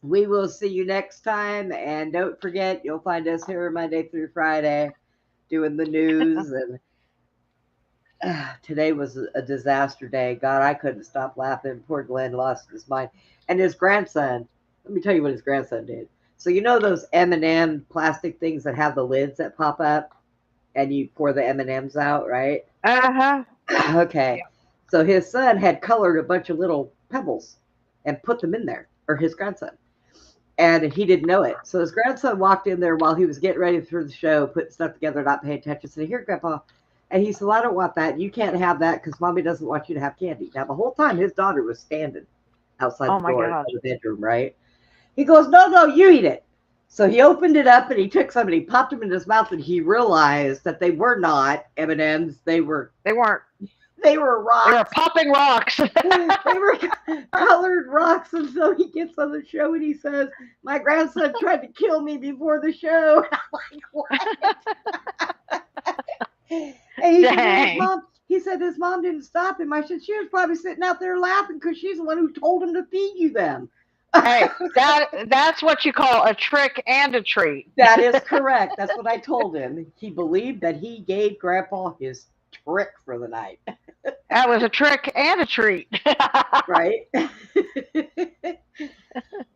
[SPEAKER 1] we will see you next time, and don't forget, you'll find us here Monday through Friday doing the news. And today was a disaster day. God, I couldn't stop laughing. Poor Glenn lost his mind. And his grandson, let me tell you what his grandson did. So you know those M&M plastic things that have the lids that pop up and you pour the M&Ms out, right?
[SPEAKER 2] Uh-huh.
[SPEAKER 1] Okay. Yeah. So his son had colored a bunch of little pebbles and put them in there, or his grandson. And he didn't know it. So his grandson walked in there while he was getting ready for the show, putting stuff together, not paying attention. Said, "Here, Grandpa." And he said, "Well, I don't want that. You can't have that because Mommy doesn't want you to have candy." Now, the whole time, his daughter was standing outside the door of the bedroom, right? He goes, "No, you eat it." So he opened it up and he took some and he popped them in his mouth, and he realized that they were not M&Ms. They weren't. They were rocks.
[SPEAKER 2] They were popping rocks.
[SPEAKER 1] They were colored rocks. And so he gets on the show and he says, "My grandson tried to kill me before the show." I'm like, what? And he said his mom didn't stop him. I said, "She was probably sitting out there laughing because she's the one who told him to feed you them."
[SPEAKER 2] Hey, that's what you call a trick and a treat.
[SPEAKER 1] That is correct. That's what I told him. He believed that he gave Grandpa his trick for the night.
[SPEAKER 2] That was a trick and a treat.
[SPEAKER 1] Right?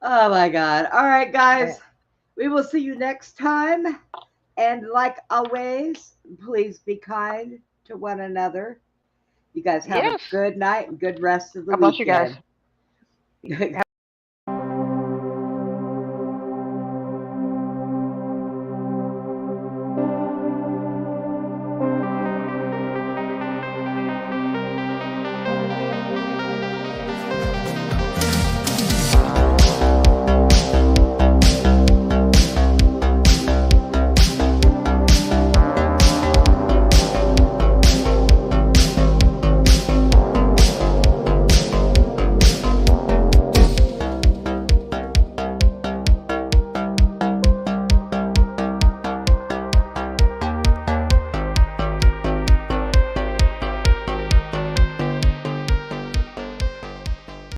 [SPEAKER 1] Oh my God. All right, guys. We will see you next time. And like always, please be kind to one another. You guys have a
[SPEAKER 2] Yes.
[SPEAKER 1] good night and good rest of the
[SPEAKER 2] God bless you guys.
[SPEAKER 1] weekend.